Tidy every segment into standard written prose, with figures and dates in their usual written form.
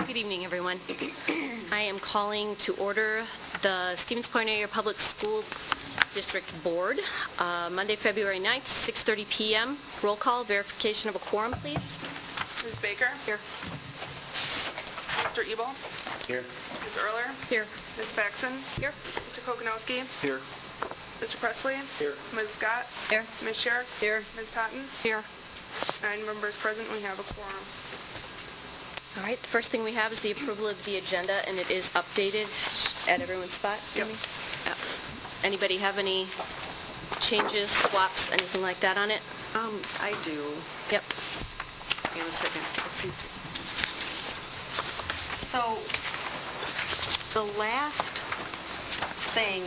Good evening, everyone. I am calling to order the Stevens Point Area Public School District Board, Monday, February 9th, 6:30 p.m. Roll call, verification of a quorum, please. Ms. Baker? Here. Mr. Ebel? Here. Ms. Erler? Here. Ms. Faxon? Here. Mr. Kokonowski? Here. Mr. Presley? Here. Ms. Scott? Here. Ms. Sherrick? Here. Ms. Totten? Here. 9 members present, we have a quorum. All right, the first thing we have is the approval of the agenda, and it is updated at everyone's spot. Yep. Amy? Anybody have any changes, swaps, anything like that on it? I do. Yep. Hang on a second. So, the last thing,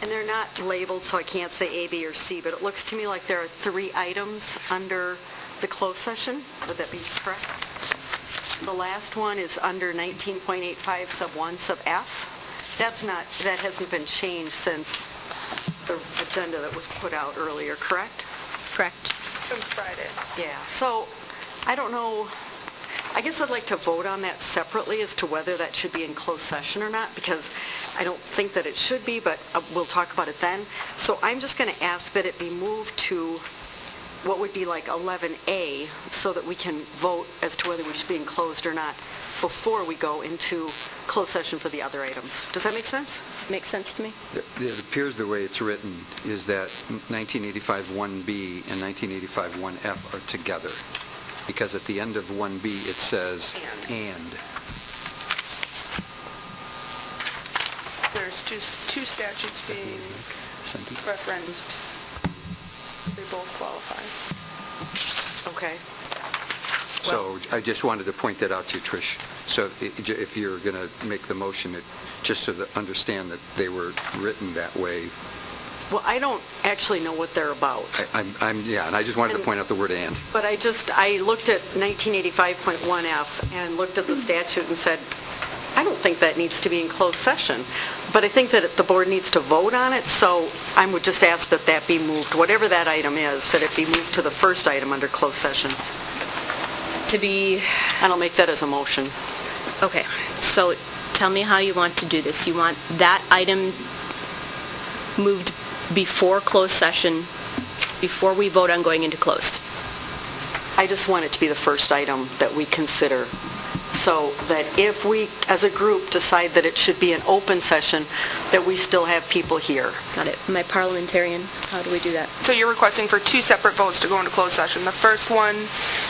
and they're not labeled, so I can't say A, B, or C, but it looks to me like there are 3 items under the closed session. Would that be correct? The last one is under 19.85 sub 1 sub F. That hasn't been changed since the agenda that was put out earlier, correct? Correct. Since Friday. Yeah, so I don't know, I guess I'd like to vote on that separately as to whether that should be in closed session or not, because I don't think that it should be, but we'll talk about it then. So I'm just going to ask that it be moved to what would be like 11A, so that we can vote as to whether we should be enclosed or not before we go into closed session for the other items. Does that make sense? Makes sense to me? It appears the way it's written is that 1985 1B and 1985 1F are together, because at the end of 1B it says and. There's two statutes being referenced. They both qualify. Okay. So I just wanted to point that out to you, Trish. So if you're going to make the motion, just so that understand that they were written that way. Well, I don't actually know what they're about. And I just wanted to point out the word and. But I looked at 1985.1F and looked at the statute and said, I don't think that needs to be in closed session. But I think that the board needs to vote on it, so I would just ask that that be moved, whatever that item is, that it be moved to the first item under closed session. To be... And I'll make that as a motion. Okay, so tell me how you want to do this. You want that item moved before closed session, before we vote on going into closed? I just want it to be the first item that we consider, so that if we, as a group, decide that it should be an open session, that we still have people here. Got it. My parliamentarian, how do we do that? So you're requesting for 2 separate votes to go into closed session. The first one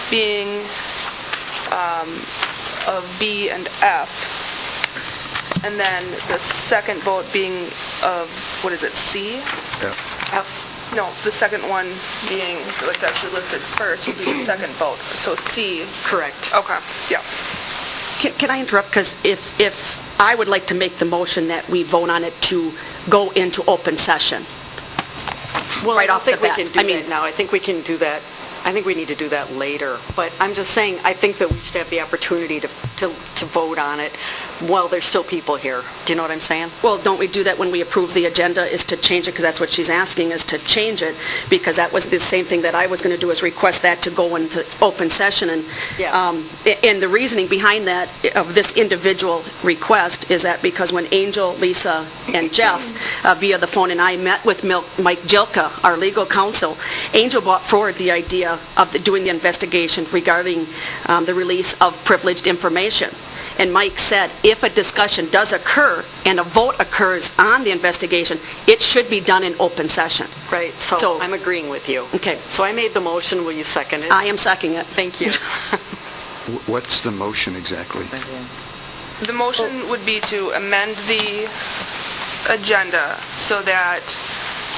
being of B and F, and then the second vote being of, what is it, C? F. No, the second one being, what's actually listed first, would be the second vote. So C. Correct. Okay, yeah. Can I interrupt? Because if I would like to make the motion that we vote on it to go into open session. Well, right I don't off the think we bat. can do that now. I think we can do that. I think we need to do that later. But I'm just saying, I think that we should have the opportunity to vote on it while there's still people here. Do you know what I'm saying? Well, don't we do that when we approve the agenda, is to change it, because that's what she's asking, is to change it, because that was the same thing that I was going to do, is request that to go into open session. And Yeah. and the reasoning behind that, of this individual request, is that because when Angel, Lisa, and Jeff, via the phone, and I met with Mike Jilka, our legal counsel, Angel brought forward the idea of doing the investigation regarding the release of privileged information. And Mike said, if a discussion does occur and a vote occurs on the investigation, it should be done in open session. Right. So I'm agreeing with you. Okay. So I made the motion. Will you second it? I am seconding it. Thank you. What's the motion exactly? The motion would be to amend the agenda so that,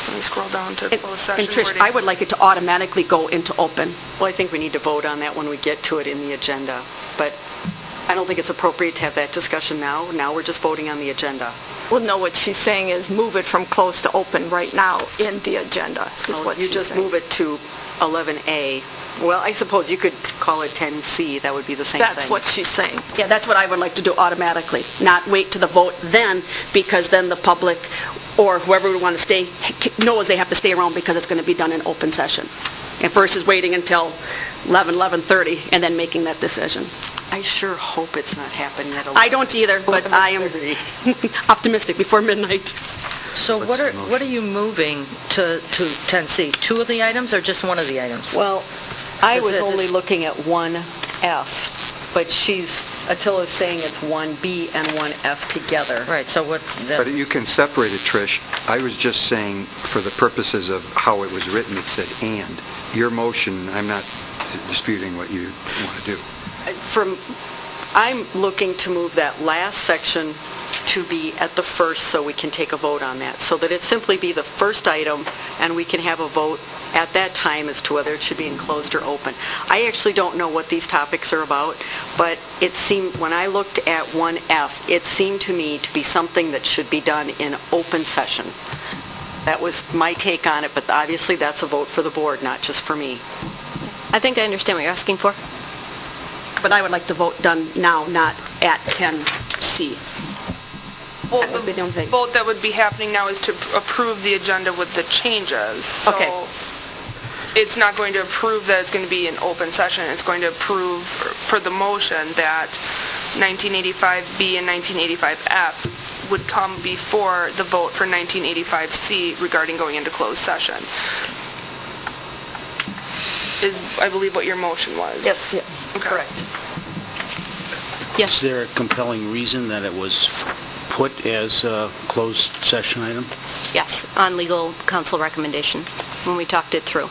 let me scroll down to closed session. And Trish, wording. I would like it to automatically go into open. Well, I think we need to vote on that when we get to it in the agenda. But I don't think it's appropriate to have that discussion now. Now we're just voting on the agenda. Well, no, what she's saying is move it from closed to open right now in the agenda, is Oh, what you she's just saying. move it to 11A. Well, I suppose you could call it 10C. That would be the same thing. That's what she's saying. Yeah, that's what I would like to do automatically, not wait to the vote then, because then the public or whoever would want to stay knows they have to stay around because it's going to be done in open session. And versus waiting until 11:30, and then making that decision. I sure hope it's not happening at 11. I don't either, but I am optimistic before midnight. So What's the what are you moving to 10C? Two of the items or just one of the items? Well, I Is was it- only looking at 1F, but Attila's saying it's 1B and 1F together. Right, so what, But you can separate it, Trish. I was just saying, for the purposes of how it was written, it said "and." Your motion, I'm not disputing what you want to do. I'm looking to move that last section to be at the first so we can take a vote on that, so that it simply be the first item and we can have a vote at that time as to whether it should be enclosed or open. I actually don't know what these topics are about, but it seemed, when I looked at 1F, it seemed to me to be something that should be done in open session. That was my take on it, but obviously that's a vote for the board, not just for me. I think I understand what you're asking for. But I would like the vote done now, not at 10C. Well, That would be the only the thing. vote that would be happening now is to approve the agenda with the changes. Okay. So it's not going to approve that it's going to be an open session. It's going to approve for the motion that 1985B and 1985F would come before the vote for 1985C regarding going into closed session. Is, I believe, what your motion was. Yes, Okay. correct. Is Yes. there a compelling reason that it was put as a closed session item? Yes, on legal counsel recommendation, when we talked it through.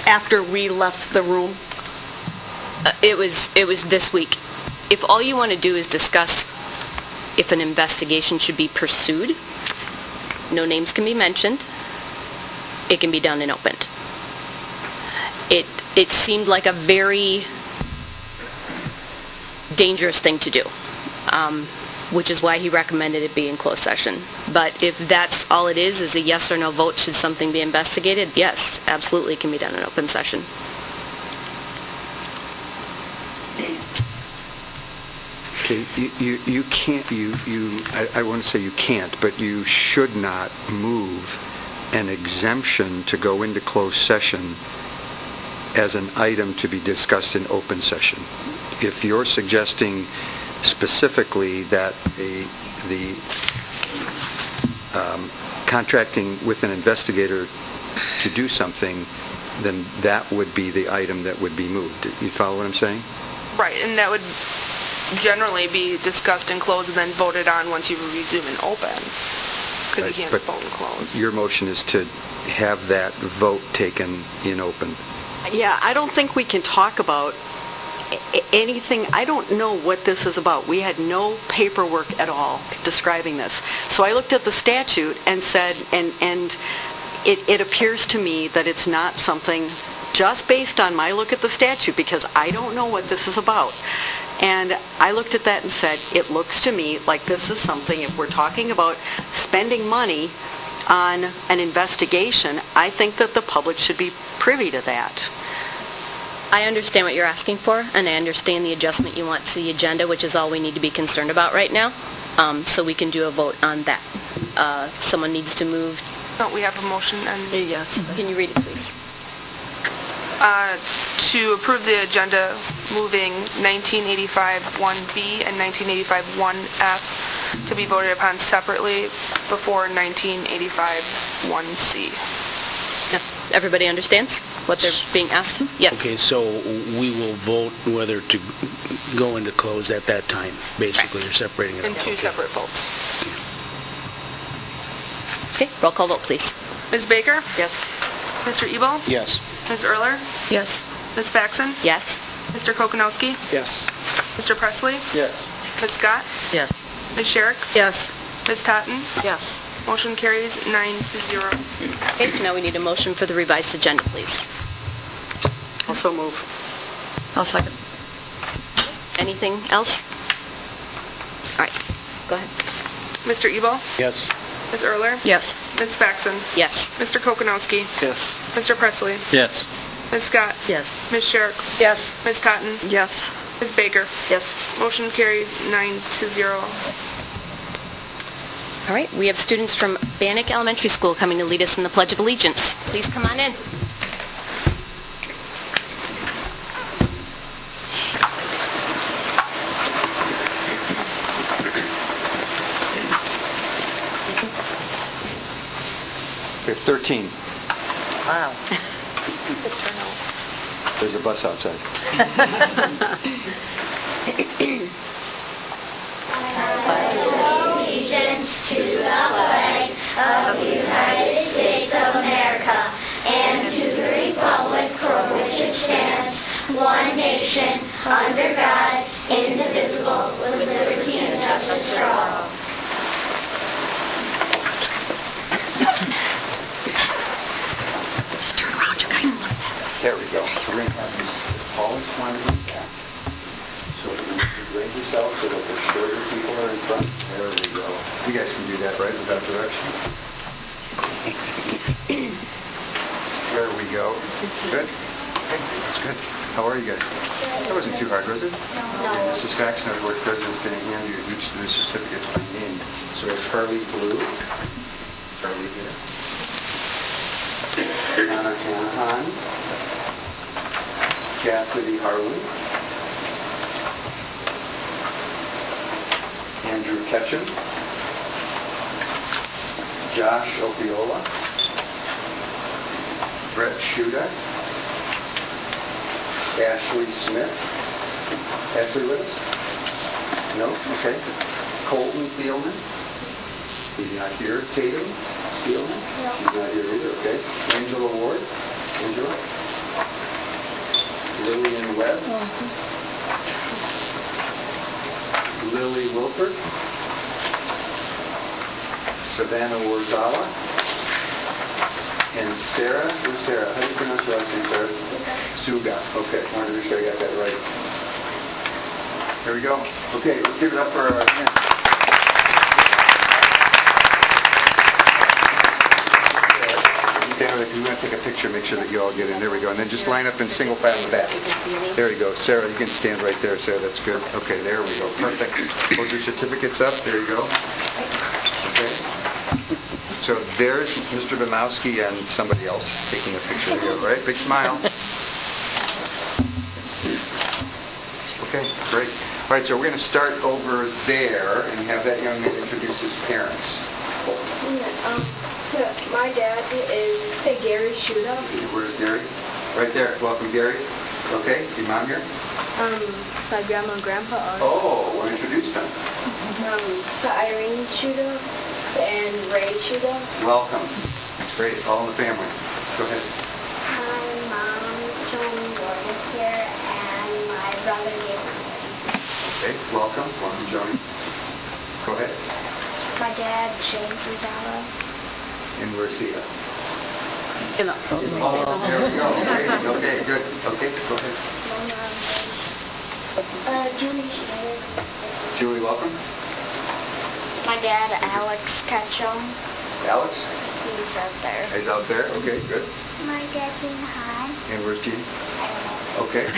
After we left the room, It was this week. If all you want to do is discuss if an investigation should be pursued, no names can be mentioned, it can be done and opened. It seemed like a very dangerous thing to do, which is why he recommended it be in closed session. But if that's all it is a yes or no vote, should something be investigated? Yes, absolutely, it can be done in open session. Okay, you can't, I wouldn't say you can't, but you should not move an exemption to go into closed session as an item to be discussed in open session. If you're suggesting specifically that the contracting with an investigator to do something, then that would be the item that would be moved. You follow what I'm saying? Right, and that would generally be discussed in closed and then voted on once you resume in open, because you Right, can't but- vote in closed. Your motion is to have that vote taken in open. Yeah, I don't think we can talk about anything. I don't know what this is about. We had no paperwork at all describing this. So I looked at the statute and said, and it appears to me that it's not something, just based on my look at the statute, because I don't know what this is about. And I looked at that and said, it looks to me like this is something, if we're talking about spending money on an investigation, I think that the public should be privy to that. I understand what you're asking for, and I understand the adjustment you want to the agenda, which is all we need to be concerned about right now, so we can do a vote on that. Someone needs to move. No, we have a motion and Yes. Can you read it, please? to approve the agenda moving 1985-1B and 1985-1F to be voted upon separately before 1985-1C. Everybody understands what they're being asked? Yes. Okay, so we will vote whether to go into closed at that time, basically, you're separating it out. In two Okay. separate votes. Okay, roll call vote, please. Ms. Baker? Yes. Mr. Ebel? Yes. Ms. Erler? Yes. Ms. Faxon? Yes. Mr. Kokonowski? Yes. Mr. Presley? Yes. Ms. Scott? Yes. Ms. Sherrick? Yes. Ms. Totten? Yes. Motion carries 9-0. Okay, so now we need a motion for the revised agenda, please. Also move. I'll second. Anything else? All right, go ahead. Mr. Ebel? Yes. Ms. Erler? Yes. Ms. Faxon? Yes. Mr. Kokonowski? Yes. Mr. Presley? Yes. Ms. Scott? Yes. Ms. Sherrick? yes. Ms. Totten? Yes. Ms. Baker? Yes. Motion carries 9-0. All right, we have students from Bannock Elementary School coming to lead us in the Pledge of Allegiance. Please come on in. 13. Wow. There's a bus outside. Allegiance to the flag of the United States of America and to the republic for which it stands, one nation, under God, indivisible, with liberty and justice for all. Just turn around, you guys. There we go. So we're going to have these tallest one in back. So you raise yourself so that the shorter people are in front. There we go. You guys can do that, right, without direction? There we go. Good? Okay, that's good. How are you guys? That wasn't too hard, was it? No. Okay, Mrs. Faxon, our board president's going to hand you each of the certificates by name. So we have Charlie Blue. Charlie here. Anna Hanahan. Cassidy Harlan. Andrew Ketchum. Josh Opiola. Brett Shuda. Ashley Smith. Ashley with us? No? Okay. Colton Thielman. He's not here. Tatum Thielman? No. She's not here either. Okay. Angela Ward. Angela. Lillian Webb. Lily Wilford. Savannah Warzala. And Sarah. Where's Sarah? How do you pronounce your last name, Sarah? Suga. Okay. I wanted to make sure I got that right. There we go. Okay, let's give it up for our... If you want to take a picture, make sure that you all get in. There we go. And then just line up in single file in the back. There you go. Sarah, you can stand right there, Sarah. That's good. Okay, there we go. Perfect. Hold your certificates up. There you go. Okay. So there's Mr. Bimowski and somebody else taking a picture. There you go. Right? Big smile. Okay, great. All right, so we're going to start over there and have that young man introduce his parents. My dad is Gary Shuda. Where's Gary? Right there. Welcome, Gary. Okay, your mom here? My grandma and grandpa are. Oh, well, introduce them. Irene Shuda and Ray Shuda. Welcome. Great, all in the family. Go ahead. My mom, Joan Gordon, is here, and my brother, Gabriel. Okay, welcome. Welcome, Joni. Go ahead. My dad, James Rizala. And where's he at? In the- Oh, there we go. Great. Okay, good. Okay, go ahead. Julie Schneider. Julie, welcome. My dad, Alex Ketchum. Alex? He's out there. He's out there. Okay, good. My dad, Gene Hahn. And where's Gene? Okay.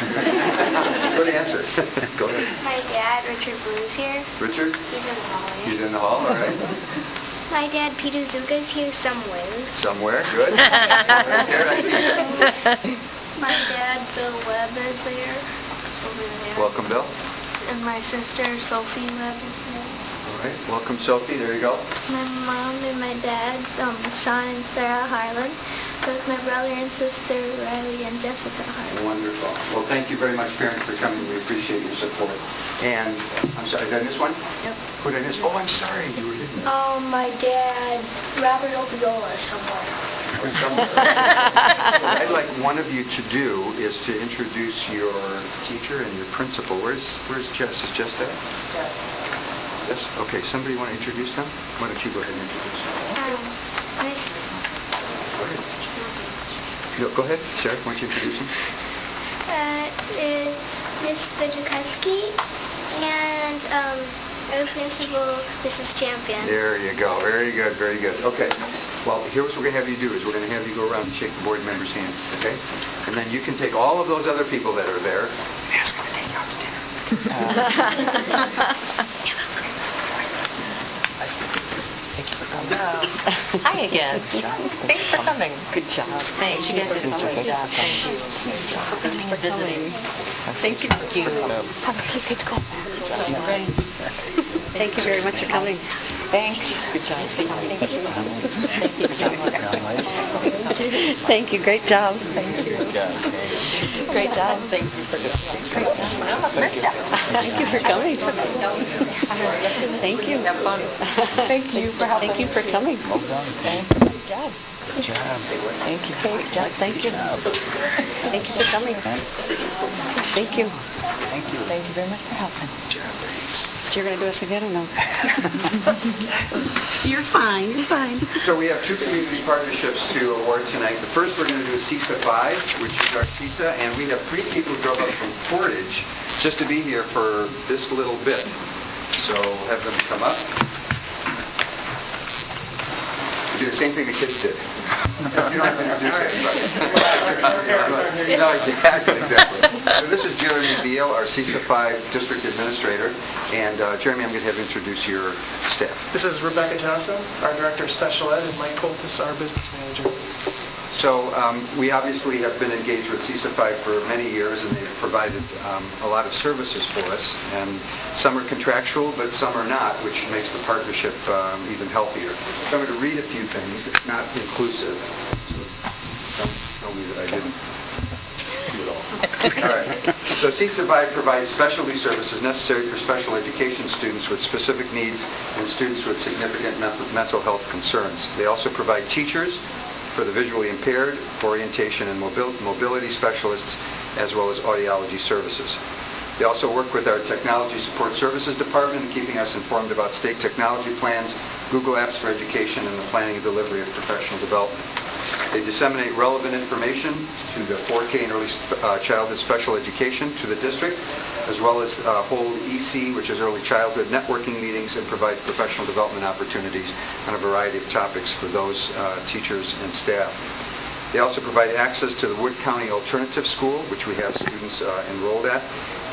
Good answer. Go ahead. My dad, Richard Blue's here. Richard? He's in the hall. He's in the hall, all right. My dad, Peter Zuga's here somewhere. Somewhere, good. Right there, I think. My dad, Bill Webb, is there. Over there. Welcome, Bill. And my sister, Sophie Webb, is there. All right, welcome, Sophie. There you go. My mom and my dad, Sean and Sarah Harlan, with my brother and sister, Riley and Jessica Harlan. Wonderful. Well, thank you very much, parents, for coming. We appreciate your support. And, I'm sorry, did I miss one? Yep. Who did I miss? Oh, I'm sorry. You were hidden. My dad, Robert Opiola, somewhere. Somewhere. What I'd like one of you to do is to introduce your teacher and your principal. Where's Jess? Is Jess there? Yes. Okay, somebody want to introduce them? Why don't you go ahead and introduce them? Miss Go ahead. No, go ahead. Sarah, why don't you introduce them? is Miss Vijakuski and our principal, Mrs. Champion. There you go. Very good, very good. Okay. Well, here's what we're going to have you do, is we're going to have you go around and shake the board members' hands, okay? And then you can take all of those other people that are there and ask them to take you out to dinner. Hi again. Thanks for coming. Good job. Thanks. You guys did a great job. Thank you. Thanks for coming for visiting. Thank you. Thank you very much for coming. Thanks. Good job. Thank you, great job. Great job. Thank you for doing this. I almost missed you. Thank you for coming. Thank you. Have fun. Thank you for helping. Thank you for coming. Good job. Good job. Thank you. Great job, thank you. Thank you for coming. Thank you. Thank you very much for helping. You're going to do us again or no? You're fine, you're fine. So we have two community partnerships to award tonight. The first we're going to do is CISA 5, which is our CISA, and we have 3 people who drove up from Portage just to be here for this little bit. So have them come up. We do the same thing the kids did. You don't have to introduce anybody. No, exactly. So this is Jeremy Beal, our CISA 5 District Administrator, and Jeremy, I'm going to have you introduce your staff. This is Rebecca Johnson, our Director of Special Ed, and Mike Coltis, our Business Manager. So we obviously have been engaged with CISA 5 for many years, and they've provided a lot of services for us, and some are contractual, but some are not, which makes the partnership even healthier. So I'm going to read a few things. It's not inclusive, so don't tell me that I didn't do it all. All right. So CISA 5 provides specialty services necessary for special education students with specific needs and students with significant mental health concerns. They also provide teachers for the visually impaired, orientation and mobility specialists, as well as audiology services. They also work with our Technology Support Services Department in keeping us informed about state technology plans, Google Apps for Education, and the planning and delivery of professional development. They disseminate relevant information to the 4K and early childhood special education to the district, as well as hold EC, which is early childhood networking meetings, and provide professional development opportunities on a variety of topics for those teachers and staff. They also provide access to the Wood County Alternative School, which we have students enrolled at,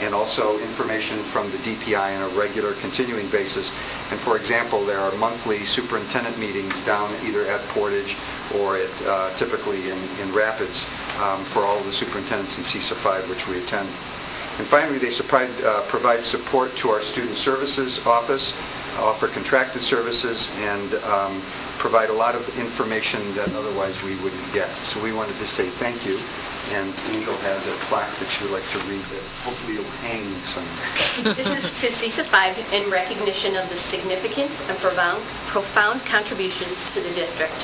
and also information from the DPI on a regular continuing basis. And for example, there are monthly superintendent meetings down either at Portage or at typically in Rapids for all of the superintendents in CISA 5, which we attend. And finally, they provide support to our Student Services Office, offer contracted services, and provide a lot of information that otherwise we wouldn't get. So we wanted to say thank you, and Angel has a plaque that she would like to read that hopefully you'll hang somewhere. This is to CISA 5 in recognition of the significant and profound contributions to the district,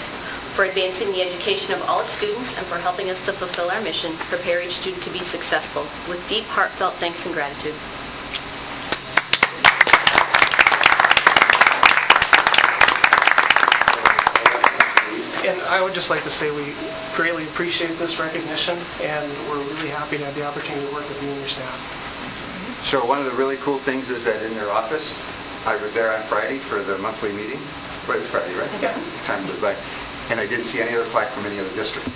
for advancing the education of all its students, and for helping us to fulfill our mission, prepare each student to be successful. With deep, heartfelt thanks and gratitude. And I would just like to say we greatly appreciate this recognition, and we're really happy to have the opportunity to work with you and your staff. So one of the really cool things is that in their office, I was there on Friday for the monthly meeting. Right, it was Friday, right? Yeah. Time goes by. And I didn't see any other plaque from any other district.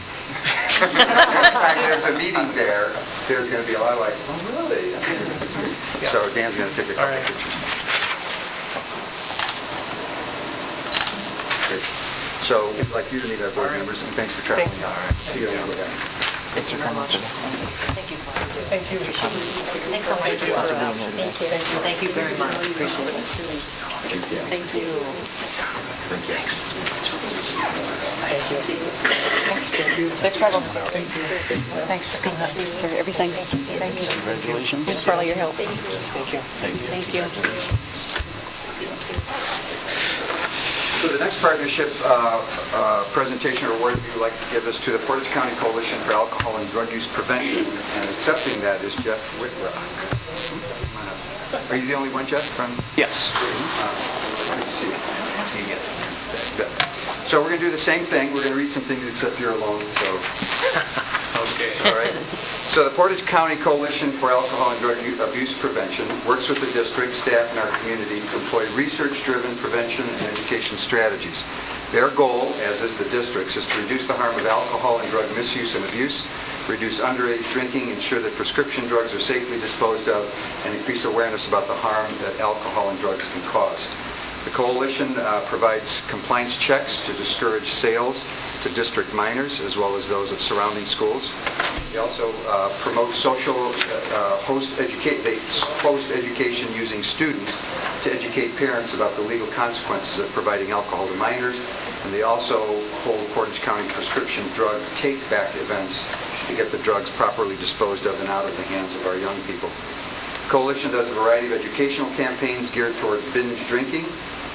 There's a meeting there. There's going to be a lot of like, oh, really? Yes. So Dan's going to take a couple All right. pictures. Great. So we'd like you to meet our board members, and thanks for traveling out. See you on the way out. Thanks very much. Thank you. Thank you. Thanks so much. Thank you. Thank you very much. Appreciate it. Thank you. Thanks. Safe travels. Thanks for coming. Thanks for everything. Thank you. Congratulations. Thanks for all your help. Thank you. Thank you. So the next partnership presentation or award we would like to give is to the Portage County Coalition for Alcohol and Drug Use Prevention, and accepting that is Jeff Whitrock. Are you the only one, Jeff, from? Yes. Good to see you. Good. So we're going to do the same thing. We're going to read some things except you're alone, so. Okay. All right. So the Portage County Coalition for Alcohol and Drug Abuse Prevention works with the district, staff, and our community to employ research-driven prevention and education strategies. Their goal, as is the district's, is to reduce the harm of alcohol and drug misuse and abuse, reduce underage drinking, ensure that prescription drugs are safely disposed of, and increase awareness about the harm that alcohol and drugs can cause. The coalition provides compliance checks to discourage sales to district minors as well as those of surrounding schools. They also promote they host education using students to educate parents about the legal consequences of providing alcohol to minors. And they also hold Portage County prescription drug take-back events to get the drugs properly disposed of and out of the hands of our young people. The Coalition does a variety of educational campaigns geared toward binge drinking,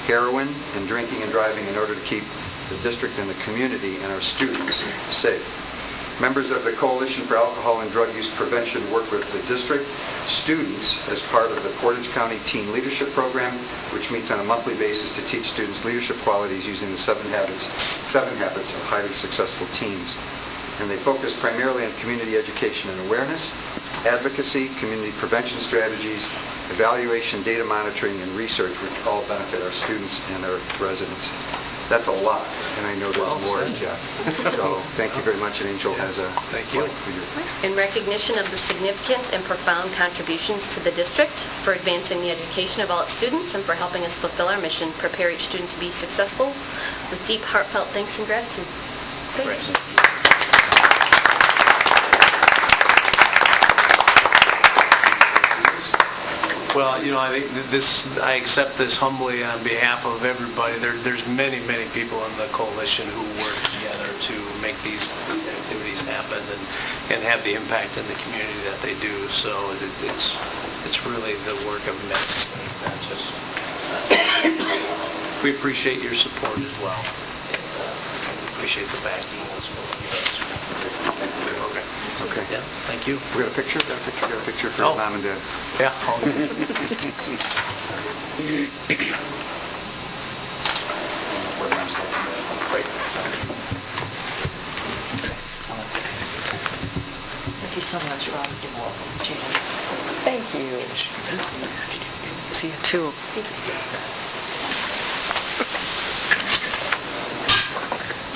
heroin, and drinking and driving in order to keep the district and the community and our students safe. Members of the Coalition for Alcohol and Drug Use Prevention work with the district, students as part of the Portage County Teen Leadership Program, which meets on a monthly basis to teach students leadership qualities using the 7 habits of highly successful teens. And they focus primarily on community education and awareness, advocacy, community prevention strategies, evaluation, data monitoring, and research, which all benefit our students and our residents. That's a lot, and I know there's more, Jeff. So thank you very much, and Angel has a Thank you. for you. In recognition of the significant and profound contributions to the district, for advancing the education of all its students, and for helping us fulfill our mission, prepare each student to be successful, with deep heartfelt thanks and gratitude. Thanks. Well, I think I accept this humbly on behalf of everybody. There's many, many people in the coalition who work together to make these activities happen and have the impact in the community that they do. So it's really the work of many. We appreciate your support as well. We appreciate the backing as well. Okay. Yeah, thank you. We got a picture? Got a picture for Oh. Mom and Dad. Yeah. Thank you so much, Rob. You're welcome, Jan. Thank you. See you too.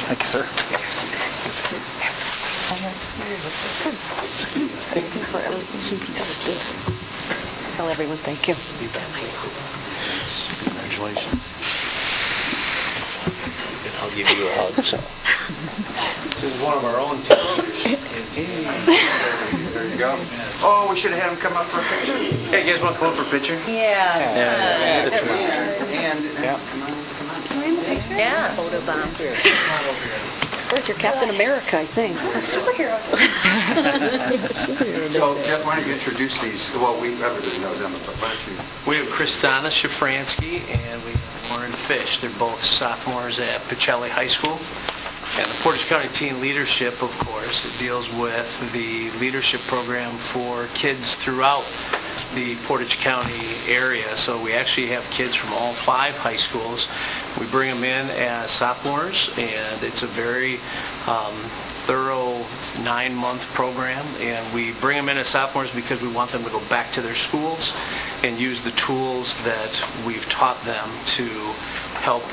Thank you, sir. Tell everyone thank you. Congratulations. I'll give you a hug. So. This is one of our own team. There you go. Oh, we should have had him come up for a picture. Hey, you guys want to come up for a picture? Yeah. And come on. Yeah. Photo bomb. Where's your Captain America, I think? Superhero. So, Jeff, why don't you introduce these? Well, everybody knows them, but why don't you? We have Kristana Shafransky and we have Lauren Fish. They're both sophomores at Pacelli High School. And the Portage County Teen Leadership, of course, it deals with the leadership program for kids throughout the Portage County area. So we actually have kids from all 5 high schools. We bring them in as sophomores, and it's a very thorough 9-month program. And we bring them in as sophomores because we want them to go back to their schools and use the tools that we've taught them to help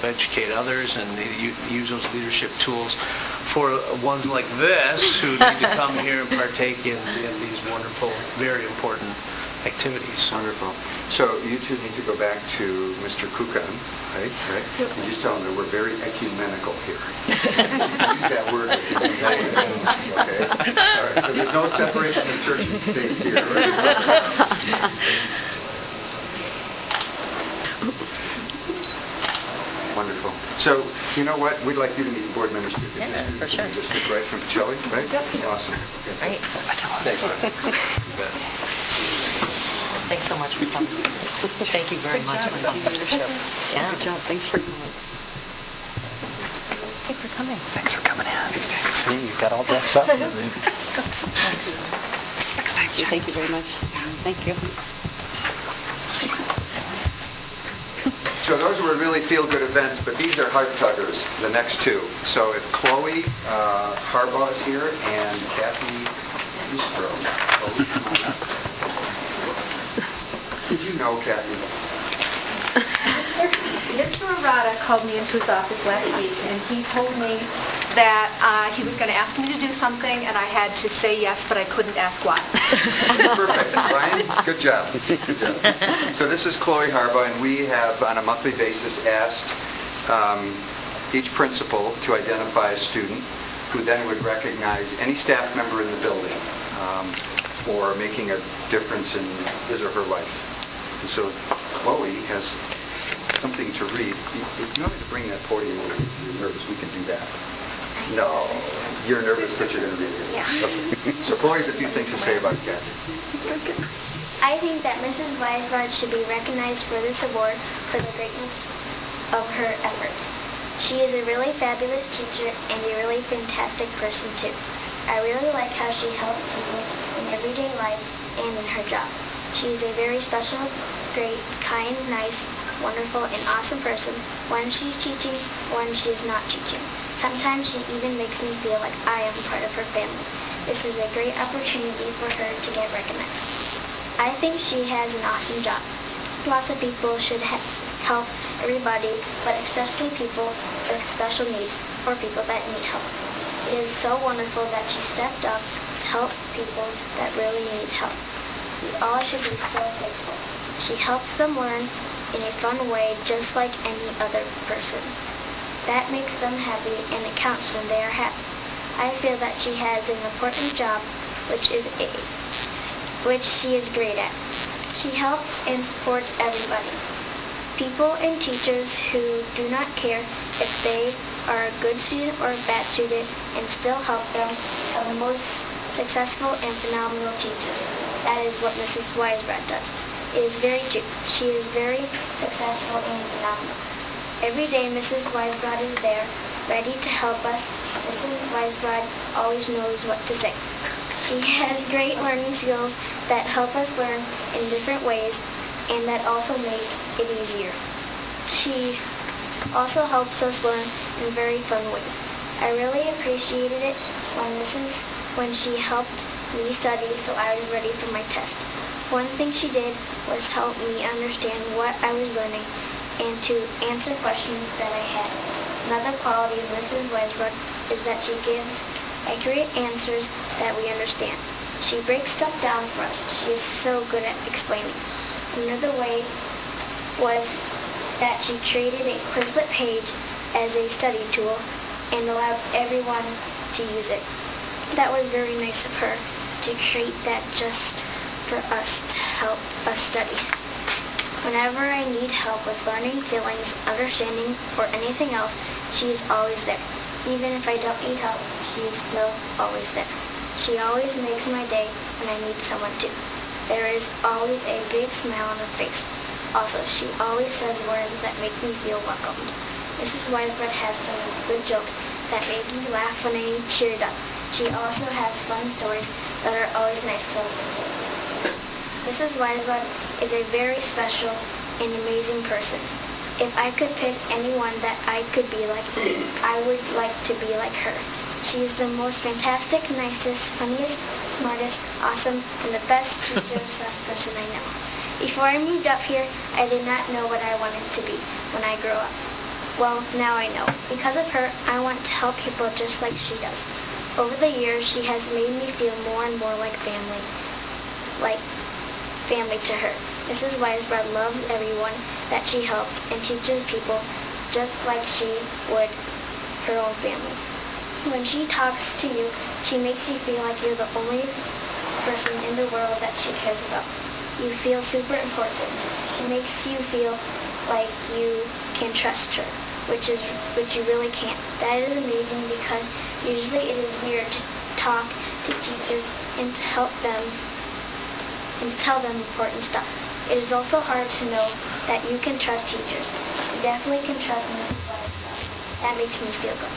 educate others, and they use those leadership tools for ones like this who need to come here and partake in these wonderful, very important activities. Wonderful. So you two need to go back to Mr. Kukan, right? And just tell him that we're very ecumenical here. Use that word, ecumenical, okay? All right, so there's no separation of church and state here, right? Wonderful. So, you know what? We'd like you to meet board members too. Yeah, for sure. District, right, from Pacelli, right? Yep. Awesome. Great. Thanks so much for coming. Thank you very much for coming. Yeah. Good job. Thanks for coming. Thanks for coming. Thanks for coming in. See, you got all dressed up. Thanks. Thank you very much. Thank you. So those were really feel-good events, but these are heart-tuggers, the next two. So if Chloe Harbaugh is here and Kathy Bistro. Chloe, come on up. Did you know Kathy? Mr. Arata called me into his office last week, and he told me that he was going to ask me to do something, and I had to say yes, but I couldn't ask what. Perfect. Brian, good job. Good job. So this is Chloe Harbaugh, and we have, on a monthly basis, asked each principal to identify a student who then would recognize any staff member in the building for making a difference in his or her life. And so Chloe has something to read. If you want me to bring that podium over, if you're nervous, we can do that. No, you're nervous, but you're going to read it. Yeah. Okay. So Chloe has a few things to say about Kathy. I think that Mrs. Weisbrod should be recognized for this award for the greatness of her efforts. She is a really fabulous teacher and a really fantastic person too. I really like how she helps people in everyday life and in her job. She is a very special, great, kind, nice, wonderful, and awesome person when she's teaching, when she is not teaching. Sometimes she even makes me feel like I am part of her family. This is a great opportunity for her to get recognized. I think she has an awesome job. Lots of people should help everybody, but especially people with special needs or people that need help. It is so wonderful that she stepped up to help people that really need help. We all should be so thankful. She helps them learn in a fun way just like any other person. That makes them happy and it counts when they are happy. I feel that she has an important job which she is great at. She helps and supports everybody. People and teachers who do not care if they are a good student or a bad student and still help them become the most successful and phenomenal teacher. That is what Mrs. Weisbrod does. It is very true. She is very successful and phenomenal. Every day Mrs. Weisbrod is there, ready to help us. Mrs. Weisbrod always knows what to say. She has great learning skills that help us learn in different ways and that also make it easier. She also helps us learn in very fun ways. I really appreciated it when she helped me study so I was ready for my test. One thing she did was help me understand what I was learning and to answer questions that I had. Another quality of Mrs. Weisbrod is that she gives accurate answers that we understand. She breaks stuff down for us. She is so good at explaining. Another way was that she created a Quizlet page as a study tool and allowed everyone to use it. That was very nice of her to create that just for us to help us study. Whenever I need help with learning, feelings, understanding, or anything else, she is always there. Even if I don't need help, she is still always there. She always makes my day when I need someone to. There is always a big smile on her face. Also, she always says words that make me feel welcomed. Mrs. Weisbrod has some good jokes that make me laugh when I need cheered up. She also has fun stories that are always nice to listen to. Mrs. Weisbrod is a very special and amazing person. If I could pick anyone that I could be like, I would like to be like her. She is the most fantastic, nicest, funniest, smartest, awesome, and the best teacher/person I know. Before I moved up here, I did not know what I wanted to be when I grew up. Well, now I know. Because of her, I want to help people just like she does. Over the years, she has made me feel more and more like family to her. Mrs. Weisbrod loves everyone that she helps and teaches people just like she would her own family. When she talks to you, she makes you feel like you're the only person in the world that she cares about. You feel super important. She makes you feel like you can trust her, which you really can't. That is amazing because usually it is weird to talk to teachers and to help them and to tell them important stuff. It is also hard to know that you can trust teachers. You definitely can trust Mrs. Weisbrod. That makes me feel good.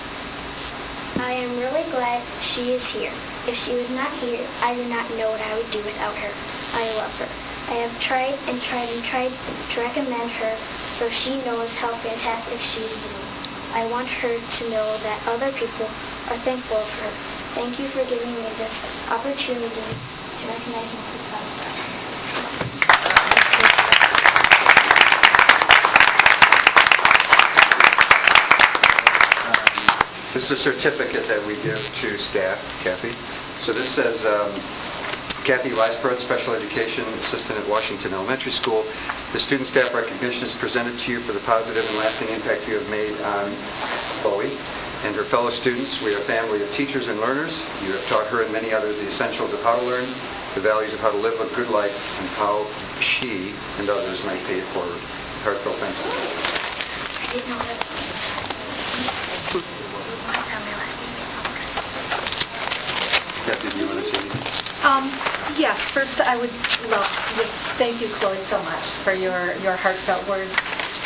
I am really glad she is here. If she was not here, I do not know what I would do without her. I love her. I have tried and tried and tried to recommend her so she knows how fantastic she is doing. I want her to know that other people are thankful for her. Thank you for giving me this opportunity to recognize Mrs. Weisbrod. This is a certificate that we give to staff, Kathy. So this says, Kathy Weisbrod, Special Education Assistant at Washington Elementary School. The student staff recognition is presented to you for the positive and lasting impact you have made on Chloe. and her fellow students. We are a family of teachers and learners. You have taught her and many others the essentials of how to learn, the values of how to live a good life, and how she and others might pay it forward. Heartfelt thanks to you. I didn't know this. Mine's on my last meeting. Kathy, do you want to say anything? Yes, first I would love to just thank you, Chloe, so much for your heartfelt words.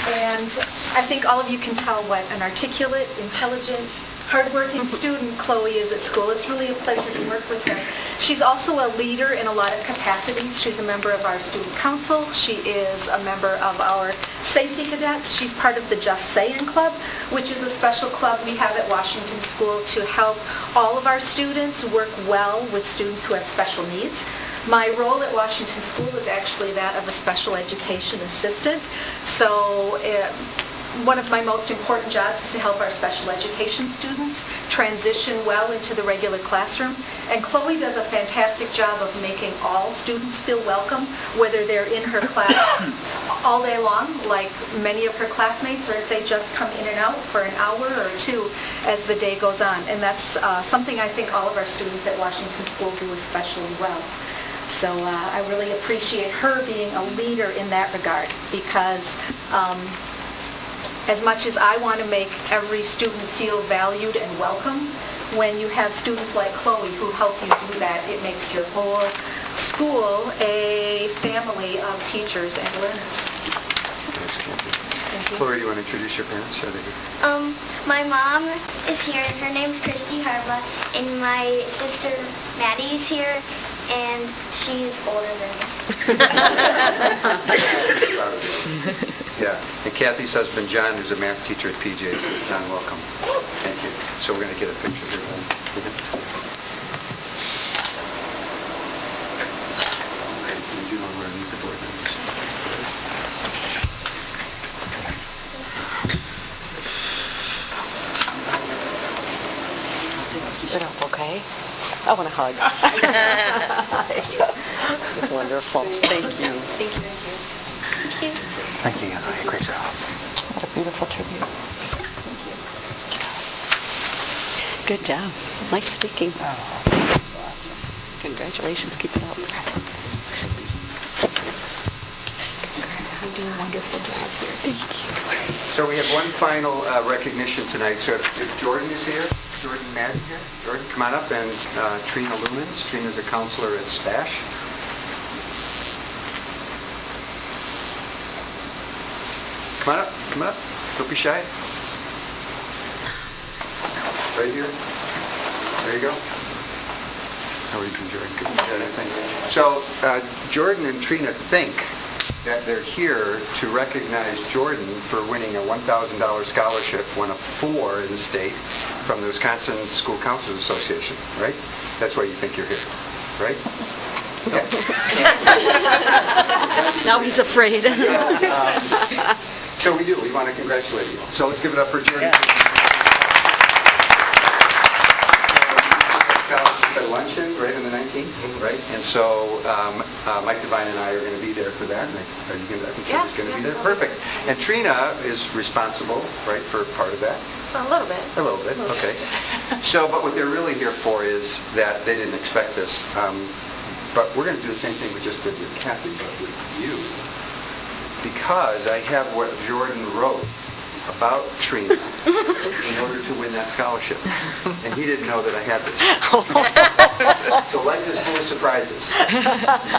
And I think all of you can tell what an articulate, intelligent, hardworking student Chloe is at school. It's really a pleasure to work with her. She's also a leader in a lot of capacities. She's a member of our student council. She is a member of our safety cadets. She's part of the Just Sayin' Club, which is a special club we have at Washington School to help all of our students work well with students who have special needs. My role at Washington School is actually that of a special education assistant. So one of my most important jobs is to help our special education students transition well into the regular classroom. And Chloe does a fantastic job of making all students feel welcome, whether they're in her class all day long, like many of her classmates, or if they just come in and out for an hour or two as the day goes on. And that's something I think all of our students at Washington School do especially well. So I really appreciate her being a leader in that regard, because as much as I want to make every student feel valued and welcome, when you have students like Chloe who help you do that, it makes your whole school a family of teachers and learners. Chloe, do you want to introduce your parents? My mom is here, and her name's Christy Harba, and my sister Maddie is here, and she's older than me. Yeah, and Kathy's husband, John, who's a math teacher at PJ's. John, welcome. Thank you. So we're going to get a picture here. Do you know where to meet the board members? Keep it up, okay? I want a hug. It's wonderful. Thank you. Thank you, Ms. Hughes. Thank you. Thank you, Anna. Great job. What a beautiful tribute. Good job. Nice speaking. Awesome. Congratulations. Keep it up. You do a wonderful job here. Thank you. So we have one final recognition tonight. So if Jordan is here, Jordan Madden here. Jordan, come on up. And Trina Lumens. Trina's a counselor at SPASH. Come on up. Come on up. Don't be shy. Right here. There you go. How are you doing, Jordan? Good. Thank you. So Jordan and Trina think that they're here to recognize Jordan for winning a $1,000 scholarship, one of 4 in the state, from the Wisconsin School Counselors Association, right? That's why you think you're here, right? Yeah. Now he's afraid. So we do. We want to congratulate you. So let's give it up for Jordan. Scholarship at luncheon, right, on the 19th, right? And so Mike Devine and I are going to be there for that. And I think Trina's going to be there. Perfect. And Trina is responsible, right, for part of that. A little bit. A little bit, okay. So, but what they're really here for is that they didn't expect this. But we're going to do the same thing we just did with Kathy, but with you. Because I have what Jordan wrote about Trina in order to win that scholarship. And he didn't know that I had this. So life is full of surprises.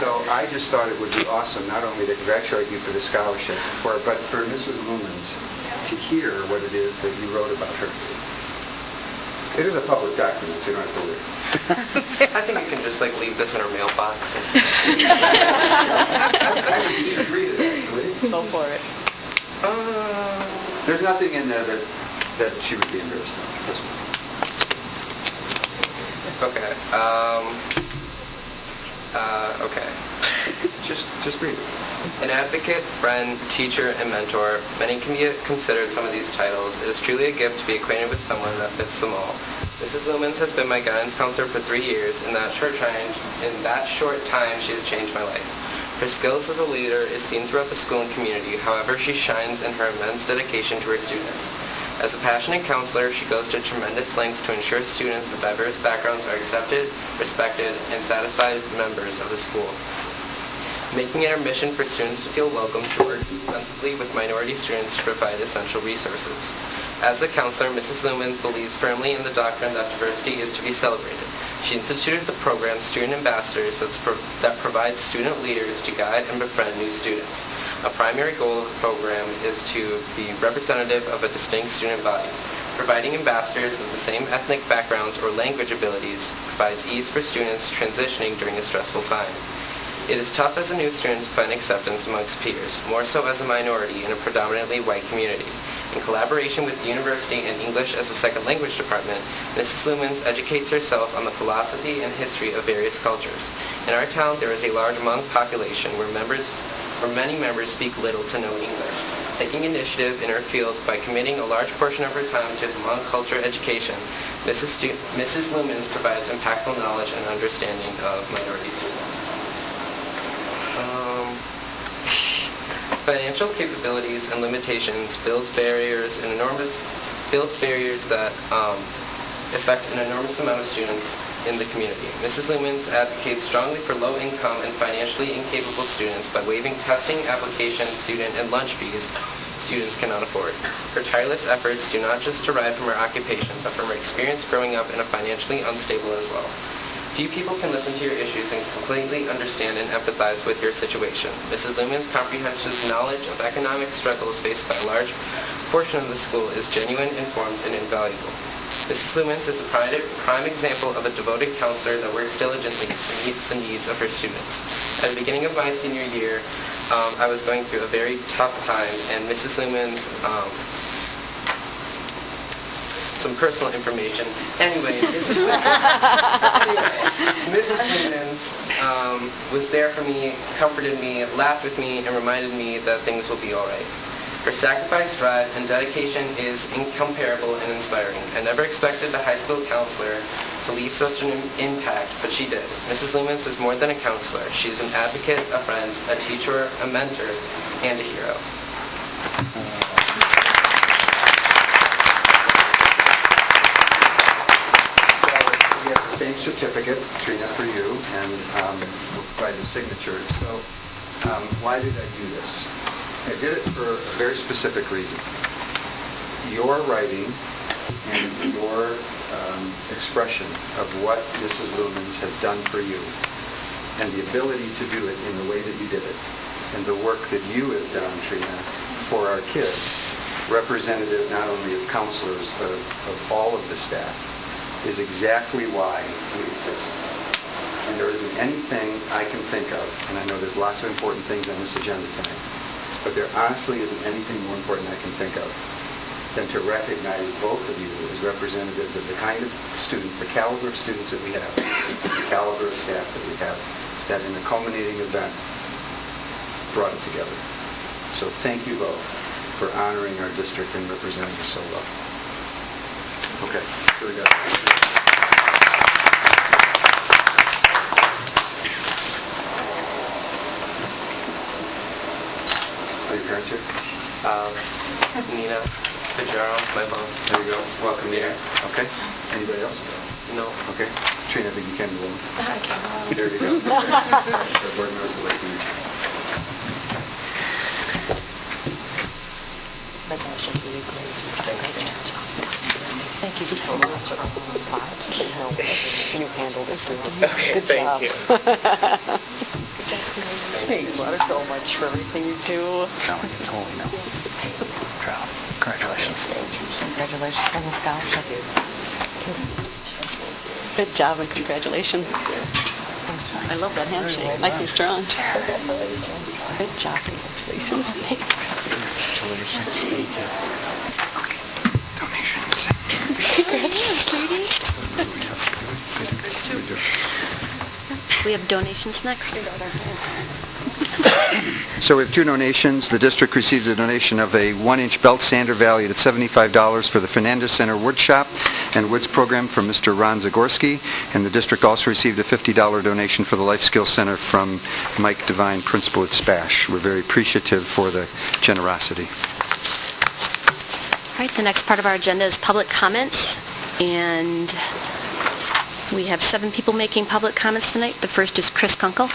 So I just thought it would be awesome not only to congratulate you for the scholarship, but for Mrs. Lumens to hear what it is that you wrote about her. It is a public document, so you don't have to worry. I think you can just leave this in our mailbox or something. I think you should read it, actually. Go for it. There's nothing in there that she would be embarrassed about. This one. Okay. Okay. Just read it. An advocate, friend, teacher, and mentor. Many can be considered some of these titles. It is truly a gift to be acquainted with someone that fits them all. Mrs. Lumens has been my guidance counselor for 3 years. In that short time, she has changed my life. Her skills as a leader is seen throughout the school and community. However, she shines in her immense dedication to her students. As a passionate counselor, she goes to tremendous lengths to ensure students of diverse backgrounds are accepted, respected, and satisfied members of the school. Making it her mission for students to feel welcome, she works extensively with minority students to provide essential resources. As a counselor, Mrs. Lumens believes firmly in the doctrine that diversity is to be celebrated. She instituted the program Student Ambassadors that provides student leaders to guide and befriend new students. A primary goal of the program is to be representative of a distinct student body. Providing ambassadors of the same ethnic backgrounds or language abilities provides ease for students transitioning during a stressful time. It is tough as a new student to find acceptance amongst peers, more so as a minority in a predominantly white community. In collaboration with the university and English as a second language department, Mrs. Lumens educates herself on the philosophy and history of various cultures. In our town, there is a large Hmong population where many members speak little to no English. Taking initiative in her field by committing a large portion of her time to Hmong culture education, Mrs. Lumens provides impactful knowledge and understanding of minority students. Financial capabilities and limitations builds barriers that affect an enormous amount of students in the community. Mrs. Lumens advocates strongly for low-income and financially incapable students by waiving testing, application, student, and lunch fees students cannot afford. Her tireless efforts do not just derive from her occupation, but from her experience growing up in a financially unstable as well. Few people can listen to your issues and completely understand and empathize with your situation. Mrs. Lumens' comprehensive knowledge of economic struggles faced by a large portion of the school is genuine, informed, and invaluable. Mrs. Lumens is a prime example of a devoted counselor that works diligently to meet the needs of her students. At the beginning of my senior year, I was going through a very tough time, and Mrs. Lumens, some personal information. Anyway, Mrs. Lumens was there for me, comforted me, laughed with me, and reminded me that things will be all right. Her sacrifice, drive, and dedication is incomparable and inspiring. I never expected the high school counselor to leave such an impact, but she did. Mrs. Lumens is more than a counselor. She is an advocate, a friend, a teacher, a mentor, and a hero. We have the same certificate, Trina, for you, and we'll provide the signature. So why did I do this? I did it for a very specific reason. Your writing and your expression of what Mrs. Lumens has done for you and the ability to do it in the way that you did it and the work that you have done, Trina, for our kids, representative not only of counselors but of all of the staff, is exactly why we exist. And there isn't anything I can think of, and I know there's lots of important things on this agenda tonight, but there honestly isn't anything more important I can think of than to recognize both of you as representatives of the kind of students, the caliber of students that we have, the caliber of staff that we have, that in a culminating event brought it together. So thank you both for honoring our district and representing us so well. Okay, here we go. Are your parents here? Nina Fitzgerald, my mom. There you go. Welcome, Nina. Okay. Anybody else? No. Okay. Trina, I think you can do one. I can. There you go. The board members would like to meet you. Thank you so much for on the spot. You handled it. Okay, Good job. thank you. Thank you so much for everything you do. No, it's holy no. Proud. Congratulations. Congratulations on the scholarship. Good job and congratulations. I love that handshake. Nice and strong. Good job. Congratulations. Congratulations. Thank you. Donations. Congrats, sweetie. We have donations next. So we have two donations. The district received a donation of a 1-inch belt sander valued at $75 for the Fernandez Center wood shop and woods program from Mr. Ron Zagorski. And the district also received a $50 donation for the Life Skills Center from Mike Devine, principal at SPASH. We're very appreciative for the generosity. All right, the next part of our agenda is public comments, and we have 7 people making public comments tonight. The first is Chris Kunkel.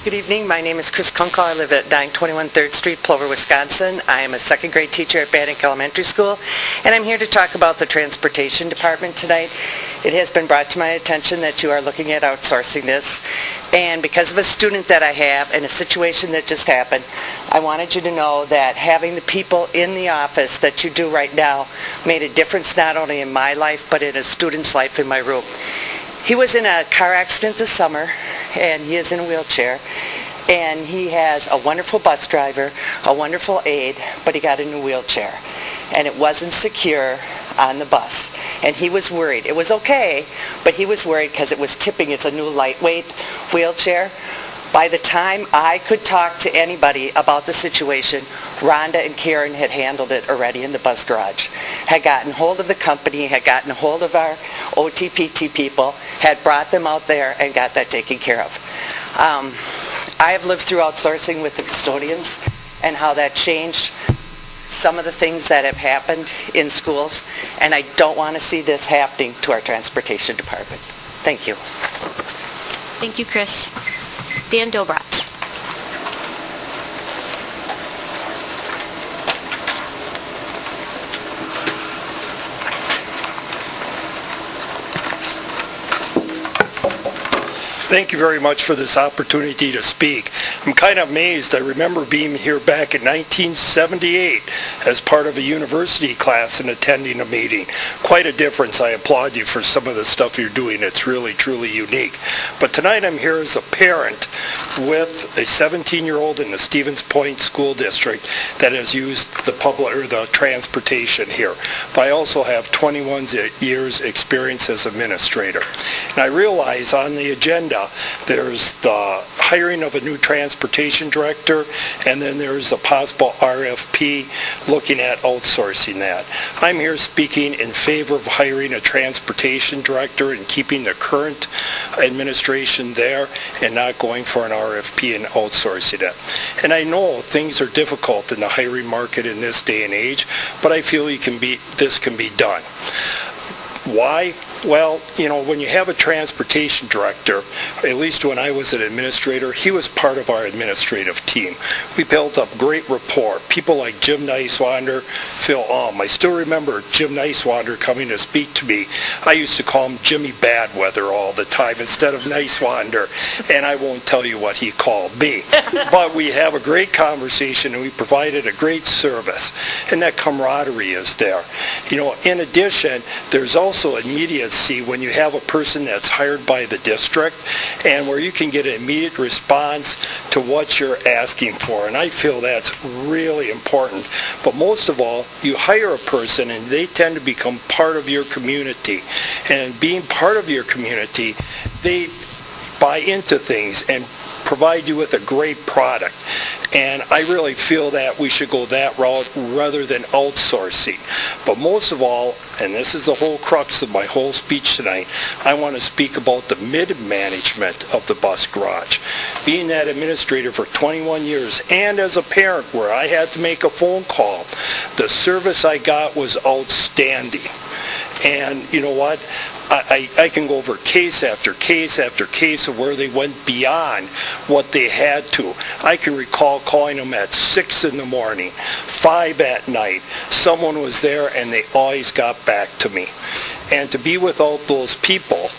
Good evening. My name is Chris Kunkel. I live at 921 3rd Street, Plover, Wisconsin. I am a second grade teacher at Bannock Elementary School, and I'm here to talk about the transportation department tonight. It has been brought to my attention that you are looking at outsourcing this, and because of a student that I have and a situation that just happened, I wanted you to know that having the people in the office that you do right now made a difference not only in my life, but in a student's life in my room. He was in a car accident this summer, and he is in a wheelchair, and he has a wonderful bus driver, a wonderful aide, but he got in a wheelchair, and it wasn't secure on the bus, and he was worried. It was okay, but he was worried because it was tipping. It's a new lightweight wheelchair. By the time I could talk to anybody about the situation, Rhonda and Karen had handled it already in the bus garage, had gotten hold of the company, had gotten hold of our OTPT people, had brought them out there and got that taken care of. I have lived through outsourcing with the custodians and how that changed some of the things that have happened in schools, and I don't want to see this happening to our transportation department. Thank you. Thank you, Chris. Dan Dobratz. Thank you very much for this opportunity to speak. I'm kind of amazed. I remember being here back in 1978 as part of a university class and attending a meeting. Quite a difference. I applaud you for some of the stuff you're doing. It's really, truly unique. But tonight I'm here as a parent with a 17-year-old in the Stevens Point School District that has used the public or the transportation here. But I also have 21 years experience as administrator. And I realize on the agenda there's the hiring of a new transportation director, and then there's a possible RFP looking at outsourcing that. I'm here speaking in favor of hiring a transportation director and keeping the current administration there and not going for an RFP and outsourcing it. And I know things are difficult in the hiring market in this day and age, but I feel this can be done. Why? Well, you know, when you have a transportation director, at least when I was an administrator, he was part of our administrative team. We built up great rapport. People like Jim Neiswander, Phil Alm. I still remember Jim Neiswander coming to speak to me. I used to call him Jimmy Badweather all the time instead of Neiswander, and I won't tell you what he called me. But we have a great conversation, and we provided a great service, and that camaraderie is there. You know, in addition, there's also immediacy when you have a person that's hired by the district and where you can get an immediate response to what you're asking for. And I feel that's really important. But most of all, you hire a person and they tend to become part of your community. And being part of your community, they buy into things and provide you with a great product. And I really feel that we should go that route rather than outsourcing. But most of all, and this is the whole crux of my whole speech tonight, I want to speak about the mid-management of the bus garage. Being that administrator for 21 years and as a parent where I had to make a phone call, the service I got was outstanding. And you know what? I can go over case after case after case of where they went beyond what they had to. I can recall calling them at 6 in the morning, 5 at night. Someone was there and they always got back to me. And to be without those people,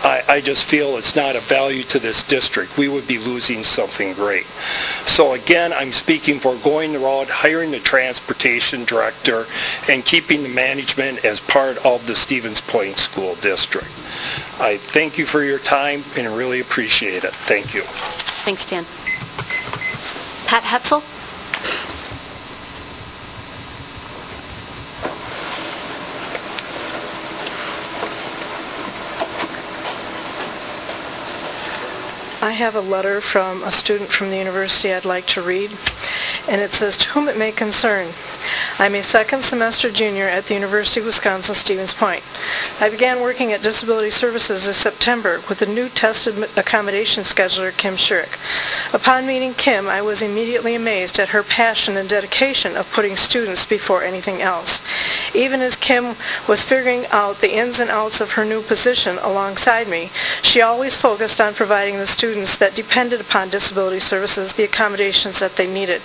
I just feel it's not a value to this district. We would be losing something great. So again, I'm speaking for going the route, hiring the transportation director, and keeping the management as part of the Stevens Point School District. I thank you for your time and really appreciate it. Thank you. Thanks, Dan. Pat Hetzel? I have a letter from a student from the university I'd like to read. and it says, "To whom it may concern. I'm a second semester junior at the University of Wisconsin-Stevens Point. I began working at Disability Services this September with the new tested accommodation scheduler, Kim Schurig. Upon meeting Kim, I was immediately amazed at her passion and dedication of putting students before anything else. Even as Kim was figuring out the ins and outs of her new position alongside me, she always focused on providing the students that depended upon Disability Services the accommodations that they needed.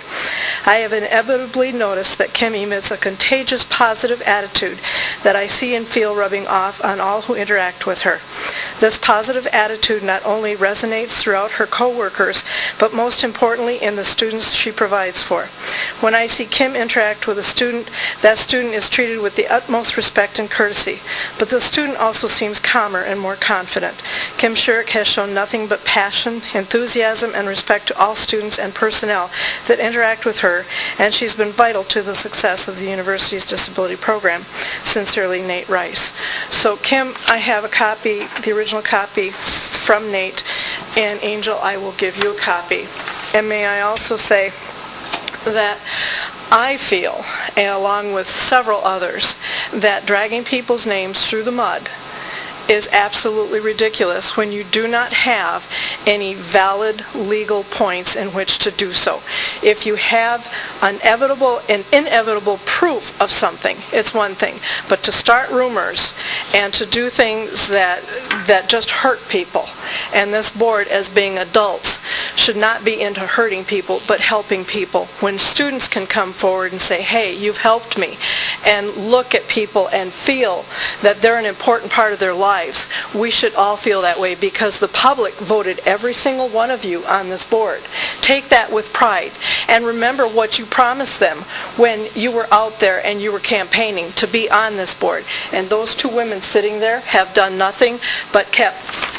I have inevitably noticed that Kim emits a contagious positive attitude that I see and feel rubbing off on all who interact with her. This positive attitude not only resonates throughout her co-workers, but most importantly in the students she provides for. When I see Kim interact with a student, that student is treated with the utmost respect and courtesy, but the student also seems calmer and more confident. Kim Schurig has shown nothing but passion, enthusiasm, and respect to all students and personnel that interact with her, and she's been vital to the success of the university's disability program. Sincerely, Nate Rice." So Kim, I have a copy, the original copy from Nate, and Angel, I will give you a copy. And may I also say that I feel, along with several others, that dragging people's names through the mud is absolutely ridiculous when you do not have any valid legal points in which to do so. If you have an inevitable proof of something, it's one thing. But to start rumors and to do things that just hurt people, and this board, as being adults, should not be into hurting people but helping people. When students can come forward and say, "Hey, you've helped me," and look at people and feel that they're an important part of their lives, we should all feel that way because the public voted every single one of you on this board. Take that with pride and remember what you promised them when you were out there and you were campaigning to be on this board. And those two women sitting there have done nothing but kept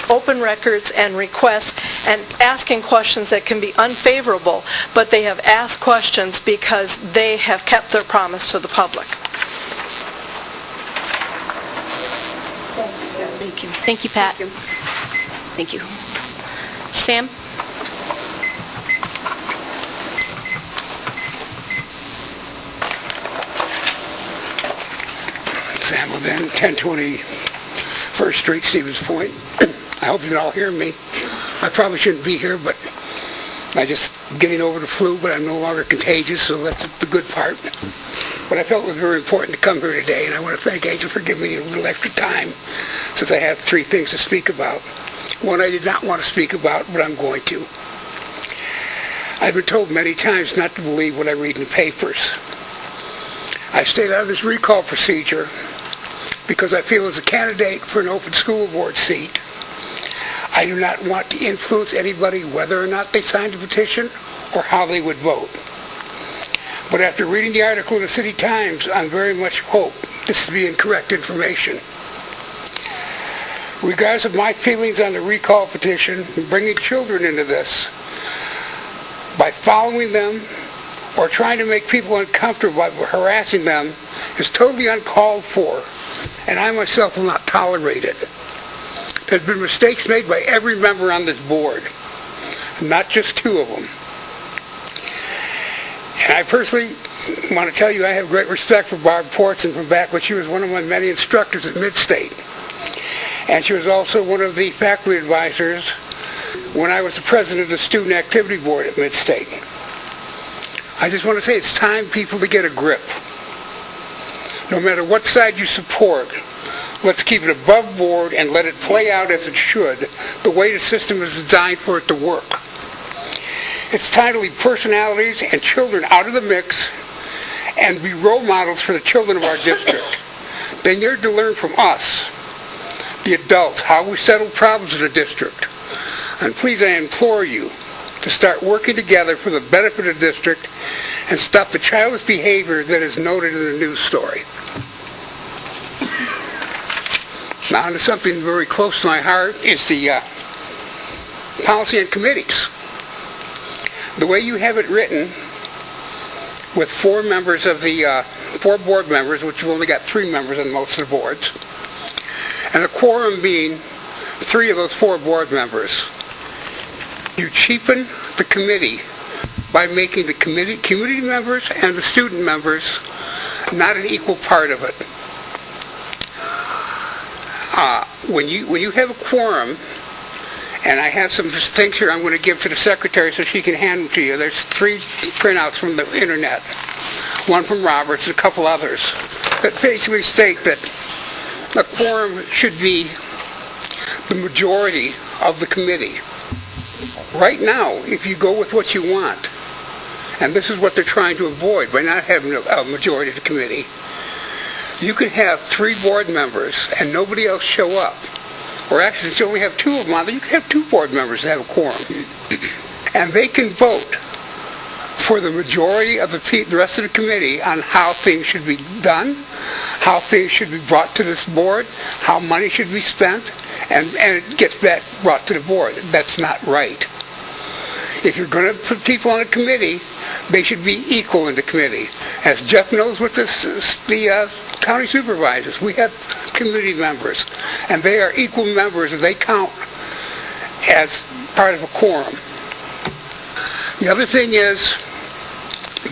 open records and requests and asking questions that can be unfavorable, but they have asked questions because they have kept their promise to the public. Thank you. Thank you, Pat. Thank you. Sam? Sam Levin, 1020 First Street, Stevens Point. I hope you can all hear me. I probably shouldn't be here, but I just getting over the flu, but I'm no longer contagious, so that's the good part. But I felt it was very important to come here today, and I want to thank Angel for giving me a little extra time, since I have 3 things to speak about. One I did not want to speak about, but I'm going to. I've been told many times not to believe what I read in the papers. I stayed out of this recall procedure because I feel as a candidate for an open school board seat, I do not want to influence anybody whether or not they signed the petition or how they would vote. But after reading the article in the City Times, I very much hope this to be incorrect information. Regardless of my feelings on the recall petition, bringing children into this, by following them or trying to make people uncomfortable by harassing them is totally uncalled for, and I myself will not tolerate it. There's been mistakes made by every member on this board, not just 2 of them. And I personally want to tell you I have great respect for Barb Portson from back when she was one of my many instructors at Mid-State. And she was also one of the faculty advisors when I was the president of the Student Activity Board at Mid-State. I just want to say it's time people to get a grip. No matter what side you support, let's keep it above board and let it play out as it should, the way the system is designed for it to work. It's time to leave personalities and children out of the mix and be role models for the children of our district. They need to learn from us, the adults, how we settle problems in the district. And please, I implore you to start working together for the benefit of the district and stop the childish behavior that is noted in the news story. Now, on to something very close to my heart is the policy and committees. The way you have it written, with 4 members of the 4 board members, which you've only got 3 members on most of the boards, and a quorum being 3 of those 4 board members, you cheapen the committee by making the community members and the student members not an equal part of it. When you have a quorum, and I have some things here I'm going to give to the secretary so she can hand them to you. There's 3 printouts from the internet, one from Roberts and a couple others, that basically state that a quorum should be the majority of the committee. Right now, if you go with what you want, and this is what they're trying to avoid by not having a majority of the committee, you can have 3 board members and nobody else show up. Or actually, since you only have 2 of them on there, you can have 2 board members that have a quorum. And they can vote for the majority of the rest of the committee on how things should be done, how things should be brought to this board, how money should be spent, and it gets that brought to the board. That's not right. If you're going to put people on a committee, they should be equal in the committee. As Jeff knows with the county supervisors, we have committee members, and they are equal members, and they count as part of a quorum. The other thing is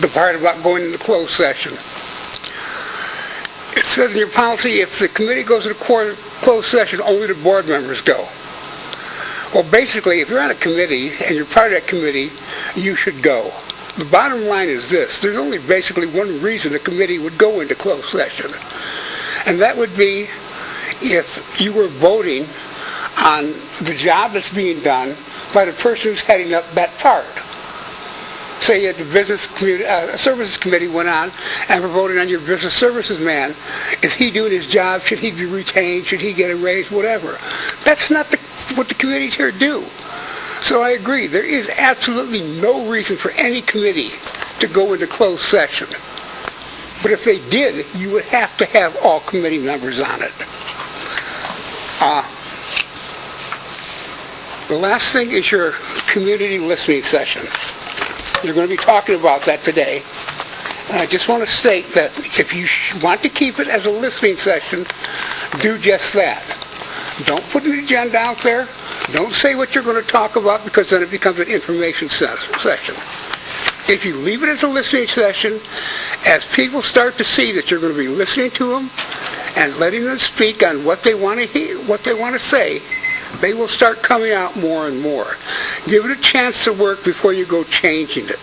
the part about going into closed session. It says in your policy, if the committee goes into closed session, only the board members go. Well, basically, if you're on a committee and you're part of that committee, you should go. The bottom line is this. There's only basically one reason a committee would go into closed session, and that would be if you were voting on the job that's being done by the person who's heading up that part. Say the business services committee went on and we're voting on your business services man. Is he doing his job? Should he be retained? Should he get a raise? Whatever. That's not what the committees here do. So I agree. There is absolutely no reason for any committee to go into closed session. But if they did, you would have to have all committee members on it. The last thing is your community listening session. You're going to be talking about that today. And I just want to state that if you want to keep it as a listening session, do just that. Don't put an agenda out there. Don't say what you're going to talk about, because then it becomes an information session. If you leave it as a listening session, as people start to see that you're going to be listening to them and letting them speak on what they want to hear, what they want to say, they will start coming out more and more. Give it a chance to work before you go changing it.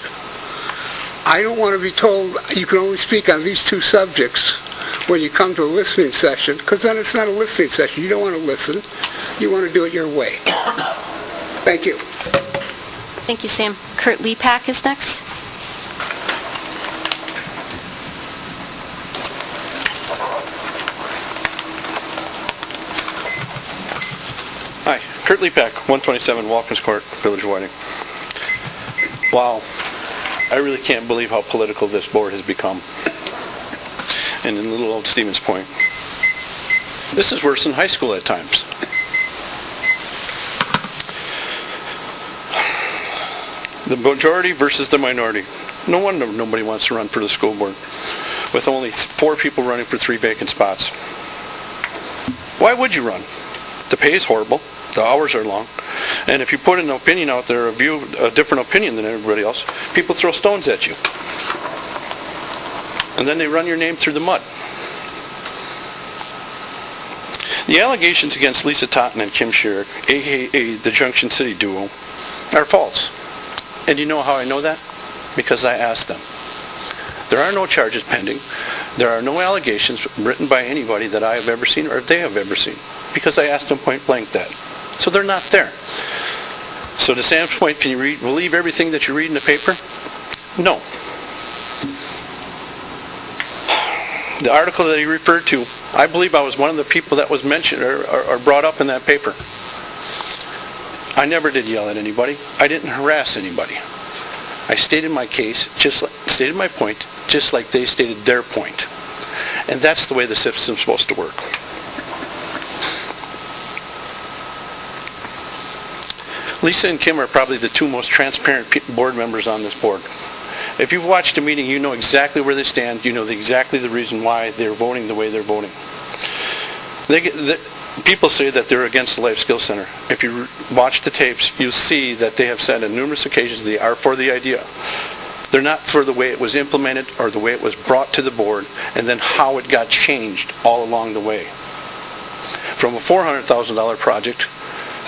I don't want to be told you can only speak on these 2 subjects when you come to a listening session, because then it's not a listening session. You don't want to listen. You want to do it your way. Thank you. Thank you, Sam. Kurt Lepak is next. Hi, Kurt Lepak, 127 Watkins Court, Village Whiting. Wow, I really can't believe how political this board has become. And in little old Stevens Point. This is worse than high school at times. The majority versus the minority. No wonder nobody wants to run for the school board, with only 4 people running for 3 vacant spots. Why would you run? The pay is horrible. The hours are long. And if you put an opinion out there, a different opinion than everybody else, people throw stones at you. And then they run your name through the mud. The allegations against Lisa Totten and Kim Sherrick, a.k.a. the Junction City duo, are false. And you know how I know that? Because I asked them. There are no charges pending. There are no allegations written by anybody that I have ever seen or they have ever seen. Because I asked them point blank that. So they're not there. So to Sam's point, can you believe everything that you read in the paper? No. The article that he referred to, I believe I was one of the people that was mentioned or brought up in that paper. I never did yell at anybody. I didn't harass anybody. I stated my case, stated my point, just like they stated their point. And that's the way the system's supposed to work. Lisa and Kim are probably the 2 most transparent board members on this board. If you've watched a meeting, you know exactly where they stand. You know exactly the reason why they're voting the way they're voting. people say that they're against the Life Skills Center. If you watch the tapes, you'll see that they have said on numerous occasions they are for the idea. They're not for the way it was implemented or the way it was brought to the board and then how it got changed all along the way. From a $400,000 project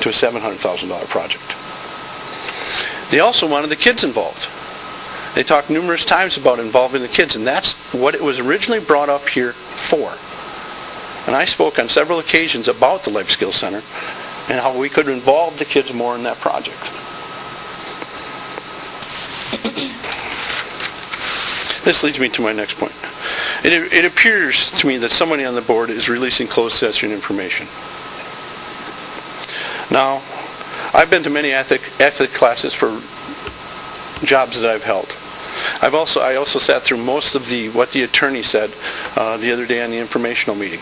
to a $700,000 project. They also wanted the kids involved. They talked numerous times about involving the kids, and that's what it was originally brought up here for. And I spoke on several occasions about the Life Skills Center and how we could involve the kids more in that project. This leads me to my next point. It appears to me that somebody on the board is releasing closed session information. Now, I've been to many ethic classes for jobs that I've held. I also sat through most of what the attorney said the other day on the informational meeting.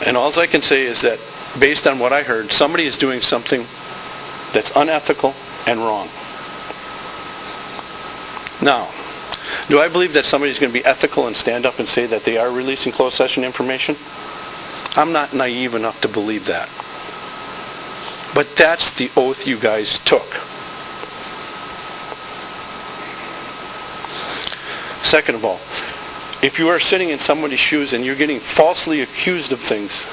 And all I can say is that, based on what I heard, somebody is doing something that's unethical and wrong. Now, do I believe that somebody's going to be ethical and stand up and say that they are releasing closed session information? I'm not naive enough to believe that. But that's the oath you guys took. Second of all, if you are sitting in somebody's shoes and you're getting falsely accused of things,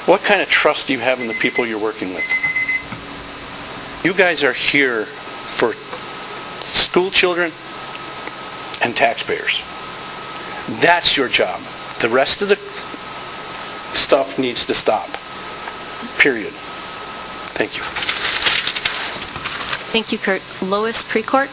what kind of trust do you have in the people you're working with? You guys are here for school children and taxpayers. That's your job. The rest of the stuff needs to stop. Period. Thank you. Thank you, Kurt. Lois Precourt?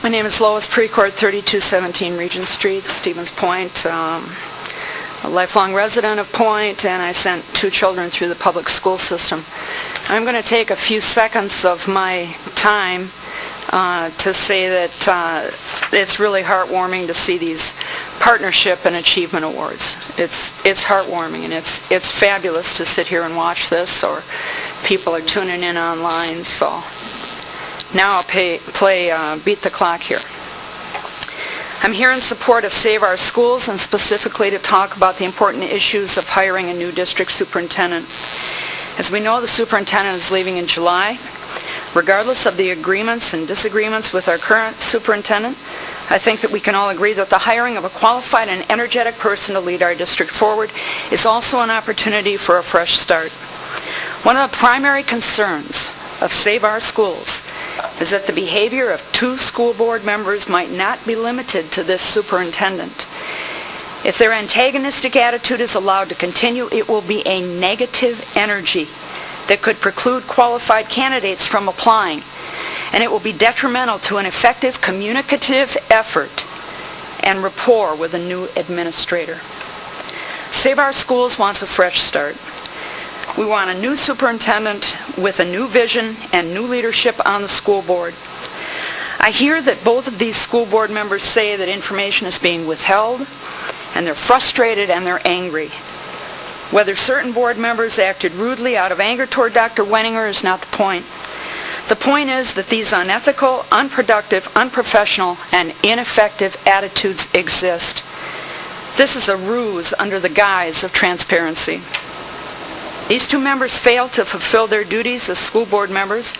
My name is Lois Precourt, 3217 Regent Street, Stevens Point. A lifelong resident of Point, and I sent 2 children through the public school system. I'm going to take a few seconds of my time to say that it's really heartwarming to see these partnership and achievement awards. It's heartwarming, and it's fabulous to sit here and watch this, or people are tuning in online, so now I'll play Beat the Clock here. I'm here in support of Save Our Schools, and specifically to talk about the important issues of hiring a new district superintendent. As we know, the superintendent is leaving in July. Regardless of the agreements and disagreements with our current superintendent, I think that we can all agree that the hiring of a qualified and energetic person to lead our district forward is also an opportunity for a fresh start. One of the primary concerns of Save Our Schools is that the behavior of 2 school board members might not be limited to this superintendent. If their antagonistic attitude is allowed to continue, it will be a negative energy that could preclude qualified candidates from applying, and it will be detrimental to an effective communicative effort and rapport with a new administrator. Save Our Schools wants a fresh start. We want a new superintendent with a new vision and new leadership on the school board. I hear that both of these school board members say that information is being withheld, and they're frustrated and they're angry. Whether certain board members acted rudely out of anger toward Dr. Wenninger is not the point. The point is that these unethical, unproductive, unprofessional, and ineffective attitudes exist. This is a ruse under the guise of transparency. These 2 members fail to fulfill their duties as school board members.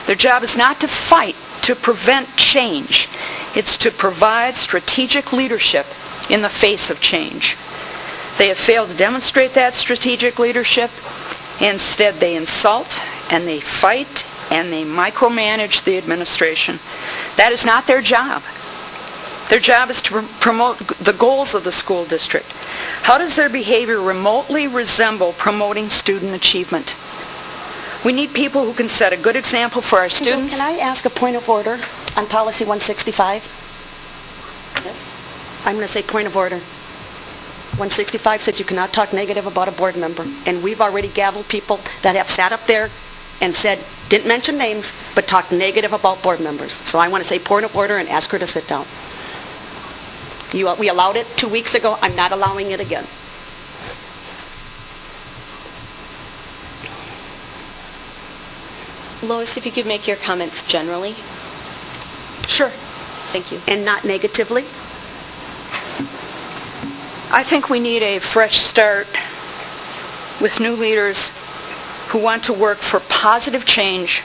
Their job is not to fight to prevent change. It's to provide strategic leadership in the face of change. They have failed to demonstrate that strategic leadership. Instead, they insult and they fight and they micromanage the administration. That is not their job. Their job is to promote the goals of the school district. How does their behavior remotely resemble promoting student achievement? We need people who can set a good example for our students. Can I ask a point of order on policy 165? Yes. I'm going to say point of order. 165 says you cannot talk negative about a board member, and we've already gavelled people that have sat up there and said, didn't mention names, but talked negative about board members. So I want to say point of order and ask her to sit down. We allowed it 2 weeks ago. I'm not allowing it again. Lois, if you could make your comments generally. Sure. Thank you. And not negatively? I think we need a fresh start with new leaders who want to work for positive change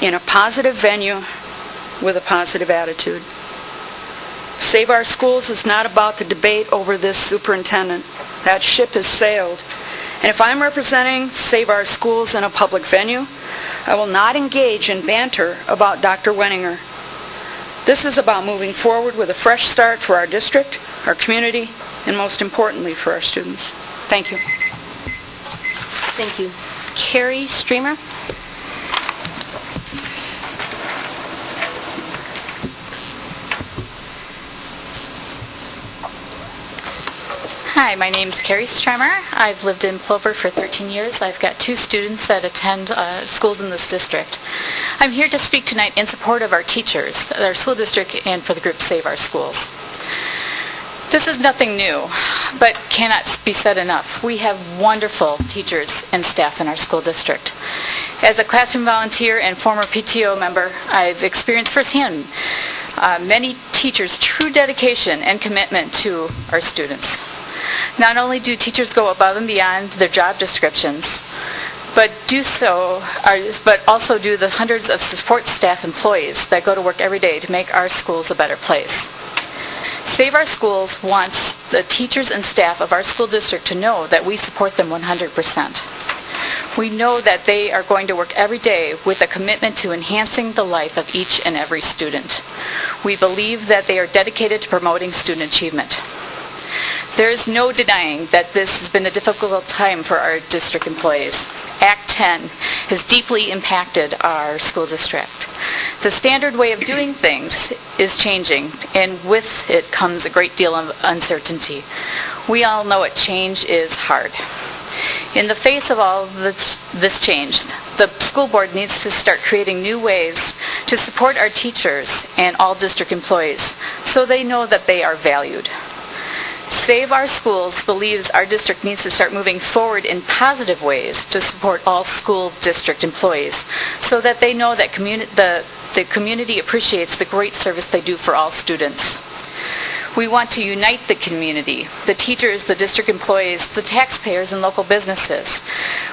in a positive venue with a positive attitude. Save Our Schools is not about the debate over this superintendent. That ship has sailed. And if I'm representing Save Our Schools in a public venue, I will not engage in banter about Dr. Wenninger. This is about moving forward with a fresh start for our district, our community, and most importantly for our students. Thank you. Thank you. Carrie Streamer? Hi, my name's Carrie Stremer. I've lived in Plover for 13 years. I've got 2 students that attend schools in this district. I'm here to speak tonight in support of our teachers, our school district, and for the group Save Our Schools. This is nothing new, but cannot be said enough. We have wonderful teachers and staff in our school district. As a classroom volunteer and former PTO member, I've experienced firsthand many teachers' true dedication and commitment to our students. Not only do teachers go above and beyond their job descriptions, but also do the hundreds of support staff employees that go to work every day to make our schools a better place. Save Our Schools wants the teachers and staff of our school district to know that we support them 100%. We know that they are going to work every day with a commitment to enhancing the life of each and every student. We believe that they are dedicated to promoting student achievement. There is no denying that this has been a difficult time for our district employees. Act 10 has deeply impacted our school district. The standard way of doing things is changing, and with it comes a great deal of uncertainty. We all know it, change is hard. In the face of all this change, the school board needs to start creating new ways to support our teachers and all district employees so they know that they are valued. Save Our Schools believes our district needs to start moving forward in positive ways to support all school district employees so that they know that the community appreciates the great service they do for all students. We want to unite the community, the teachers, the district employees, the taxpayers, and local businesses.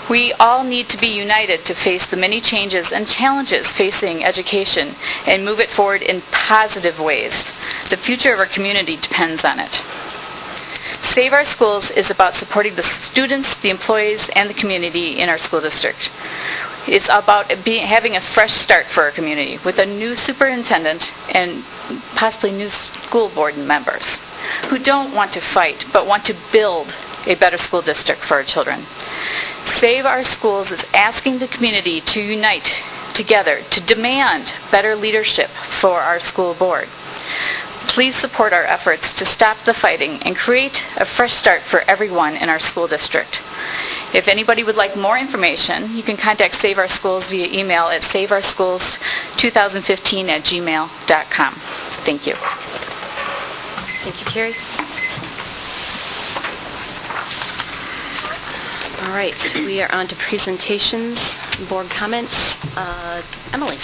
We all need to be united to face the many changes and challenges facing education and move it forward in positive ways. The future of our community depends on it. Save Our Schools is about supporting the students, the employees, and the community in our school district. It's about having a fresh start for our community with a new superintendent and possibly new school board members who don't want to fight but want to build a better school district for our children. Save Our Schools is asking the community to unite together to demand better leadership for our school board. Please support our efforts to stop the fighting and create a fresh start for everyone in our school district. If anybody would like more information, you can contact Save Our Schools via email at saveourschools2015@gmail.com. Thank you. Thank you, Carrie. All right, we are on to presentations, board comments. Emily.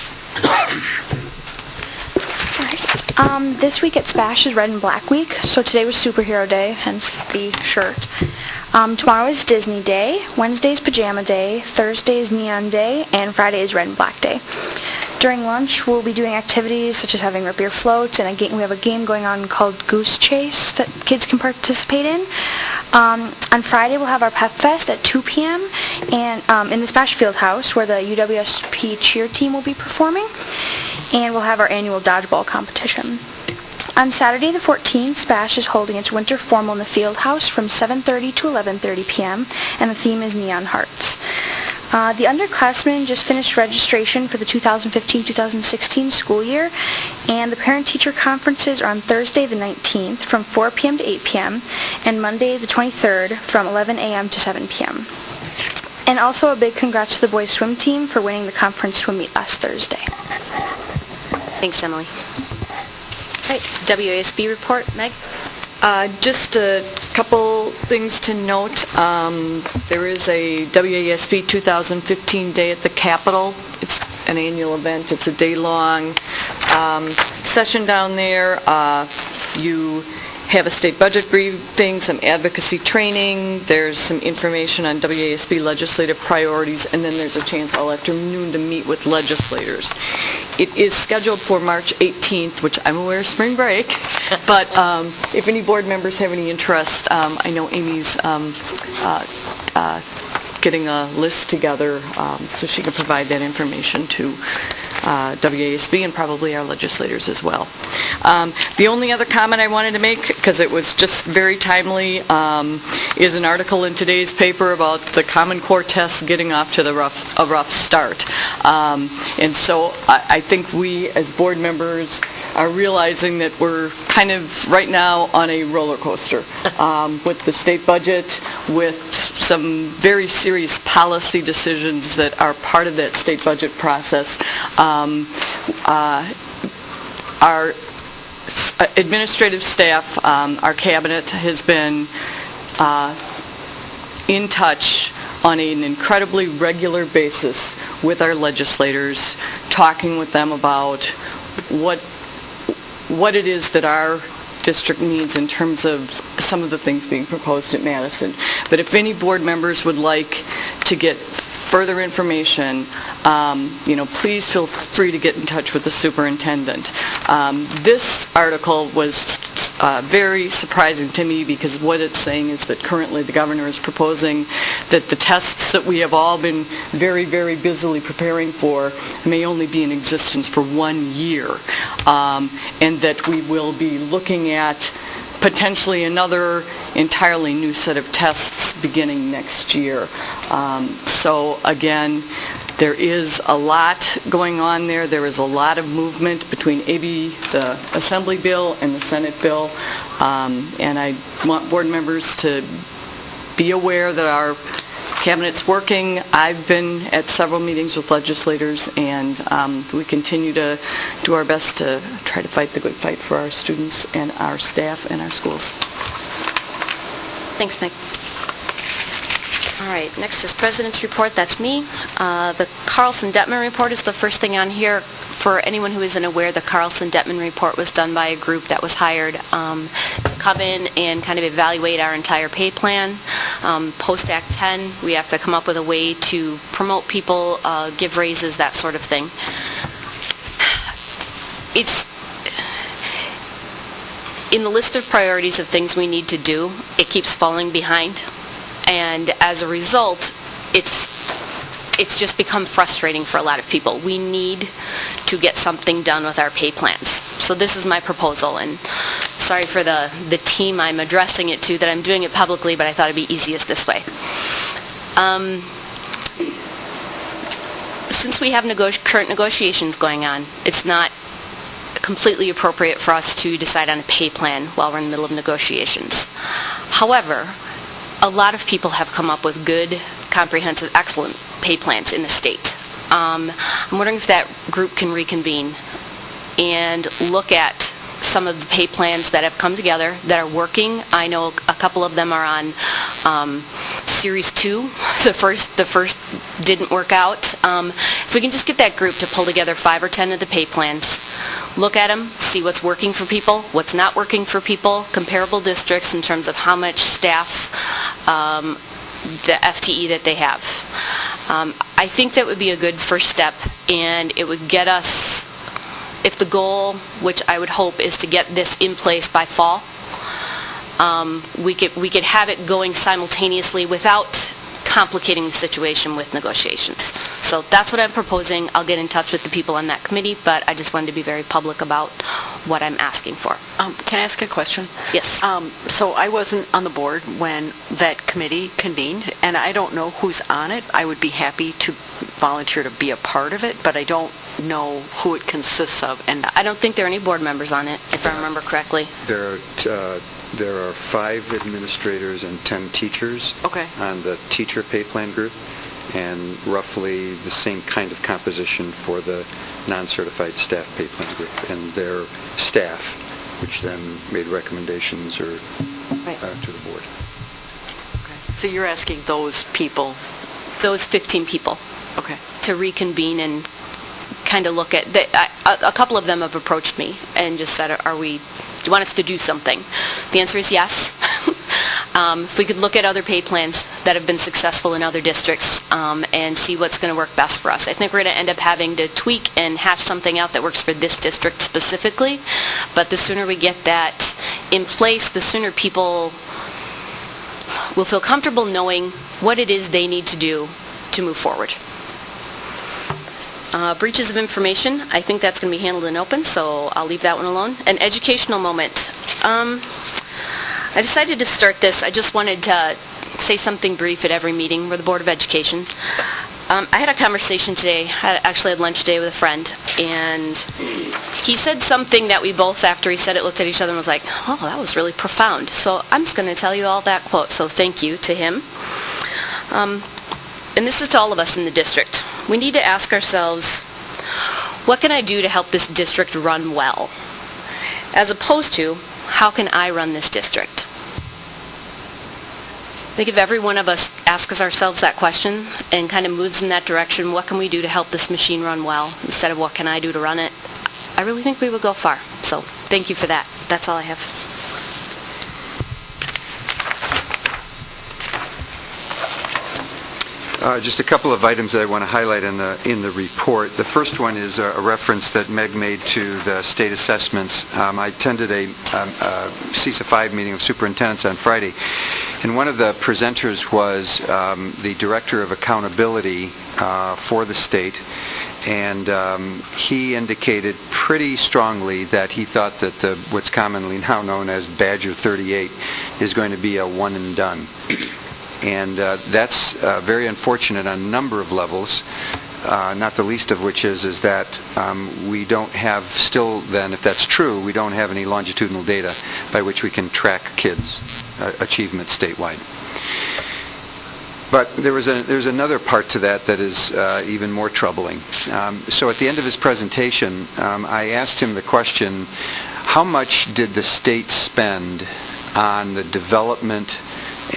This week at SPASH is Red and Black Week, so today was Superhero Day, hence the shirt. Tomorrow is Disney Day, Wednesday is Pajama Day, Thursday is Neon Day, and Friday is Red and Black Day. During lunch, we'll be doing activities such as having root beer floats, and we have a game going on called Goose Chase that kids can participate in. On Friday, we'll have our Pep Fest at 2 p.m. and in the SPASH Field House, where the UWSP cheer team will be performing. And we'll have our annual dodgeball competition. On Saturday the 14th, SPASH is holding its winter formal in the field house from 7:30 to 11:30 p.m., and the theme is Neon Hearts. The underclassmen just finished registration for the 2015-2016 school year, and the parent-teacher conferences are on Thursday the 19th from 4 p.m. to 8 p.m., and Monday the 23rd from 11 a.m. to 7 p.m. And also a big congrats to the boys swim team for winning the conference swim meet last Thursday. Thanks, Emily. All right, WASB report, Meg? Just a couple things to note. There is a WASB 2015 Day at the Capitol. It's an annual event. It's a day-long session down there. You have a state budget briefing, some advocacy training, there's some information on WASB legislative priorities, and then there's a chance all afternoon to meet with legislators. It is scheduled for March 18th, which I'm aware is spring break, but if any board members have any interest, I know Amy's getting a list together so she can provide that information to WASB and probably our legislators as well. The only other comment I wanted to make, because it was just very timely, is an article in today's paper about the Common Core tests getting off to a rough start. And so I think we as board members are realizing that we're kind of right now on a roller coaster with the state budget, with some very serious policy decisions that are part of that state budget process. Our administrative staff, our cabinet, has been in touch on an incredibly regular basis with our legislators, talking with them about what it is that our district needs in terms of some of the things being proposed at Madison. But if any board members would like to get further information, please feel free to get in touch with the superintendent. This article was very surprising to me because what it's saying is that currently the governor is proposing that the tests that we have all been very, very busily preparing for may only be in existence for 1 year, and that we will be looking at potentially another entirely new set of tests beginning next year. So again, there is a lot going on there. There is a lot of movement between AB, the Assembly bill, and the Senate bill. And I want board members to be aware that our cabinet's working. I've been at several meetings with legislators, and we continue to do our best to try to fight the good fight for our students and our staff and our schools. Thanks, Meg. All right, next is President's Report. That's me. The Carlson-Detman Report is the first thing on here. For anyone who isn't aware, the Carlson-Detman Report was done by a group that was hired to come in and kind of evaluate our entire pay plan. Post-Act 10, we have to come up with a way to promote people, give raises, that sort of thing. It's in the list of priorities of things we need to do, it keeps falling behind. And as a result, it's just become frustrating for a lot of people. We need to get something done with our pay plans. So this is my proposal, and sorry for the team I'm addressing it to that I'm doing it publicly, but I thought it'd be easiest this way. Since we have current negotiations going on, it's not completely appropriate for us to decide on a pay plan while we're in the middle of negotiations. However, a lot of people have come up with good, comprehensive, excellent pay plans in the state. I'm wondering if that group can reconvene and look at some of the pay plans that have come together that are working. I know a couple of them are on Series 2. The first didn't work out. If we can just get that group to pull together 5 or 10 of the pay plans, look at them, see what's working for people, what's not working for people, comparable districts in terms of how much staff, the FTE that they have. I think that would be a good first step, and it would get us, if the goal, which I would hope, is to get this in place by fall, we could have it going simultaneously without complicating the situation with negotiations. So that's what I'm proposing. I'll get in touch with the people on that committee, but I just wanted to be very public about what I'm asking for. Can I ask a question? Yes. So I wasn't on the board when that committee convened, and I don't know who's on it. I would be happy to volunteer to be a part of it, but I don't know who it consists of. And I don't think there are any board members on it, if I remember correctly. There are 5 administrators and 10 teachers on the teacher pay plan group, and roughly the same kind of composition for the non-certified staff pay plan group. And their staff which then made recommendations or Right. to the board. So you're asking those people? Those 15 people. Okay. To reconvene and kind of look at, a couple of them have approached me and just said, do you want us to do something? The answer is yes. If we could look at other pay plans that have been successful in other districts and see what's going to work best for us. I think we're going to end up having to tweak and hash something out that works for this district specifically, but the sooner we get that in place, the sooner people will feel comfortable knowing what it is they need to do to move forward. Breaches of information, I think that's going to be handled in open, so I'll leave that one alone. An educational moment. I decided to start this. I just wanted to say something brief at every meeting with the Board of Education. I had a conversation today, I actually had lunch today with a friend, and he said something that we both, after he said it, looked at each other and was like, oh, that was really profound. So I'm just going to tell you all that quote, so thank you to him. And this is to all of us in the district. We need to ask ourselves, what can I do to help this district run well? As opposed to, how can I run this district? I think if every one of us asks ourselves that question and kind of moves in that direction, what can we do to help this machine run well, instead of what can I do to run it, I really think we would go far. So thank you for that. That's all I have. Just a couple of items that I want to highlight in the report. The first one is a reference that Meg made to the state assessments. I attended a CISA 5 meeting of superintendents on Friday, and one of the presenters was the director of accountability for the state, and he indicated pretty strongly that he thought that what's commonly now known as Badger 38 is going to be a one and done. And that's very unfortunate on a number of levels, not the least of which is that we don't have still then, if that's true, we don't have any longitudinal data by which we can track kids' achievement statewide. But there's another part to that is even more troubling. So at the end of his presentation, I asked him the question, how much did the state spend on the development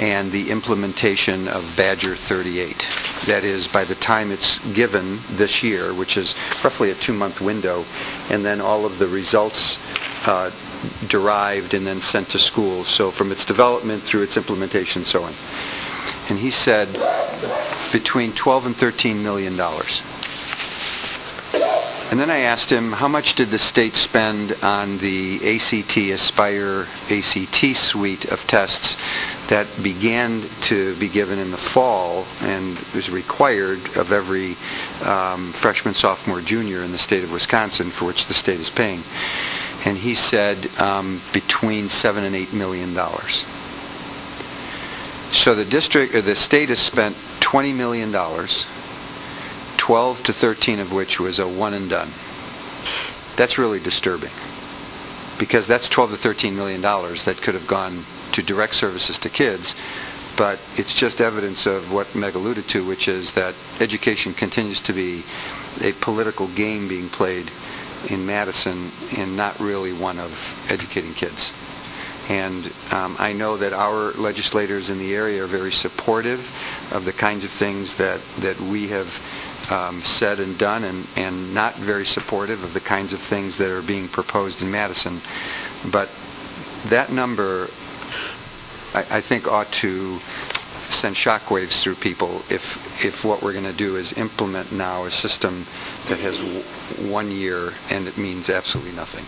and the implementation of Badger 38? That is, by the time it's given this year, which is roughly a 2-month window, and then all of the results derived and then sent to schools. So from its development through its implementation and so on. And he said between $12 and $13 million. And then I asked him, how much did the state spend on the ACT Aspire ACT suite of tests that began to be given in the fall and is required of every freshman, sophomore, junior in the state of Wisconsin, for which the state is paying? And he said between $7 and $8 million. So the state has spent $20 million, 12 to 13 of which was a one and done. That's really disturbing, because that's 12 to 13 million dollars that could have gone to direct services to kids, but it's just evidence of what Meg alluded to, which is that education continues to be a political game being played in Madison and not really one of educating kids. And I know that our legislators in the area are very supportive of the kinds of things that we have said and done, and not very supportive of the kinds of things that are being proposed in Madison. But that number, I think, ought to send shockwaves through people if what we're going to do is implement now a system that has 1 year and it means absolutely nothing.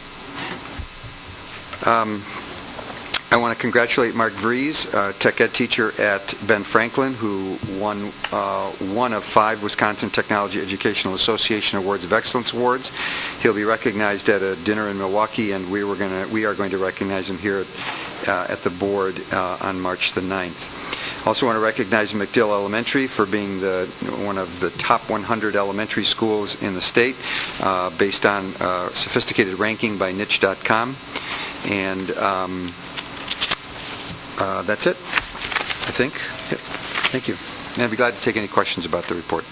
I want to congratulate Mark Vries, tech ed teacher at Ben Franklin, who won one of 5 Wisconsin Technology Educational Association Awards of Excellence Awards. He'll be recognized at a dinner in Milwaukee, and we are going to recognize him here at the board on March the 9th. Also want to recognize McDill Elementary for being one of the top 100 elementary schools in the state, based on sophisticated ranking by niche.com. And that's it, I think. Yep. Thank you. And I'd be glad to take any questions about the report.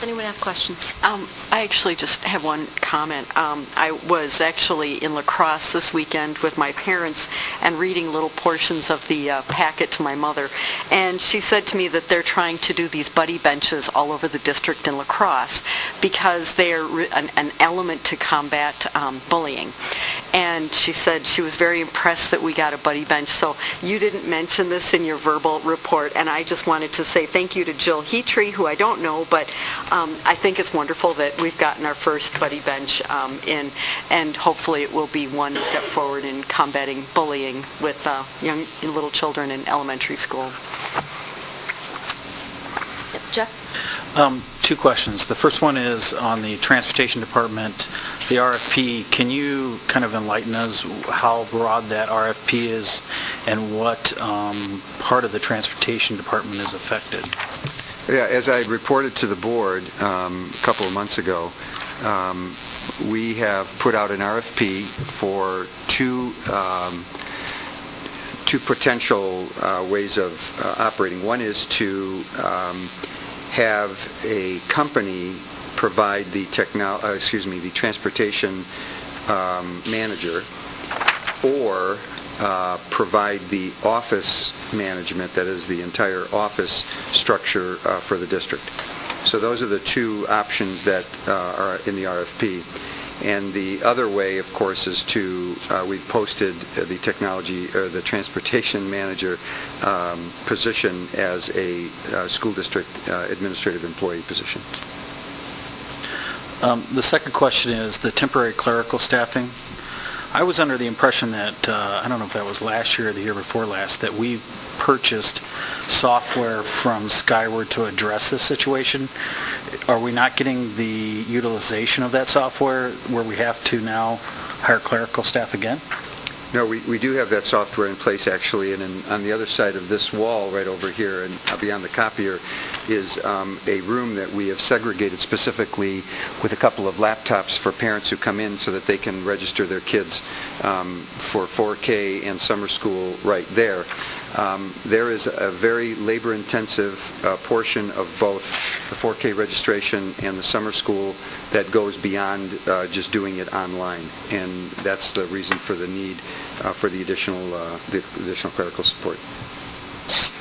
Anyone have questions? I actually just have one comment. I was actually in La Crosse this weekend with my parents and reading little portions of the packet to my mother, and she said to me that they're trying to do these buddy benches all over the district in La Crosse because they are an element to combat bullying. And she said she was very impressed that we got a buddy bench. So you didn't mention this in your verbal report, and I just wanted to say thank you to Jill Heatree, who I don't know, but I think it's wonderful that we've gotten our first buddy bench in, and hopefully it will be one step forward in combating bullying with young little children in elementary school. Jeff? Two questions. The first one is on the Transportation Department, the RFP. Can you kind of enlighten us how broad that RFP is and what part of the Transportation Department is affected? Yeah, as I reported to the board a couple of months ago, we have put out an RFP for two potential ways of operating. One is to have a company provide the transportation manager, or provide the office management, that is the entire office structure for the district. So those are the two options that are in the RFP. And the other way, of course, is to, we've posted the technology, or the transportation manager position as a school district administrative employee position. The second question is the temporary clerical staffing. I was under the impression that, I don't know if that was last year or the year before last, that we purchased software from Skyward to address this situation. Are we not getting the utilization of that software where we have to now hire clerical staff again? No, we do have that software in place, actually, and on the other side of this wall right over here and beyond the copier is a room that we have segregated specifically with a couple of laptops for parents who come in so that they can register their kids for 4K and summer school right there. There is a very labor-intensive portion of both the 4K registration and the summer school that goes beyond just doing it online, and that's the reason for the need for the additional clerical support.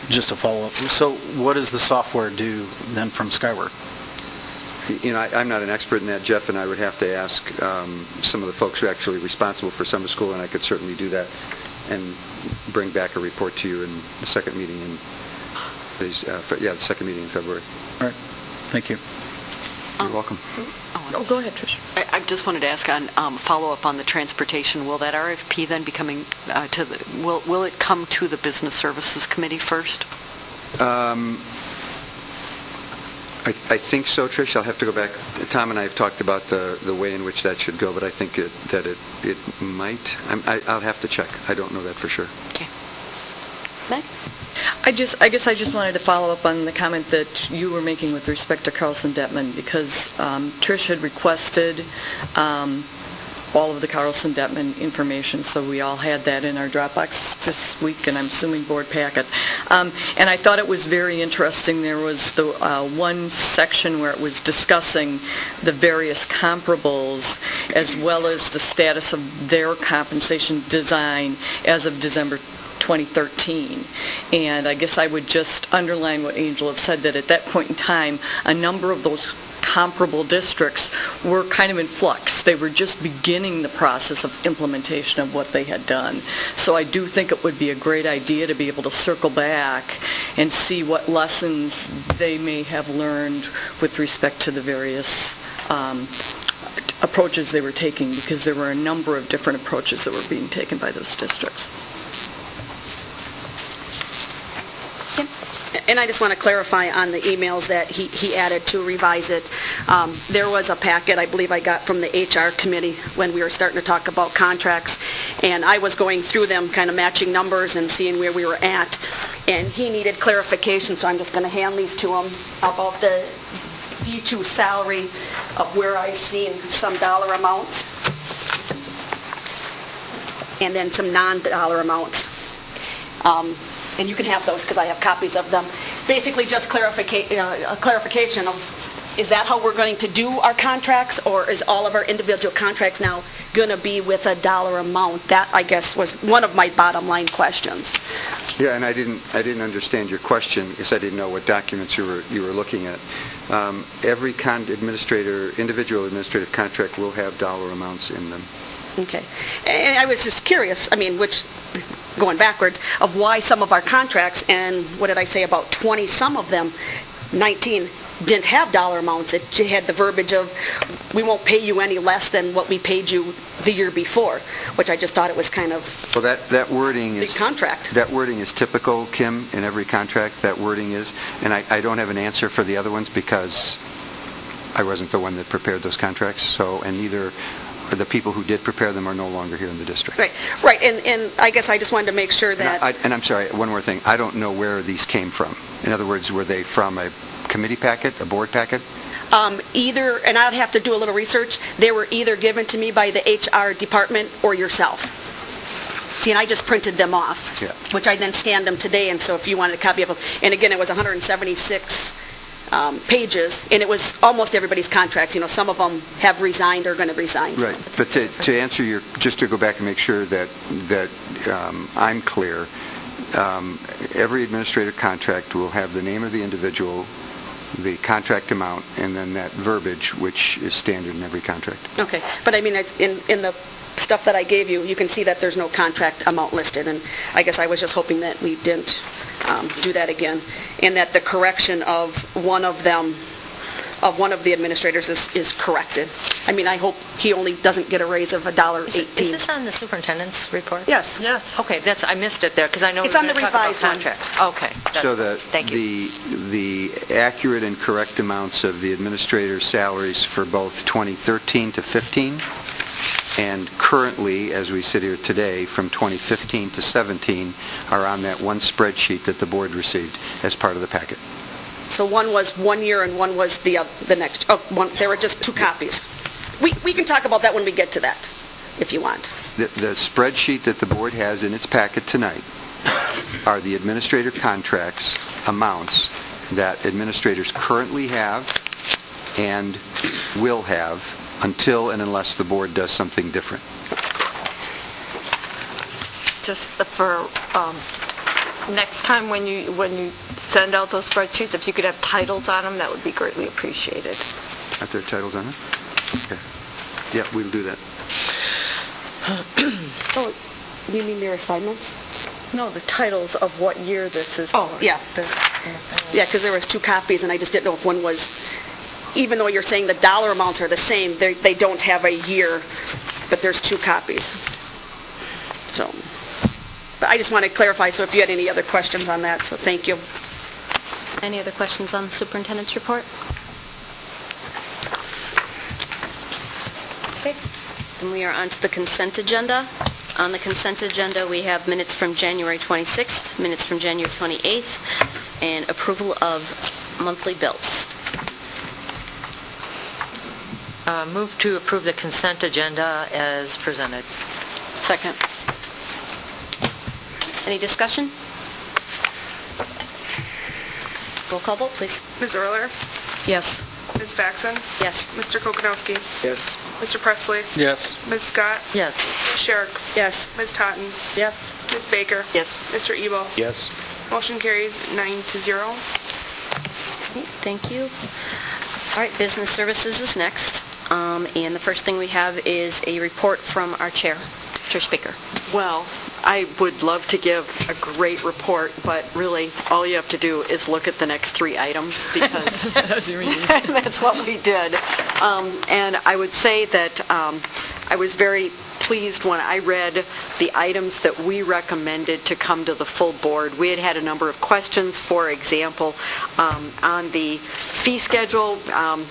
Just a follow-up. So what does the software do then from Skyward? You know, I'm not an expert in that, Jeff, and I would have to ask some of the folks who are actually responsible for summer school, and I could certainly do that and bring back a report to you in the second meeting in the second meeting in February. All right. Thank you. You're welcome. Oh, go ahead, Trish. I just wanted to ask on follow-up on the transportation. Will that RFP then be coming to the, will it come to the Business Services Committee first? I think so, Trish. I'll have to go back. Tom and I have talked about the way in which that should go, but I think that it might. I'll have to check. I don't know that for sure. Okay. Meg? I guess I just wanted to follow up on the comment that you were making with respect to Carlson-Detman, because Trish had requested all of the Carlson-Detman information, so we all had that in our Dropbox this week, and I'm assuming board packet. And I thought it was very interesting. There was the one section where it was discussing the various comparables as well as the status of their compensation design as of December 2013. And I guess I would just underline what Angel had said, that at that point in time, a number of those comparable districts were kind of in flux. They were just beginning the process of implementation of what they had done. So I do think it would be a great idea to be able to circle back and see what lessons they may have learned with respect to the various approaches they were taking, because there were a number of different approaches that were being taken by those districts. And I just want to clarify on the emails that he added to revise it. There was a packet I believe I got from the HR committee when we were starting to talk about contracts, and I was going through them, kind of matching numbers and seeing where we were at, and he needed clarification, so I'm just going to hand these to him about the D2 salary of where I've seen some dollar amounts and then some non-dollar amounts. And you can have those because I have copies of them. Basically just a clarification of is that how we're going to do our contracts, or is all of our individual contracts now going to be with a dollar amount? That, I guess, was one of my bottom line questions. Yeah, and I didn't understand your question because I didn't know what documents you were looking at. Every individual administrative contract will have dollar amounts in them. Okay. And I was just curious, going backwards, of why some of our contracts, and what did I say, about 20, some of them, 19, didn't have dollar amounts. It had the verbiage of, we won't pay you any less than what we paid you the year before, which I just thought it was kind of... Well, that wording is... The contract. That wording is typical, Kim, in every contract. That wording is. And I don't have an answer for the other ones because I wasn't the one that prepared those contracts, and neither... The people who did prepare them are no longer here in the district. Right, and I guess I just wanted to make sure that... And I'm sorry, one more thing. I don't know where these came from. In other words, were they from a committee packet, a board packet? Either, and I'd have to do a little research, they were either given to me by the HR department or yourself. See, and I just printed them off, which I then scanned them today, and so if you wanted a copy of them, and again, it was 176 pages, and it was almost everybody's contracts. Some of them have resigned or going to resign. Right, but to answer just to go back and make sure that I'm clear, every administrative contract will have the name of the individual, the contract amount, and then that verbiage, which is standard in every contract. Okay, but in the stuff that I gave you, you can see that there's no contract amount listed, and I guess I was just hoping that we didn't do that again, and that the correction of one of the administrators is corrected. I hope he only doesn't get a raise of $1.18. Is this on the superintendent's report? Yes. Okay, I missed it there, because I know it's we on were the going to talk about revised one. contracts. Okay. So Thank you. the accurate and correct amounts of the administrator's salaries for both 2013 to 15, and currently, as we sit here today, from 2015 to 17, are on that one spreadsheet that the board received as part of the packet. So one was 1 year and one was the next. There were just 2 copies. We can talk about that when we get to that, if you want. The spreadsheet that the board has in its packet tonight are the administrator contracts amounts that administrators currently have and will have until and unless the board does something different. Just for next time when you send out those spreadsheets, if you could have titles on them, that would be greatly appreciated. Are there titles on it? Okay. Yeah, we'll do that. Oh, you mean their assignments? No, the titles of what year this is. Oh, yeah. Yeah, because there was 2 copies, and I just didn't know if one was... Even though you're saying the dollar amounts are the same, they don't have a year, but there's 2 copies. So, but I just want to clarify, so if you had any other questions on that, so thank you. Any other questions on the superintendent's report? Okay, then we are on to the consent agenda. On the consent agenda, we have minutes from January 26th, minutes from January 28th, and approval of monthly bills. Move to approve the consent agenda as presented. Second. Any discussion? Roll call vote, please. Ms. Euler? Yes. Ms. Faxon? Yes. Mr. Kokonowski? Yes. Mr. Presley? Yes. Ms. Scott? Yes. Ms. Sherrick? Yes. Ms. Totten? Yes. Ms. Baker? Yes. Mr. Ebel? Yes. Motion carries 9-0. Thank you. All right, business services is next. And the first thing we have is a report from our chair, Trish Baker. Well, I would love to give a great report, but really, all you have to do is look at the next 3 items, because that's what we did. And I would say that I was very pleased when I read the items that we recommended to come to the full board. We had a number of questions. For example, on the fee schedule,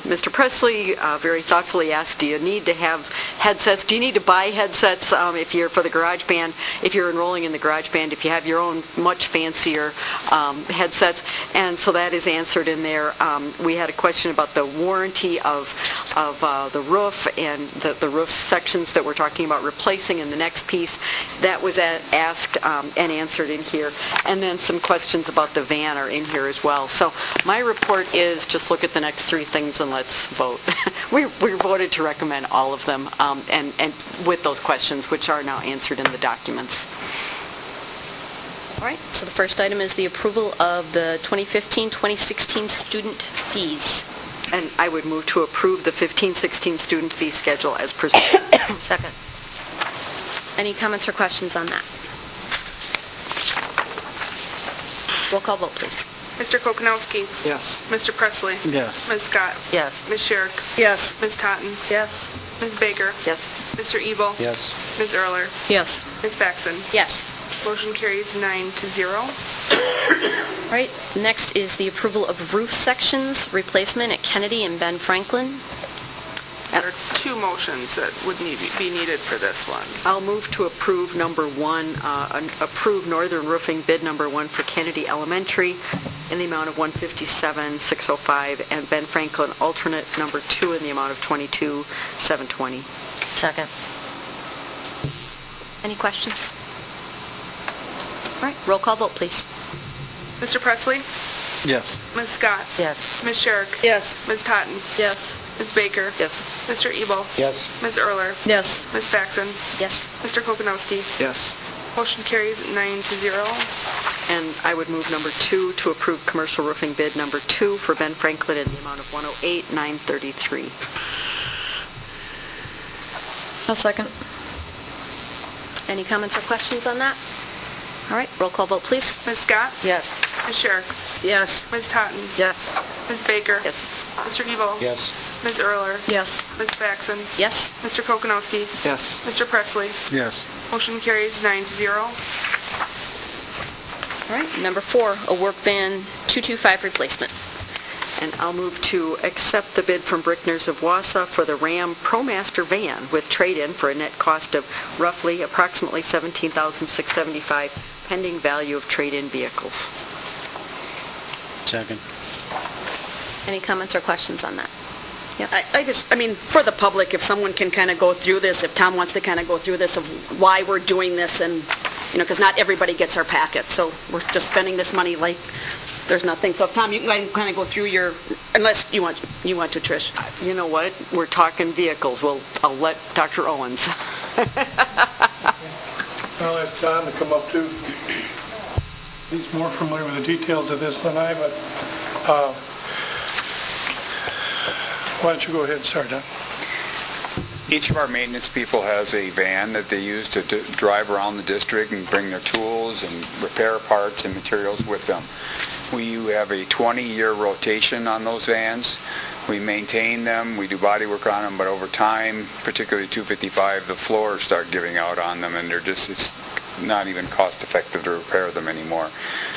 Mr. Presley very thoughtfully asked, do you need to have headsets? Do you need to buy headsets if you're for the garage band, if you're enrolling in the garage band, if you have your own much fancier headsets? And so that is answered in there. We had a question about the warranty of the roof and the roof sections that we're talking about about replacing in the next piece. That was asked and answered in here. And then some questions about the van are in here as well. So my report is just look at the next three things and let's vote. We voted to recommend all of them and with those questions, which are now answered in the documents. All right, so the first item is the approval of the 2015-2016 student fees. And I would move to approve the 15-16 student fee schedule as presented. Second. Any comments or questions on that? Roll call vote, please. Mr. Kokonowski. Yes. Mr. Presley. Yes. Ms. Scott. Yes. Ms. Sherrick. Yes. Ms. Totten. Yes. Ms. Baker. Yes. Mr. Ebel. Yes. Ms. Earler. Yes. Ms. Faxon. Yes. Motion carries 9-0. All right, next is the approval of roof sections replacement at Kennedy and Ben Franklin. There are two motions that would be needed for this one. I'll move to approve number one, approve Northern Roofing bid number one for Kennedy Elementary in the amount of $157,605 and Ben Franklin alternate number two in the amount of $22,720. Second. Any questions? All right, roll call vote, please. Mr. Presley. Yes. Ms. Scott. Yes. Ms. Sherrick. Yes. Ms. Totten. Yes. Ms. Baker. Yes. Mr. Ebel. Yes. Ms. Earler. Yes. Ms. Faxon. Yes. Mr. Kokonowski. Yes. Motion carries 9-0. And I would move number two to approve commercial roofing bid number two for Ben Franklin in the amount of $108,933. I'll second. Any comments or questions on that? All right, roll call vote, please. Ms. Scott. Yes. Ms. Sherrick. Yes. Ms. Totten. Yes. Ms. Baker. Yes. Mr. Ebel. Yes. Ms. Earler. Yes. Ms. Faxon. Yes. Mr. Kokonowski. Yes. Mr. Presley. Yes. Motion carries 9-0. All right, number four, a work van 225 replacement. And I'll move to accept the bid from Brickners of Wausau for the Ram ProMaster van with trade-in for a net cost of approximately $17,675, pending value of trade-in vehicles. Second. Any comments or questions on that? I mean, for the public, if someone can kind of go through this, if Tom wants to kind of go through this of why we're doing this and, because not everybody gets our packet. So we're just spending this money like there's nothing. So if Tom, you can kind of go through unless you want to, Trish. You know what? We're talking vehicles. I'll let Dr. Owens. I'll ask John to come up too. He's more familiar with the details of this than I, but why don't you go ahead and start, Don? Each of our maintenance people has a van that they use to drive around the district and bring their tools and repair parts and materials with them. We have a 20-year rotation on those vans. We maintain them, we do body work on them, but over time, particularly 255, the floors start giving out on them, and it's not even cost-effective to repair them anymore.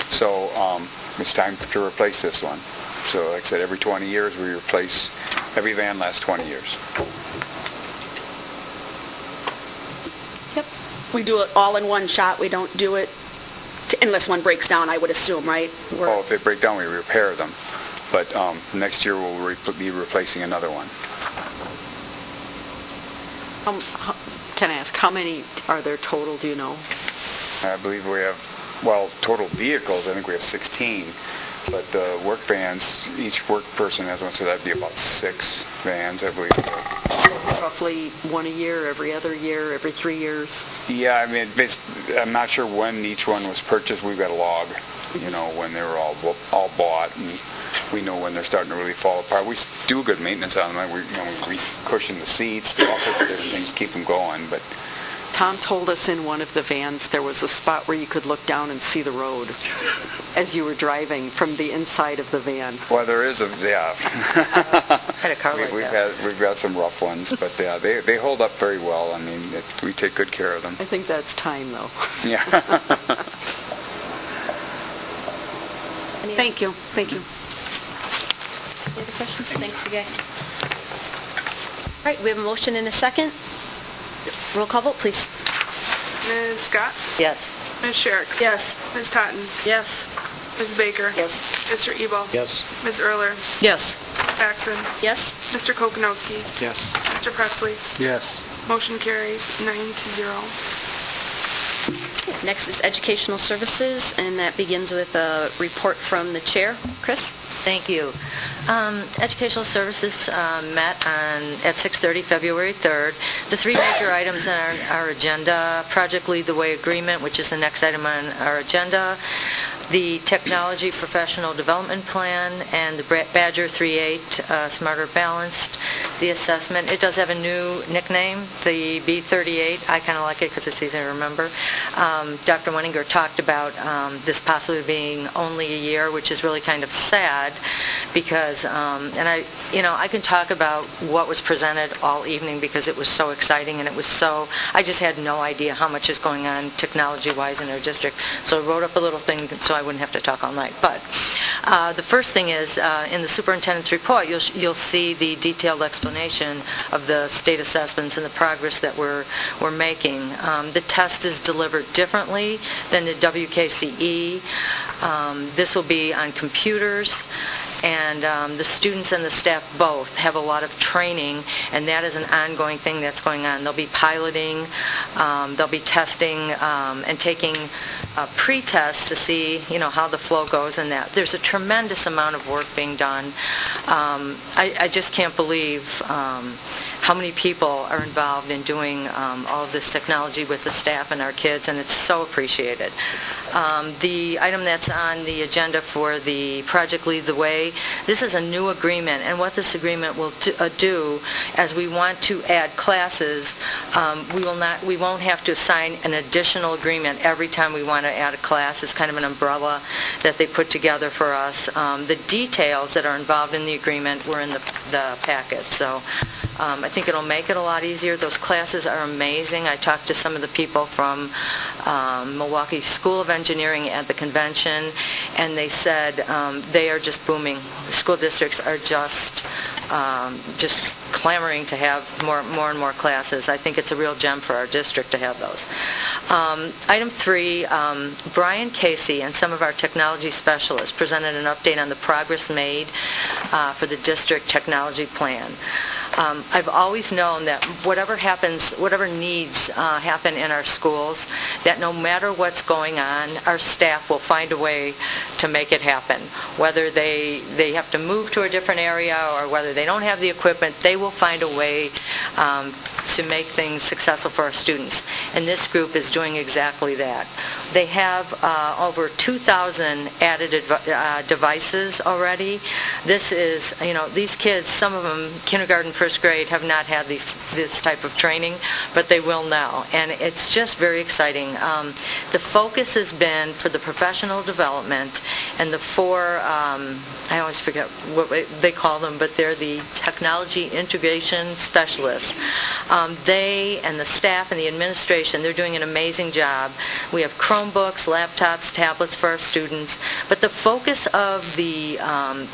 So it's time to replace this one. So like I said, every 20 years we replace, every van lasts 20 years. Yep. We do it all in one shot. We don't do it unless one breaks down, I would assume, right? Oh, if they break down, we repair them. But next year we'll be replacing another one. Can I ask, how many are there total, do you know? I believe we have, total vehicles, I think we have 16. But the work vans, each work person has one, so that'd be about 6 vans, I believe. Roughly one a year, every other year, every 3 years? Yeah, I mean, I'm not sure when each one was purchased. We've got a log, when they were all bought, and we know when they're starting to really fall apart. We do good maintenance on them. We cushion the seats, do all sorts of different things to keep them going, but Tom told us in one of the vans there was a spot where you could look down and see the road as you were driving from the inside of the van. Well, there is Had a car like that. We've got some rough ones, but yeah, they hold up very well. I mean, we take good care of them. I think that's time, though. Yeah. Thank you. Thank you. Any other questions? Thanks, you guys. All right, we have a motion and a second. Roll call vote, please. Ms. Scott. Yes. Ms. Sherrick. Yes. Ms. Totten. Yes. Ms. Baker. Yes. Mr. Ebel. Yes. Ms. Earler. Yes. Baxon? Yes? Mr. Kokonowski? Yes. Mr. Presley? Yes. Motion carries 9-0. Next is Educational Services, and that begins with a report from the chair. Chris? Thank you. Educational Services met at 6:30, February 3rd. The three major items on our agenda: Project Lead the Way Agreement, which is the next item on our agenda, the Technology Professional Development Plan, and the Badger 3.8 Smarter Balanced, the assessment. It does have a new nickname, the B38. I kind of like it because it's easy to remember. Dr. Wenninger talked about this possibly being only a year, which is really kind of sad because, and I can talk about what was presented all evening because it was so exciting and it was so, I just had no idea how much is going on technology-wise in our district. So I wrote up a little thing so I wouldn't have to talk all night. But the first thing is, in the superintendent's report, you'll see the detailed explanation of the state assessments and the progress that we're making. The test is delivered differently than the WKCE. This will be on computers, and the students and the staff both have a lot of training, and that is an ongoing thing that's going on. They'll be piloting, they'll be testing, and taking pre-tests to see, how the flow goes and that. There's a tremendous amount of work being done. I just can't believe how many people are involved in doing all of this technology with the staff and our kids, and it's so appreciated. The item that's on the agenda for the Project Lead the Way, this is a new agreement, and what this agreement will do, as we want to add classes, we won't have to sign an additional agreement every time we want to add a class. It's kind of an umbrella that they put together for us. The details that are involved in the agreement were in the packet, so I think it'll make it a lot easier. Those classes are amazing. I talked to some of the people from Milwaukee School of Engineering at the convention, and they said they are just booming. School districts are just clamoring to have more and more classes. I think it's a real gem for our district to have those. Item 3, Brian Casey and some of our technology specialists presented an update on the progress made for the district technology plan. I've always known that whatever needs happen in our schools, that no matter what's going on, our staff will find a way to make it happen. Whether they have to move to a different area or whether they don't have the equipment, they will find a way to make things successful for our students. And this group is doing exactly that. They have over 2,000 added devices already. This is, these kids, some of them, kindergarten, first grade, have not had this type of training, but they will now. And it's just very exciting. The focus has been for the professional development and the 4, I always forget what they call them, but they're the technology integration specialists. They and the staff and the administration, they're doing an amazing job. We have Chromebooks, laptops, tablets for our students, but the focus of the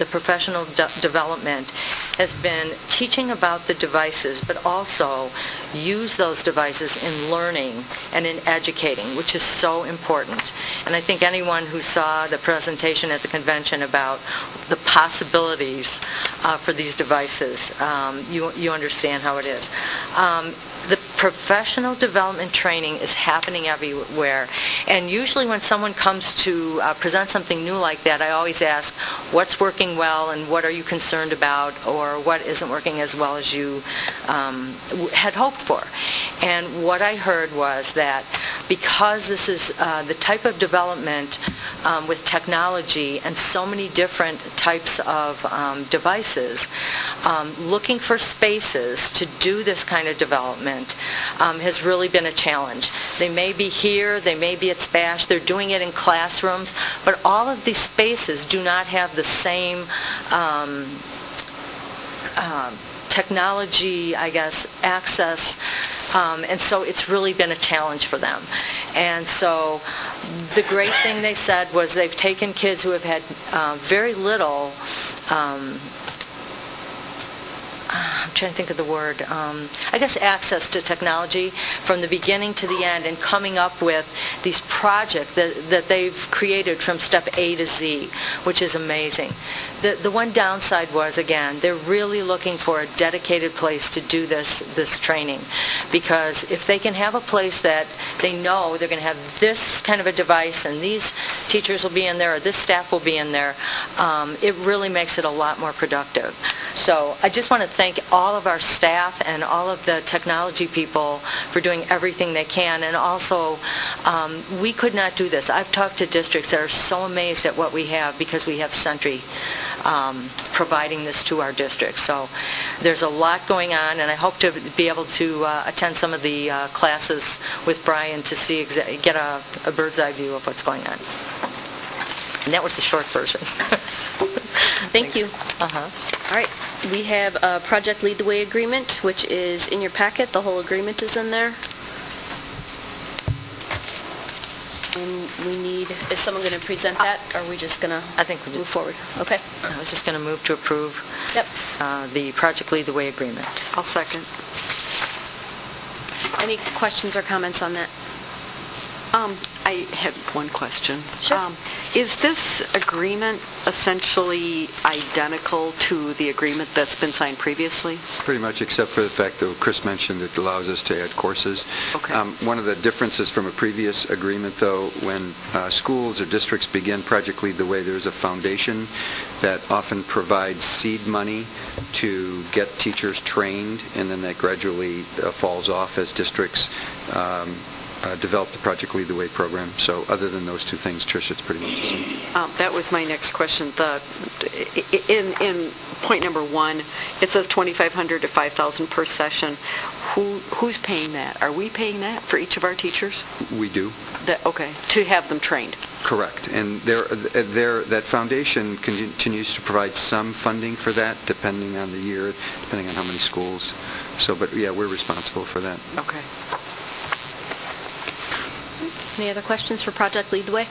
professional development has been teaching about the devices, but also use those devices in learning and in educating, which is so important. And I think anyone who saw the presentation at the convention about the possibilities for these devices, you understand how it is. The professional development training is happening everywhere, and usually when someone comes to present something new like that, I always ask, what's working well and what are you concerned about, or what isn't working as well as you had hoped for. And what I heard was that because this is the type of development with technology and so many different types of devices, looking for spaces to do this kind of development has really been a challenge. They may be here, they may be at SPASH, they're doing it in classrooms, but all of these spaces do not have the same technology, access, and so it's really been a challenge for them. And so the great thing they said was they've taken kids who have had very little I'm trying to think of the word, I guess access to technology from the beginning to the end and coming up with these projects that they've created from step A to Z, which is amazing. The one downside was, again, they're really looking for a dedicated place to do this training, because if they can have a place that they know they're going to have this kind of a device and these teachers will be in there or this staff will be in there, it really makes it a lot more productive. So I just want to thank all of our staff and all of the technology people for doing everything they can. And also, we could not do this. I've talked to districts that are so amazed at what we have because we have Sentry providing this to our district. So there's a lot going on, and I hope to be able to attend some of the classes with Brian to see get a bird's eye view of what's going on. And that was the short version. Thank you. All right, we have a Project Lead the Way agreement, which is in your packet. The whole agreement is in there. And we need, is someone going to present that, or are we just going to move forward? Okay. I was just going to move to approve the Project Lead the Way agreement. I'll second. Any questions or comments on that? I had one question. Sure. Is this agreement essentially identical to the agreement that's been signed previously? Pretty much, except for the fact that Chris mentioned it allows us to add courses. Okay. One of the differences from a previous agreement, though, when schools or districts begin Project Lead the Way, there's a foundation that often provides seed money to get teachers trained, and then that gradually falls off as districts develop the Project Lead the Way program. So other than those two things, Trish, it's pretty much the same. That was my next question. In point number 1, it says $2,500 to $5,000 per session. Who's paying that? Are we paying that for each of our teachers? We do. Okay, to have them trained. Correct. And that foundation continues to provide some funding for that, depending on the year, depending on how many schools. So, but yeah, we're responsible for that. Okay. Any other questions for Project Lead the Way?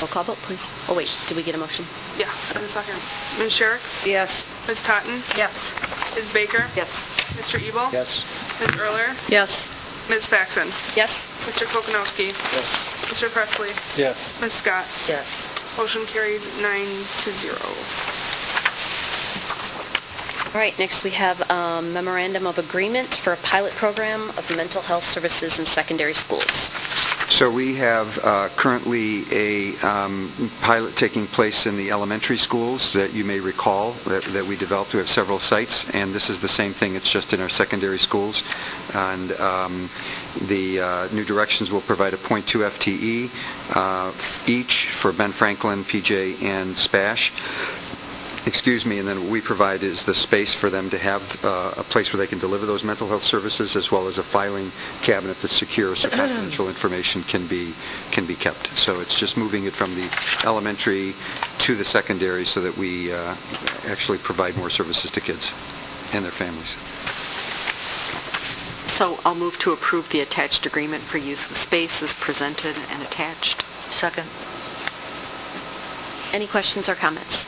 Roll call vote, please. Oh, wait, did we get a motion? Yeah, in a second. Ms. Sherrick? Yes. Ms. Totten? Yes. Ms. Baker? Yes. Mr. Ebel? Yes. Ms. Erler? Yes. Ms. Faxon? Yes. Mr. Kokonowski? Yes. Mr. Presley? Yes. Ms. Scott? Yes. Motion carries 9-0. All right, next we have a memorandum of agreement for a pilot program of mental health services in secondary schools. So we have currently a pilot taking place in the elementary schools that you may recall that we developed. We have several sites, and this is the same thing. It's just in our secondary schools. And the New Directions will provide a .2 FTE each for Ben Franklin, PJ, and SPASH. And then what we provide is the space for them to have a place where they can deliver those mental health services, as well as a filing cabinet that's secure so confidential information can be kept. So it's just moving it from the elementary to the secondary so that we actually provide more services to kids and their families. So I'll move to approve the attached agreement for use of space as presented and attached. Second. Any questions or comments?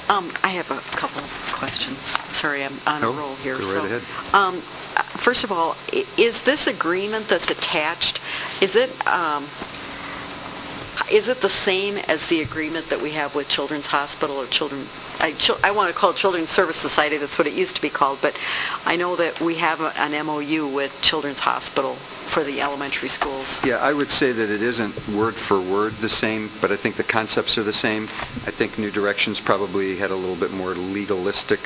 I have a couple questions. Sorry, I'm on a roll here. Go right ahead. First of all, is this agreement that's attached, is it the same as the agreement that we have with Children's Hospital or I want to call it Children's Service Society, that's what it used to be called, but I know that we have an MOU with Children's Hospital for the elementary schools. Yeah, I would say that it isn't word for word the same, but I think the concepts are the same. I think New Directions probably had a little bit more legalistic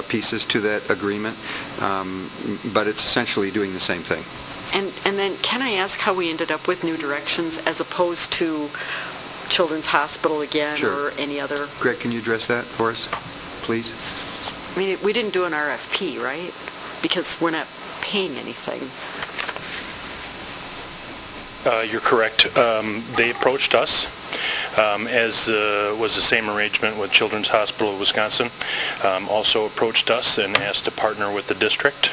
pieces to that agreement, but it's essentially doing the same thing. And then can I ask how we ended up with New Directions as opposed to Children's Hospital again? Sure. Or any other? Greg, can you address that for us, please? I mean, we didn't do an RFP, right? Because we're not paying anything. You're correct. They approached us, as was the same arrangement with Children's Hospital of Wisconsin. Also approached us and asked to partner with the district.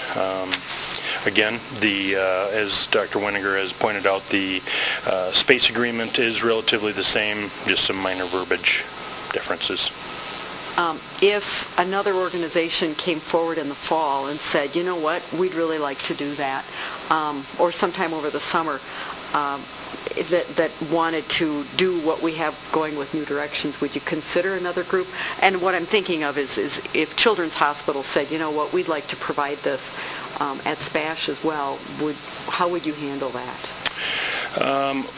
Again, as Dr. Winiger has pointed out, the space agreement is relatively the same, just some minor verbiage differences. If another organization came forward in the fall and said, you know what, we'd really like to do that, or sometime over the summer, that wanted to do what we have going with New Directions, would you consider another group? And what I'm thinking of is if Children's Hospital said, you know what, we'd like to provide this at SPASH as well, how would you handle that?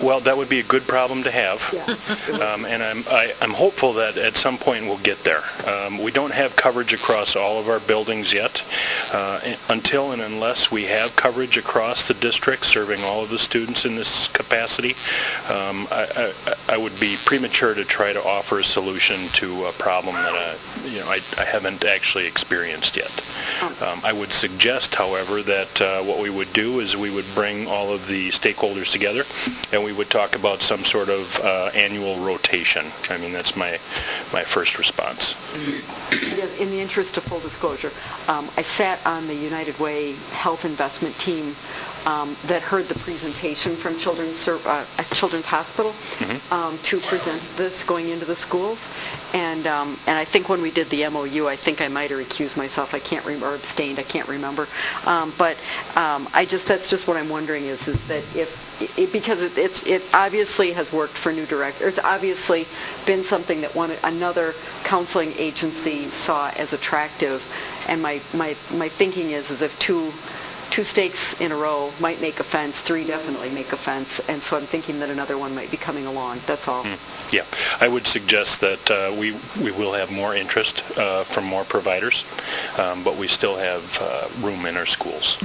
Well, that would be a good problem to have, and I'm hopeful that at some point we'll get there. We don't have coverage across all of our buildings yet. Until and unless we have coverage across the district serving all of the students in this capacity, I would be premature to try to offer a solution to a problem that I haven't actually experienced yet. I would suggest, however, that what we would do is we would bring all of the stakeholders together and we would talk about some sort of annual rotation. I mean, that's my first response. In the interest of full disclosure, I sat on the United Way Health Investment team that heard the presentation from Children's Hospital to present this going into the schools. And I think when we did the MOU, I think I might have recused myself. I can't remember, or abstained. I can't remember. But that's just what I'm wondering is that because it obviously has worked for New Directions. It's obviously been something that another counseling agency saw as attractive. And my thinking is if two stakes in a row might make a fence, 3 definitely make a fence, and so I'm thinking that another one might be coming along. That's all. Yeah, I would suggest that we will have more interest from more providers, but we still have room in our schools.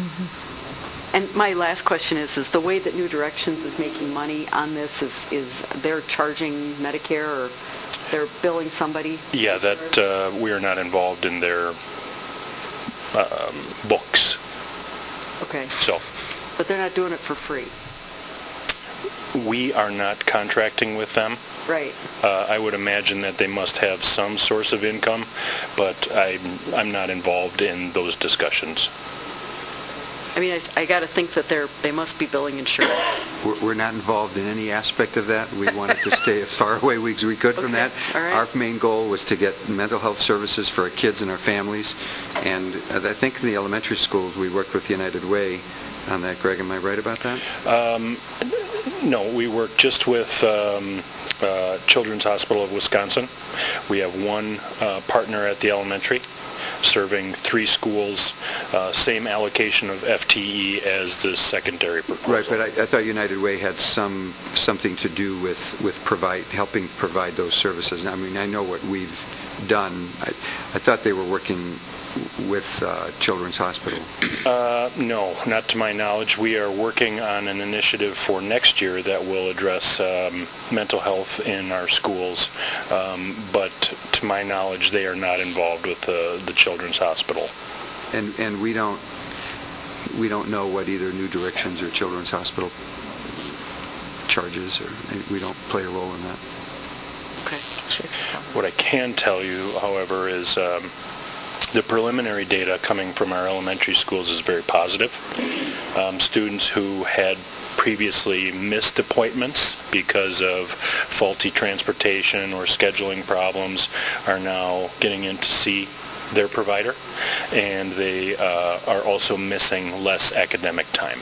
And my last question is the way that New Directions is making money on this is they're charging Medicare or they're billing somebody? Yeah, that we are not involved in their books. Okay. So. But they're not doing it for free. We are not contracting with them. Right. I would imagine that they must have some source of income, but I'm not involved in those discussions. I mean, I got to think that they must be billing insurance. We're not involved in any aspect of that. We wanted to stay as far away as we could from that. All right. Our main goal was to get mental health services for our kids and our families. And I think in the elementary schools, we worked with United Way on that. Greg, am I right about that? No, we work just with Children's Hospital of Wisconsin. We have one partner at the elementary, serving 3 schools, same allocation of FTE as the secondary proposal. Right, but I thought United Way had something to do with helping provide those services. I mean, I know what we've done. I thought they were working with Children's Hospital. No, not to my knowledge. We are working on an initiative for next year that will address mental health in our schools, but to my knowledge, they are not involved with the Children's Hospital. And we don't know what either New Directions or Children's Hospital charges, or we don't play a role in that. Okay. What I can tell you, however, is the preliminary data coming from our elementary schools is very positive. Students who had previously missed appointments because of faulty transportation or scheduling problems are now getting in to see their provider, and they are also missing less academic time.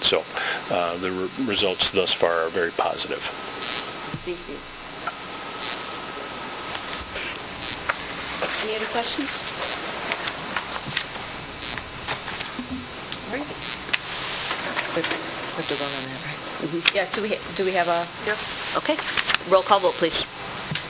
So the results thus far are very positive. Thank you. Any other questions? We have to vote on that, right? Yeah, do we have a... Yes. Okay. Roll call vote, please.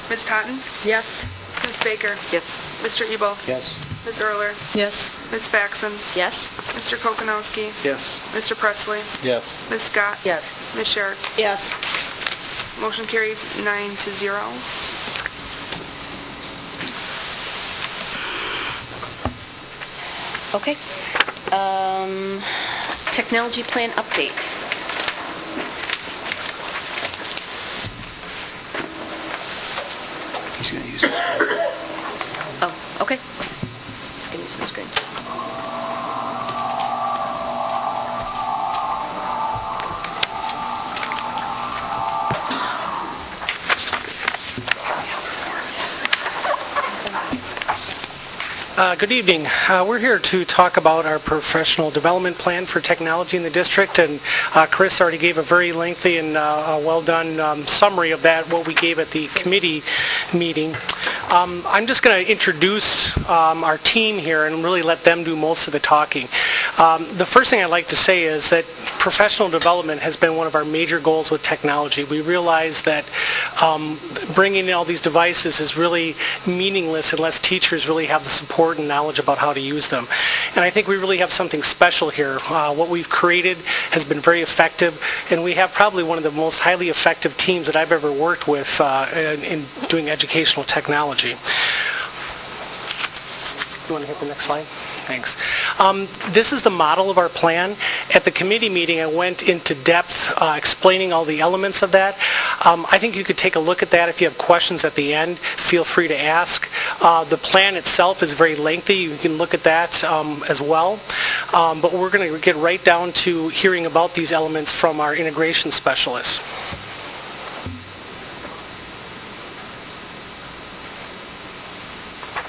Ms. Totten? Yes. Ms. Baker? Yes. Mr. Ebel? Yes. Ms. Erler? Yes. Ms. Faxon? Yes. Mr. Kokonowski? Yes. Mr. Presley? Yes. Ms. Scott? Yes. Ms. Sherrick? Yes. Motion carries 9-0. Okay. Technology plan update. He's going to use this. Oh, okay. Let's go use the screen. Good evening. We're here to talk about our professional development plan for technology in the district, and Chris already gave a very lengthy and well-done summary of that, what we gave at the committee meeting. I'm just going to introduce our team here and really let them do most of the talking. The first thing I'd like to say is that professional development has been one of our major goals with technology. We realize that bringing in all these devices is really meaningless unless teachers really have the support and knowledge about how to use them. And I think we really have something special here. What we've created has been very effective, and we have probably one of the most highly effective teams that I've ever worked with in doing educational technology. You want to hit the next slide? Thanks. This is the model of our plan. At the committee meeting, I went into depth explaining all the elements of that. I think you could take a look at that. If you have questions at the end, feel free to ask. The plan itself is very lengthy. You can look at that as well. But we're going to get right down to hearing about these elements from our integration specialists.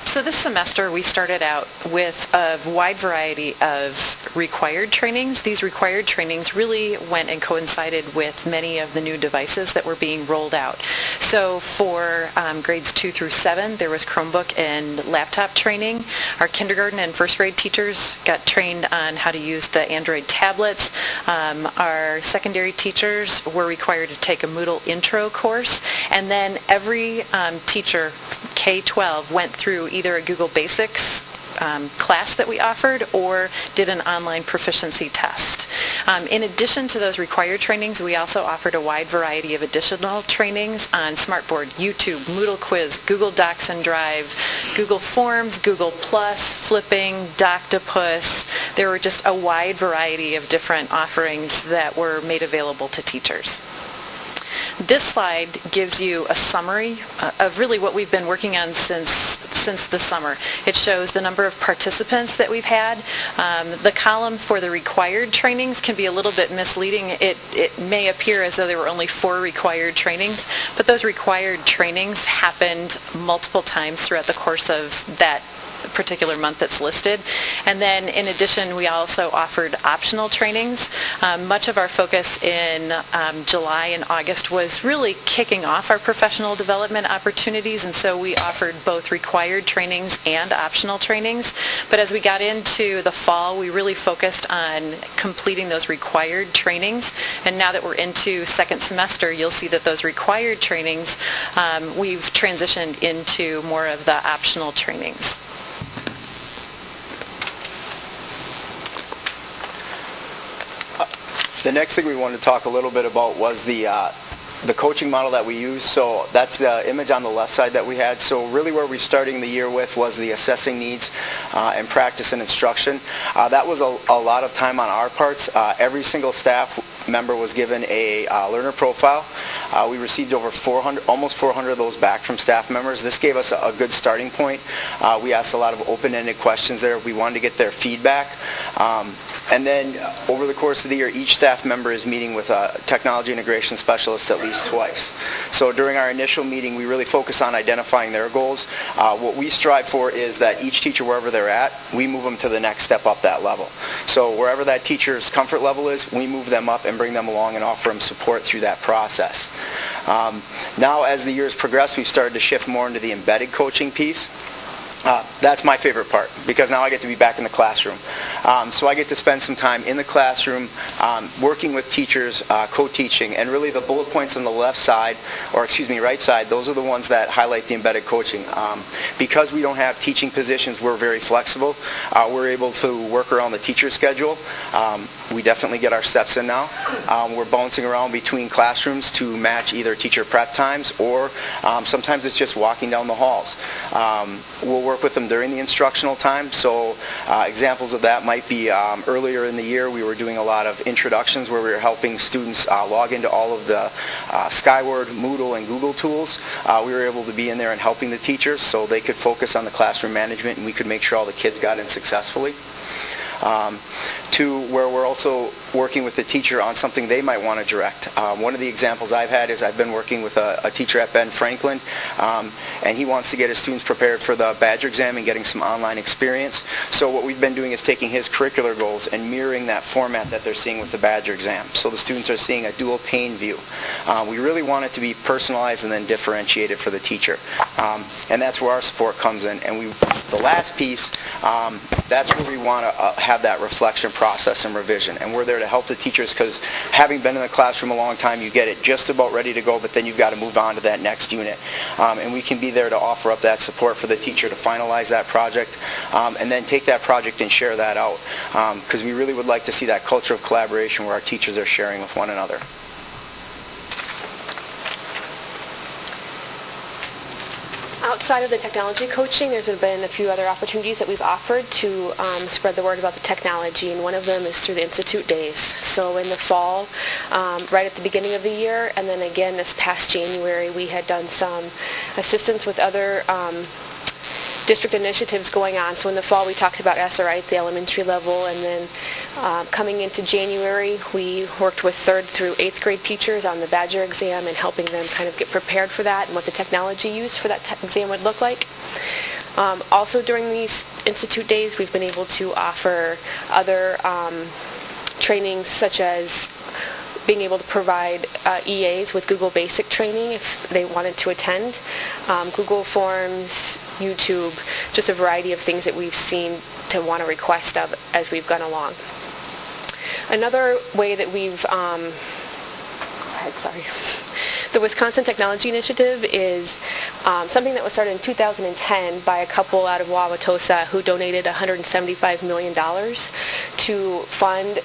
So this semester, we started out with a wide variety of required trainings. These required trainings really went and coincided with many of the new devices that were being rolled out. So for grades 2 through 7, there was Chromebook and laptop training. Our kindergarten and first grade teachers got trained on how to use the Android tablets. Our secondary teachers were required to take a Moodle intro course. And then every teacher, K-12, went through either a Google Basics class that we offered or did an online proficiency test. In addition to those required trainings, we also offered a wide variety of additional trainings on Smartboard, YouTube, Moodle Quiz, Google Docs and Drive, Google Forms, Google Plus, Flipping, Doctopus. There were just a wide variety of different offerings that were made available to teachers. This slide gives you a summary of really what we've been working on since the summer. It shows the number of participants that we've had. The column for the required trainings can be a little bit misleading. It may appear as though there were only 4 required trainings, but those required trainings happened multiple times throughout the course of that particular month that's listed. And then in addition, we also offered optional trainings. Much of our focus in July and August was really kicking off our professional development opportunities, and so we offered both required trainings and optional trainings. But as we got into the fall, we really focused on completing those required trainings, and now that we're into second semester, you'll see that those required trainings, we've transitioned into more of the optional trainings. The next thing we wanted to talk a little bit about was the coaching model that we use. So that's the image on the left side that we had. So really where we're starting the year with was the assessing needs and practice and instruction. That was a lot of time on our parts. Every single staff member was given a learner profile. We received over 400, almost 400 of those back from staff members. This gave us a good starting point. We asked a lot of open-ended questions there. We wanted to get their feedback. And then over the course of the year, each staff member is meeting with a technology integration specialist at least twice. So during our initial meeting, we really focus on identifying their goals. What we strive for is that each teacher, wherever they're at, we move them to the next step up that level. So wherever that teacher's comfort level is, we move them up and bring them along and offer them support through that process. Now, as the years progress, we've started to shift more into the embedded coaching piece. That's my favorite part, because now I get to be back in the classroom. So I get to spend some time in the classroom working with teachers, co-teaching, and really the bullet points on the left side, or excuse me, right side, those are the ones that highlight the embedded coaching. Because we don't have teaching positions, we're very flexible. We're able to work around the teacher schedule. We definitely get our steps in now. We're bouncing around between classrooms to match either teacher prep times, or sometimes it's just walking down the halls. We'll work with them during the instructional time. So examples of that might be earlier in the year we were doing a lot of introductions where we were helping students log into all of the Skyward, Moodle, and Google tools. We were able to be in there and helping the teachers so they could focus on the classroom management and we could make sure all the kids got in successfully. to where we're also working with the teacher on something they might want to direct. One of the examples I've had is I've been working with a teacher at Ben Franklin, and he wants to get his students prepared for the Badger exam and getting some online experience. So what we've been doing is taking his curricular goals and mirroring that format that they're seeing with the Badger exam. So the students are seeing a dual pane view. We really want it to be personalized and then differentiated for the teacher. And that's where our support comes in. And the last piece, that's where we want to have that reflection process and revision. And we're there to help the teachers because having been in the classroom a long time, you get it just about ready to go, but then you've got to move on to that next unit. And we can be there to offer up that support for the teacher to finalize that project and then take that project and share that out. Because we really would like to see that culture of collaboration where our teachers are sharing with one another. Outside of the technology coaching, there's been a few other opportunities that we've offered to spread the word about the technology, and one of them is through the Institute Days. So in the fall, right at the beginning of the year, and then again this past January, we had done some assistance with other district initiatives going on. So in the fall, we talked about SRI at the elementary level, and then coming into January, we worked with 3rd through 8th grade teachers on the Badger exam and helping them kind of get prepared for that and what the technology used for that exam would look like. Also during these Institute Days, we've been able to offer other trainings such as being able to provide EAs with Google Basic training if they wanted to attend, Google Forms, YouTube, just a variety of things that we've seen to want a request of as we've gone along. Another way that we've, the Wisconsin Technology Initiative is something that was started in 2010 by a couple out of Wauwatosa who donated $175 million to fund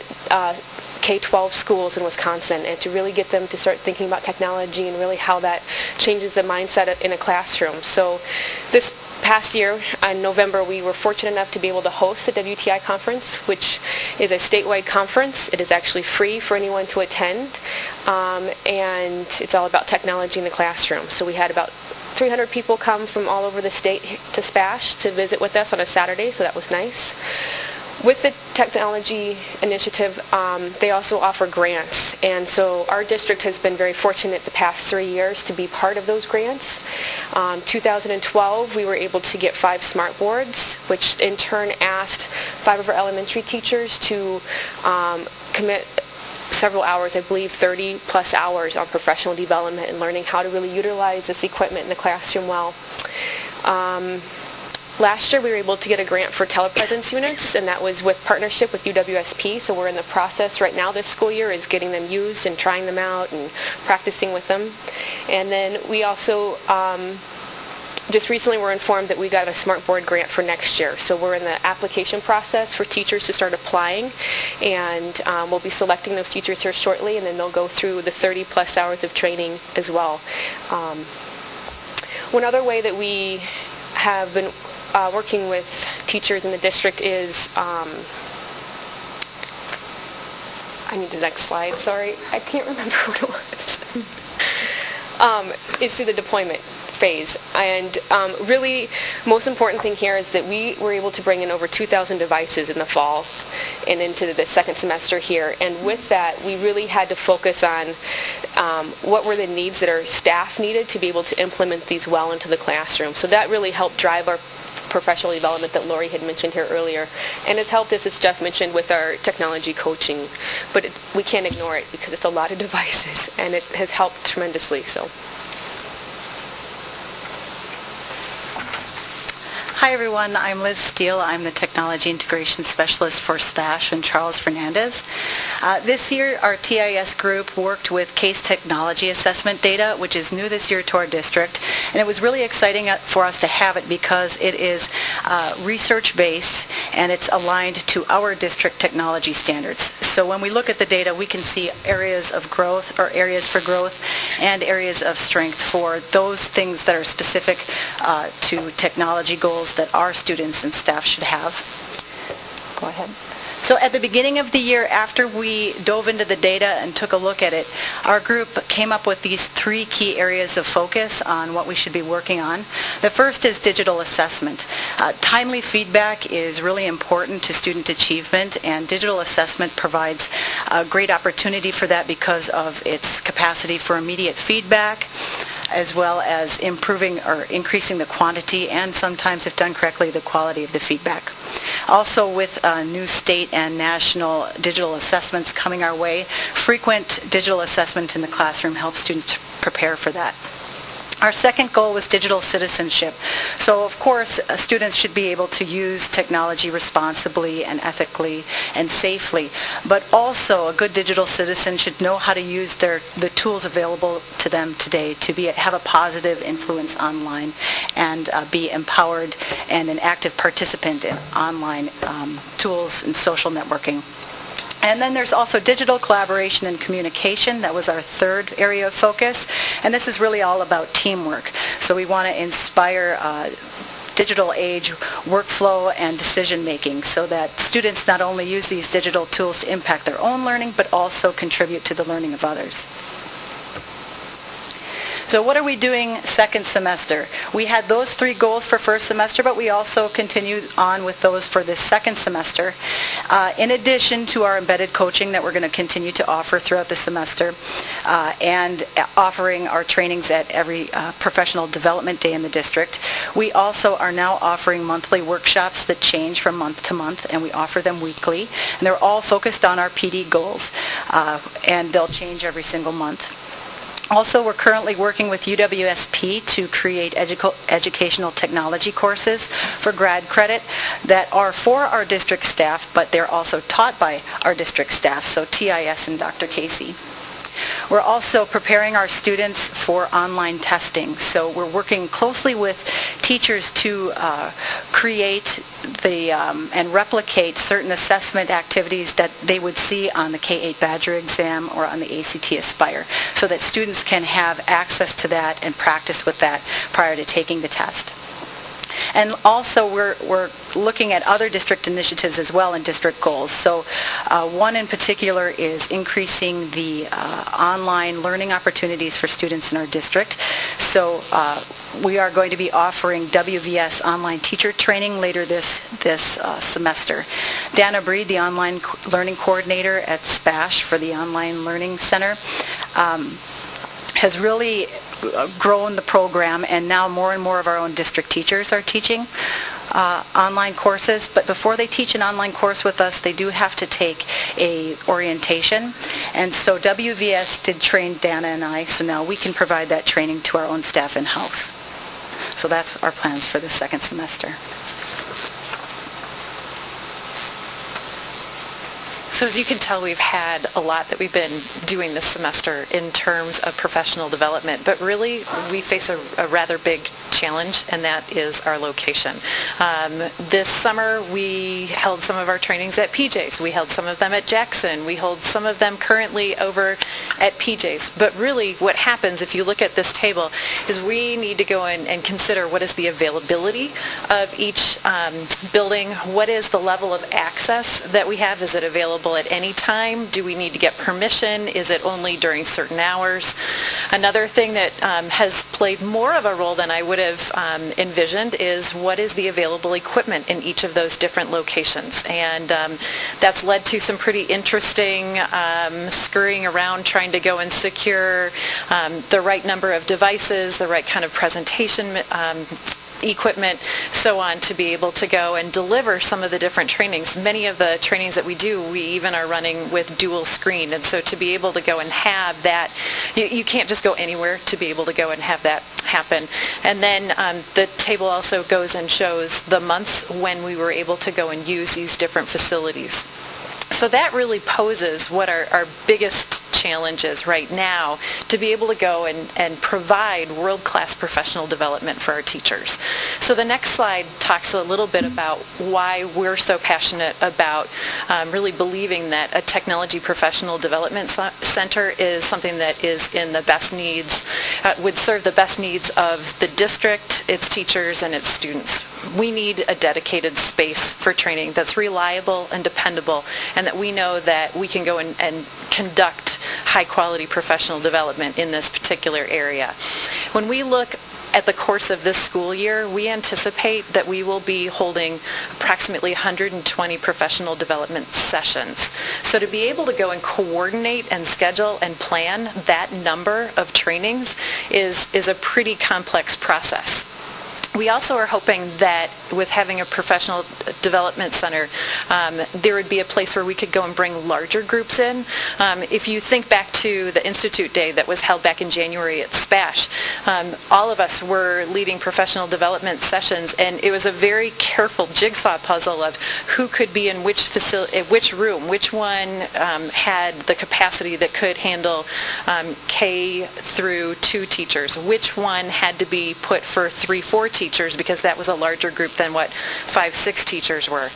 K-12 schools in Wisconsin and to really get them to start thinking about technology and really how that changes the mindset in a classroom. So this past year, in November, we were fortunate enough to be able to host a WTI conference, which is a statewide conference. It is actually free for anyone to attend, and it's all about technology in the classroom. So we had about 300 people come from all over the state to SPASH to visit with us on a Saturday, so that was nice. With the technology initiative, they also offer grants, and so our district has been very fortunate the past 3 years to be part of those grants. 2012, we were able to get 5 smart boards, which in turn asked 5 of our elementary teachers to commit several hours, I believe 30 plus hours on professional development and learning how to really utilize this equipment in the classroom well. Last year, we were able to get a grant for telepresence units, and that was with partnership with UWSP, so we're in the process right now this school year is getting them used and trying them out and practicing with them. And then we also, just recently were informed that we got a Smart Board grant for next year, so we're in the application process for teachers to start applying, and we'll be selecting those teachers here shortly, and then they'll go through the 30 plus hours of training as well. One other way that we have been working with teachers in the district is, I need the next slide, sorry, I can't remember what it was, is through the deployment phase. And really, most important thing here is that we were able to bring in over 2,000 devices in the fall and into the second semester here. And with that, we really had to focus on what were the needs that our staff needed to be able to implement these well into the classroom. So that really helped drive our professional development that Lori had mentioned here earlier. And it's helped us, as Jeff mentioned, with our technology coaching. But we can't ignore it because it's a lot of devices, and it has helped tremendously. So. Hi everyone, I'm Liz Steele. I'm the Technology Integration Specialist for SPASH and Charles Fernandez. This year our TIS group worked with case technology assessment data, which is new this year to our district, and it was really exciting for us to have it because it is research-based and it's aligned to our district technology standards. So when we look at the data, we can see areas of growth or areas for growth and areas of strength for those things that are specific to technology goals that our students and staff should have. Go ahead. So at the beginning of the year, after we dove into the data and took a look at it, our group came up with these 3 key areas of focus on what we should be working on. The first is digital assessment. Timely feedback is really important to student achievement, and digital assessment provides a great opportunity for that because of its capacity for immediate feedback, as well as improving or increasing the quantity and sometimes, if done correctly, the quality of the feedback. Also, with new state and national digital assessments coming our way, frequent digital assessment in the classroom helps students prepare for that. Our second goal was digital citizenship. So, of course, students should be able to use technology responsibly and ethically and safely, but also a good digital citizen should know how to use the tools available to them today to have a positive influence online and be empowered and an active participant in online tools and social networking. And then there's also digital collaboration and communication. That was our third area of focus. And this is really all about teamwork. So we want to inspire digital age workflow and decision making so that students not only use these digital tools to impact their own learning, but also contribute to the learning of others. So what are we doing second semester? We had those 3 goals for first semester, but we also continued on with those for this second semester. In addition to our embedded coaching that we're going to continue to offer throughout the semester and offering our trainings at every professional development day in the district, we also are now offering monthly workshops that change from month to month, and we offer them weekly. And they're all focused on our PD goals, and they'll change every single month. Also, we're currently working with UWSP to create educational technology courses for grad credit that are for our district staff, but they're also taught by our district staff, so TIS and Dr. Casey. We're also preparing our students for online testing. So we're working closely with teachers to create and replicate certain assessment activities that they would see on the K-8 Badger exam or on the ACT Aspire, so that students can have access to that and practice with that prior to taking the test. And also, we're looking at other district initiatives as well and district goals. So one in particular is increasing the online learning opportunities for students in our district. So we are going to be offering WVS online teacher training later this semester. Dana Breed, the online learning coordinator at SPASH for the Online Learning Center, has really grown the program, and now more and more of our own district teachers are teaching online courses. But before they teach an online course with us, they do have to take a orientation. And so WVS did train Dana and I, so now we can provide that training to our own staff in-house. So that's our plans for the second semester. So as you can tell, we've had a lot that we've been doing this semester in terms of professional development, but really we face a rather big challenge, and that is our location. This summer we held some of our trainings at PJ's. We held some of them at Jackson. We hold some of them currently over at PJ's. But really what happens, if you look at this table, is we need to go in and consider what is the availability of each building, what is the level of access that we have. Is it available at any time? Do we need to get permission? Is it only during certain hours? Another thing that has played more of a role than I would have envisioned is what is the available equipment in each of those different locations. And that's led to some pretty interesting scurrying around trying to go and secure the right number of devices, the right kind of presentation equipment, so on, to be able to go and deliver some of the different trainings. Many of the trainings that we do, we even are running with dual screen, and so to be able to go and have that, you can't just go anywhere to be able to go and have that happen. And then the table also goes and shows the months when we were able to go and use these different facilities. So that really poses what our biggest challenge is right now, to be able to go and provide world-class professional development for our teachers. So the next slide talks a little bit about why we're so passionate about really believing that a technology professional development center is something that is in the best needs would serve the best needs of the district, its teachers, and its students. We need a dedicated space for training that's reliable and dependable, and that we know that we can go and conduct high-quality professional development in this particular area. When we look at the course of this school year, we anticipate that we will be holding approximately 120 professional development sessions. So to be able to go and coordinate and schedule and plan that number of trainings is a pretty complex process. We also are hoping that with having a professional development center, there would be a place where we could go and bring larger groups in. If you think back to the Institute Day that was held back in January at SPASH, all of us were leading professional development sessions, and it was a very careful jigsaw puzzle of who could be in which facility, which room, which one had the capacity that could handle K through 2 teachers, which one had to be put for 3-4 teachers, because that was a larger group than what 5-6 teachers were.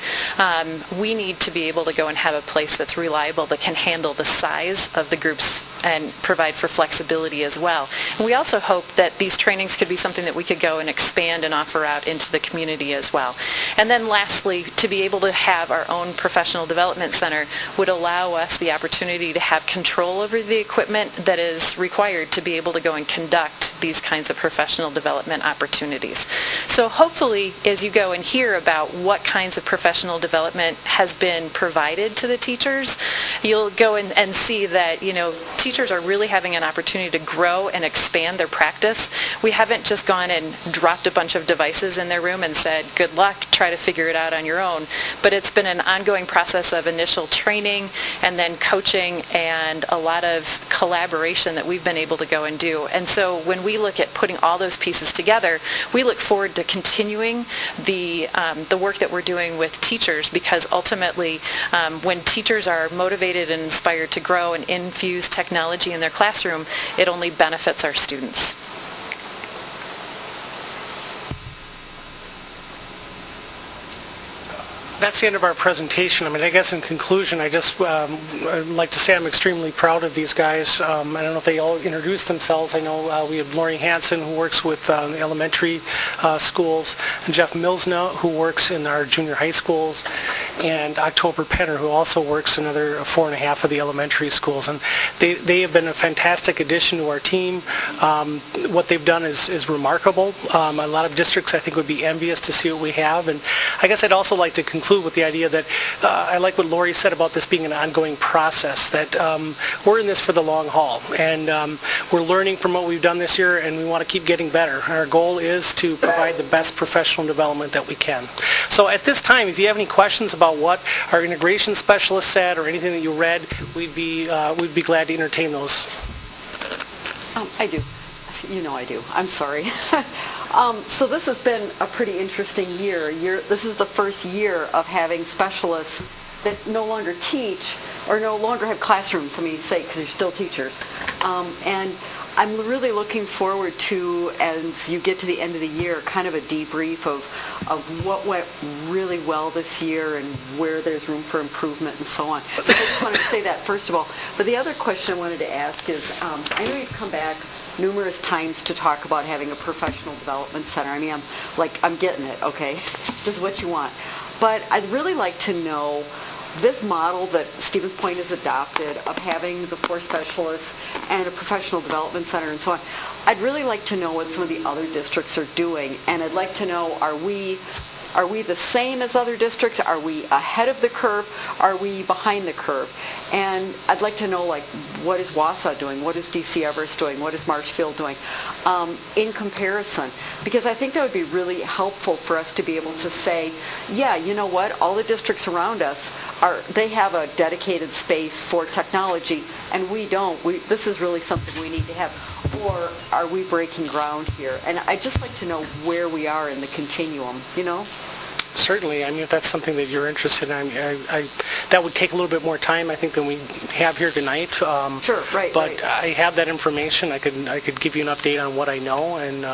We need to be able to go and have a place that's reliable, that can handle the size of the groups and provide for flexibility as well. And we also hope that these trainings could be something that we could go and expand and offer out into the community as well. And then lastly, to be able to have our own professional development center would allow us the opportunity to have control over the equipment that is required to be able to go and conduct these kinds of professional development opportunities. So hopefully, as you go and hear about what kinds of professional development has been provided to the teachers, you'll go and see that, teachers are really having an opportunity to grow and expand their practice. We haven't just gone and dropped a bunch of devices in their room and said, good luck, try to figure it out on your own. But it's been an ongoing process of initial training and then coaching and a lot of collaboration that we've been able to go and do. And so when we look at putting all those pieces together, we look forward to continuing the work that we're doing with teachers, because ultimately when teachers are motivated and inspired to grow and infuse technology in their classroom, it only benefits our students. That's the end of our presentation. I guess in conclusion, I'd like to say I'm extremely proud of these guys. I don't know if they all introduced themselves. I know we have Lori Hansen, who works with the elementary schools, and Jeff Milsna, who works in our junior high schools, and October Penner, who also works in another 4.5 of the elementary schools. And they have been a fantastic addition to our team. What they've done is remarkable. A lot of districts, I think, would be envious to see what we have. And I guess I'd also like to conclude with the idea that I like what Lori said about this being an ongoing process, that we're in this for the long haul, and we're learning from what we've done this year, and we want to keep getting better. Our goal is to provide the best professional development that we can. So at this time, if you have any questions about what our integration specialist said or anything that you read, we'd be glad to entertain those. I do. I do. I'm sorry. So this has been a pretty interesting year. This is the first year of having specialists that no longer teach or no longer have classrooms, because you're still teachers. And I'm really looking forward to, as you get to the end of the year, kind of a debrief of what went really well this year and where there's room for improvement and so on. So I just wanted to say that first of all. But the other question I wanted to ask is, I know you've come back numerous times to talk about having a professional development center. I'm getting it, okay? This is what you want. But I'd really like to know this model that Stevens Point has adopted of having the 4 specialists and a professional development center and so on. I'd really like to know what some of the other districts are doing, and I'd like to know, are we the same as other districts? Are we ahead of the curve? Are we behind the curve? And I'd like to know, what is Wausau doing? What is DC Everest doing? What is Marshfield doing in comparison? Because I think that would be really helpful for us to be able to say, yeah, you know what? All the districts around us, they have a dedicated space for technology, and we don't. This is really something we need to have. Or are we breaking ground here? And I'd just like to know where we are in the continuum, Certainly. If that's something that you're interested in, that would take a little bit more time, I think, than we have here tonight. Sure, right. But I have that information. I could give you an update on what I know, and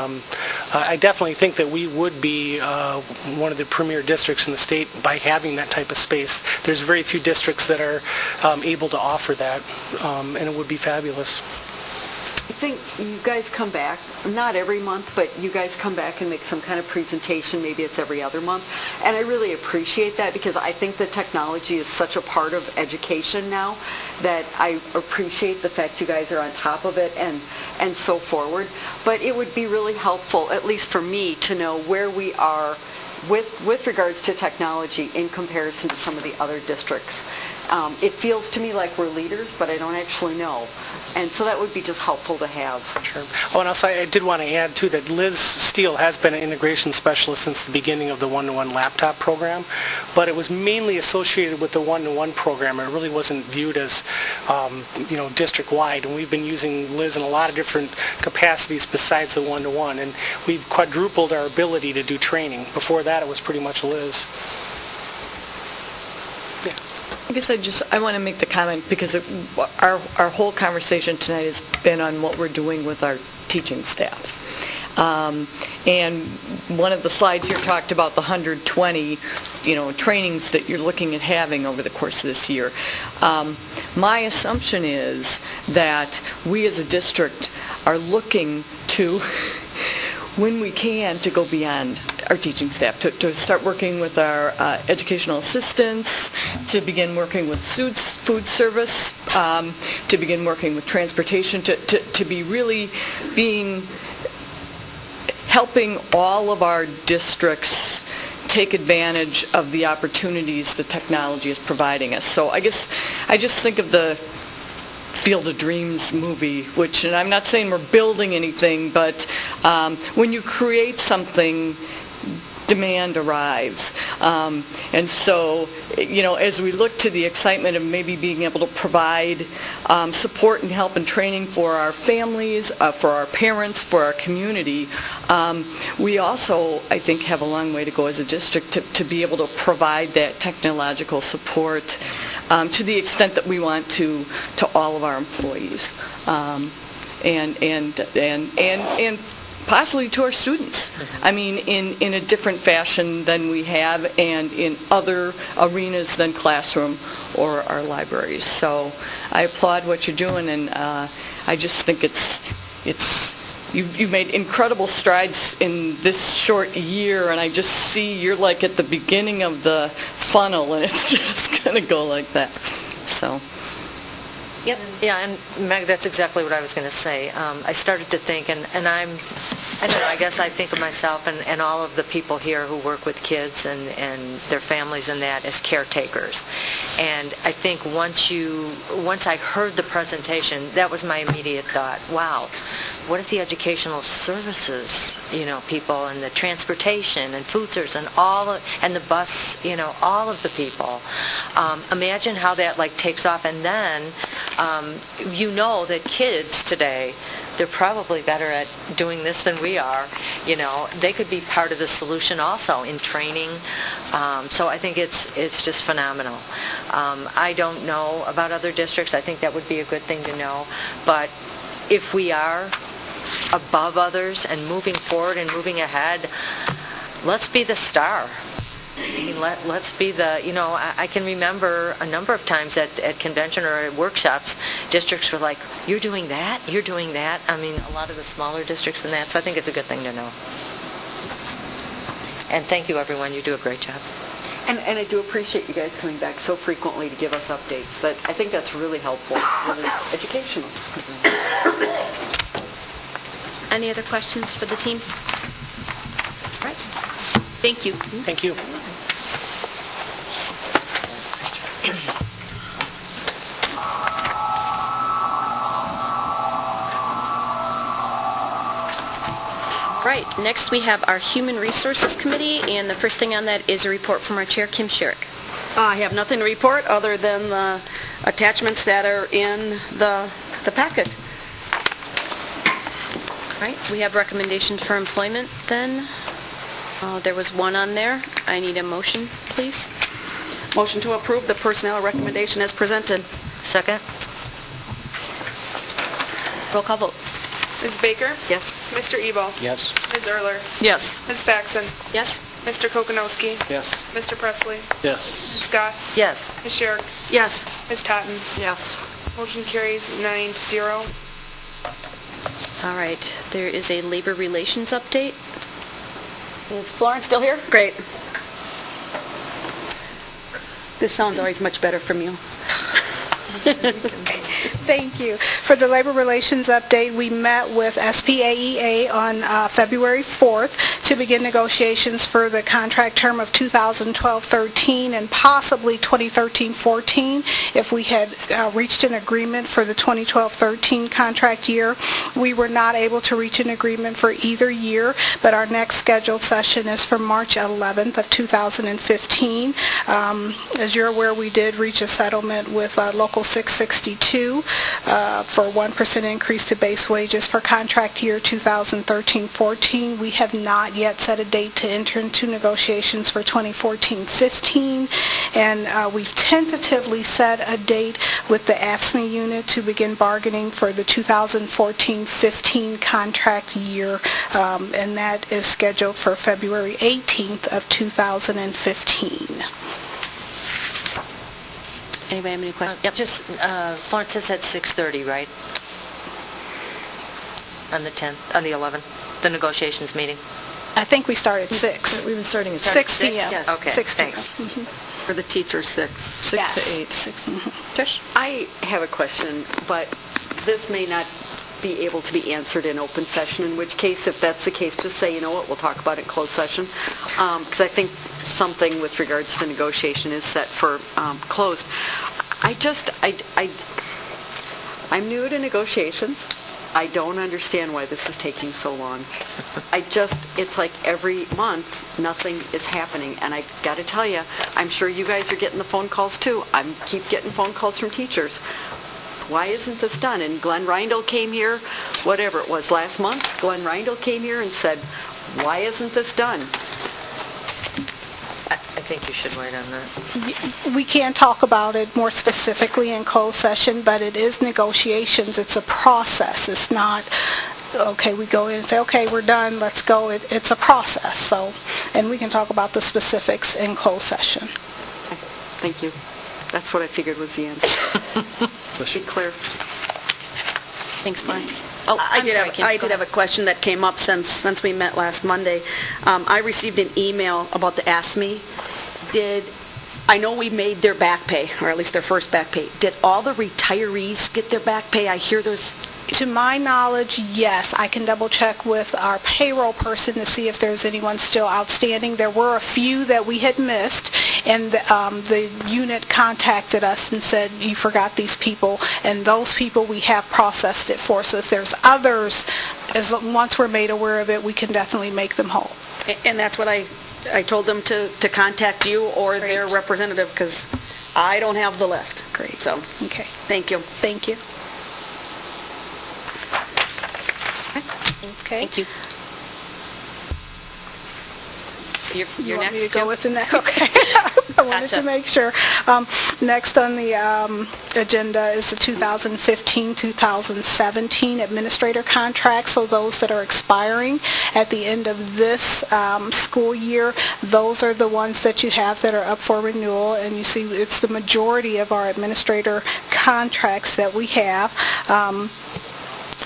I definitely think that we would be one of the premier districts in the state by having that type of space. There's very few districts that are able to offer that, and it would be fabulous. think you guys come back, not every month, but you guys come back and make some kind of presentation, maybe it's every other month, and I really appreciate that because I think that technology is such a part of education now that I appreciate the fact you guys are on top of it and so forward. But it would be really helpful, at least for me, to know where we are with regards to technology in comparison to some of the other districts. It feels to me like we're leaders, but I don't actually know. And so that would be just helpful to have. Sure. Oh, and also I did want to add, too, that Liz Steele has been an integration specialist since the beginning of the one-to-one laptop program, but it was mainly associated with the one-to-one program. It really wasn't viewed as, district-wide, and we've been using Liz in a lot of different capacities besides the one-to-one, and we've quadrupled our ability to do training. Before that, it was pretty much Liz. I guess I want to make the comment because our whole conversation tonight has been on what we're doing with our teaching staff. And one of the slides here talked about the 120, trainings that you're looking at having over the course of this year. My assumption is that we as a district are looking to, when we can, to go beyond our teaching staff, to start working with our educational assistants, to begin working with food service, to begin working with transportation, to be really helping all of our districts take advantage of the opportunities the technology is providing us. So I guess I just think of the Field of Dreams movie, and I'm not saying we're building anything, but when you create something, demand arrives. And so, as we look to the excitement of maybe being able to provide support and help and training for our families, for our parents, for our community, we also, I think, have a long way to go as a district to be able to provide that technological support to the extent that we want to all of our employees, and possibly to our students. I mean, in a different fashion than we have, and in other arenas than classroom or our libraries. So I applaud what you're doing, and I just think you've made incredible strides in this short year, and I just see you're like at the beginning of the funnel, and it's just going to go like that. So. Yep. Yeah, and Meg, that's exactly what I was going to say. I started to think, and I don't know, I guess I think of myself and all of the people here who work with kids and their families and that as caretakers. And I think once I heard the presentation, that was my immediate thought, wow, what if the educational services, people, and the transportation and food service and and the bus, all of the people, imagine how that takes off. And then that kids today, they're probably better at doing this than we are. They could be part of the solution also in training. So I think it's just phenomenal. I don't know about other districts. I think that would be a good thing to know. But if we are above others and moving forward and moving ahead, let's be the star. Let's be the, I can remember a number of times at convention or at workshops, districts were like, you're doing that? You're doing that? I mean, a lot of the smaller districts and that, so I think it's a good thing to know. And thank you, everyone. You do a great job. And I do appreciate you guys coming back so frequently to give us updates. I think that's really helpful, really educational. Any other questions for the team? All right. Thank you. Thank you. Right, next we have our Human Resources Committee, and the first thing on that is a report from our chair, Kim Sherrick. I have nothing to report other than the attachments that are in the packet. All right, we have recommendations for employment then. There was one on there. I need a motion, please. Motion to approve the personnel recommendation as presented. Second. Roll call vote. Ms. Baker? Yes. Mr. Ebo? Yes. Ms. Erler? Yes. Ms. Faxon? Yes. Mr. Kokonowski? Yes. Mr. Presley? Yes. Ms. Scott? Yes. Ms. Sherrick? Yes. Ms. Totten? Yes. Motion carries 9-0. All right, there is a labor relations update. Is Florence still here? Great. This sounds always much better from you. Thank you. For the Labor Relations update, we met with SPAEA on February 4th to begin negotiations for the contract term of 2012-13 and possibly 2013-14 if we had reached an agreement for the 2012-13 contract year. We were not able to reach an agreement for either year, but our next scheduled session is for March 11th of 2015. As you're aware, we did reach a settlement with Local 662 for a 1% increase to base wages for contract year 2013-14. We have not yet set a date to enter into negotiations for 2014-15, and we've tentatively set a date with the AFSCME unit to begin bargaining for the 2014-15 contract year, and that is scheduled for February 18th of 2015. Anybody have any questions? Yep. Just, Florence says at 6:30, right? On the 10th, on the 11th, the negotiations meeting? I think we start at 6. We've been starting at 6 p.m. Yes. Okay, 6 p.m. thanks. For the teacher, 6. 6 to 8. 6. Trish? I have a question, but this may not be able to be answered in open session, in which case, if that's the case, just say, you know what, we'll talk about it in closed session, because I think something with regards to negotiation is set for closed. I'm new to negotiations. I don't understand why this is taking so long. It's like every month, nothing is happening, and I got to tell you, I'm sure you guys are getting the phone calls too. I keep getting phone calls from teachers. Why isn't this done? And Glenn Reindl came here, whatever it was, last month, Glenn Reindl came here and said, why isn't this done? I think you should wait on that. We can't talk about it more specifically in closed session, but it is negotiations. It's a process. It's not, okay, we go in and say, okay, we're done, let's go. It's a process. So, and we can talk about the specifics in closed session. Okay. Thank you. That's what I figured was the answer. Be clear. Thanks, Florence. I did have a question that came up since we met last Monday. I received an email about the AFSCME. I know we made their back pay, or at least their first back pay. Did all the retirees get their back pay? I hear there's... To my knowledge, yes. I can double check with our payroll person to see if there's anyone still outstanding. There were a few that we had missed, and the unit contacted us and said, you forgot these people, and those people we have processed it for. So if there's others, once we're made aware of it, we can definitely make them whole. And that's what I told them to contact you or their representative, because I don't have the list. Great. So, okay. Thank you. Thank you. Okay. Thank you. You're want next. me to go with the next? Okay. I wanted to make sure. Next on the agenda is the 2015-2017 administrator contracts. So those that are expiring at the end of this school year, those are the ones that you have that are up for renewal. And you see it's the majority of our administrator contracts that we have.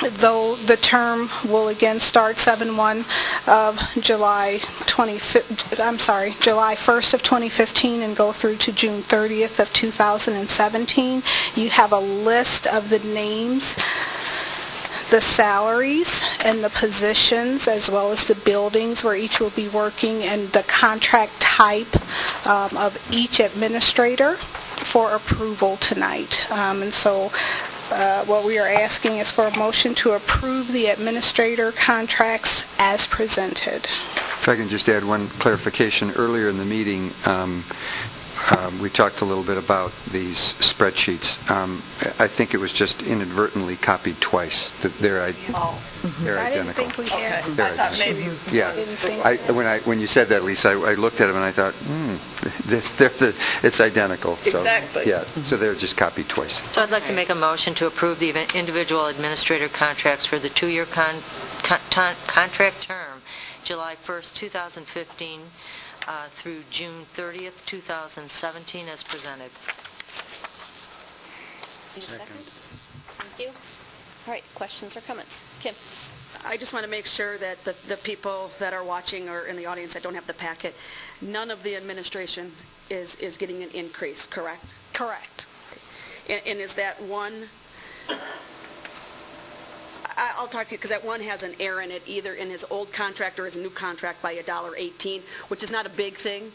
Though the term will again start July 1st of 2015 and go through to June 30th of 2017. You have a list of the names, the salaries, and the positions, as well as the buildings where each will be working, and the contract type of each administrator for approval tonight. And so what we are asking is for a motion to approve the administrator contracts as presented. If I can just add one clarification. Earlier in the meeting, we talked a little bit about these spreadsheets. I think it was just inadvertently copied twice. They're identical. I didn't think we had. They're I thought maybe. Yeah. When you said that, Lisa, I looked at them and I thought, it's identical. So, exactly. Yeah, so they're just copied twice. So I'd like to make a motion to approve the individual administrator contracts for the two-year contract term, July 1st, 2015 through June 30th, 2017, as presented. Second. Thank you. All right, questions or comments? Kim? I just want to make sure that the people that are watching or in the audience that don't have the packet, none of the administration is getting an increase, correct? Correct. And is that one, I'll talk to you, because that one has an error in it, either in his old contract or his new contract by $1.18, which is not a big thing,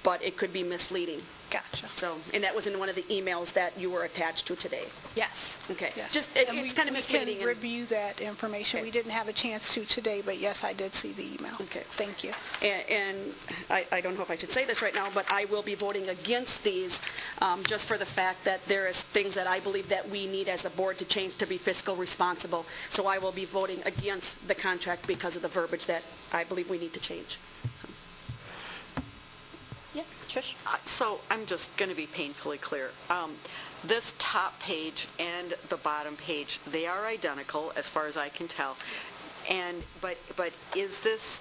but it could be misleading. Gotcha. So, and that was in one of the emails that you were attached to today. Yes. Okay. Yes. Just, And it's kind of misleading. We can review that information. Okay. We didn't have a chance to today, but yes, I did see the email. Okay. Thank you. And I don't know if I should say this right now, but I will be voting against these just for the fact that there is things that I believe that we need as a board to change to be fiscal responsible. So I will be voting against the contract because of the verbiage that I believe we need to change. So. Yeah, Trish? So I'm just going to be painfully clear. This top page and the bottom page, they are identical as far as I can tell. But is this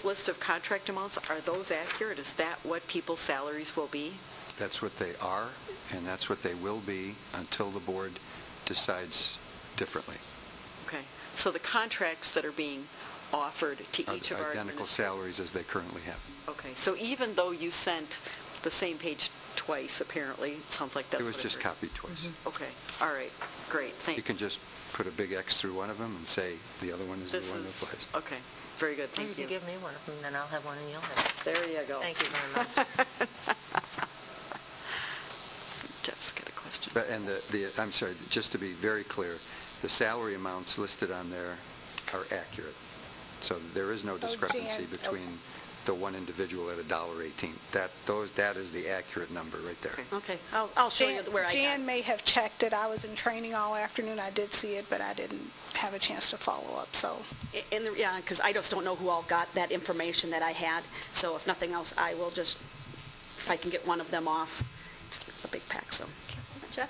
list of contract amounts, are those accurate? Is that what people's salaries will be? That's what they are, and that's what they will be until the board decides differently. Okay. So the contracts that are being offered to each of our Identical salaries as they currently have. Okay. So even though you sent the same page twice, apparently, it sounds like that's It what was just heard. copied twice. Okay. All right. Great. Thank You can just put a big X through one of them and say the other one is the This one that is- applies. Okay. Very good. And Thank you you. can give me one of them, then I'll have one and you'll have it. There you go. Thank you very much. Jeff's got a question. And I'm sorry, just to be very clear, the salary amounts listed on there are accurate. So there is no discrepancy Jan, between the one individual at $1.18. That is the accurate number right there. Okay. I'll show you where I got it. Jan may have checked it. I was in training all afternoon. I did see it, but I didn't have a chance to follow up, so. Yeah, because I just don't know who all got that information that I had. So if nothing else, I will just, if I can get one of them off, it's a big pack, so. Jeff?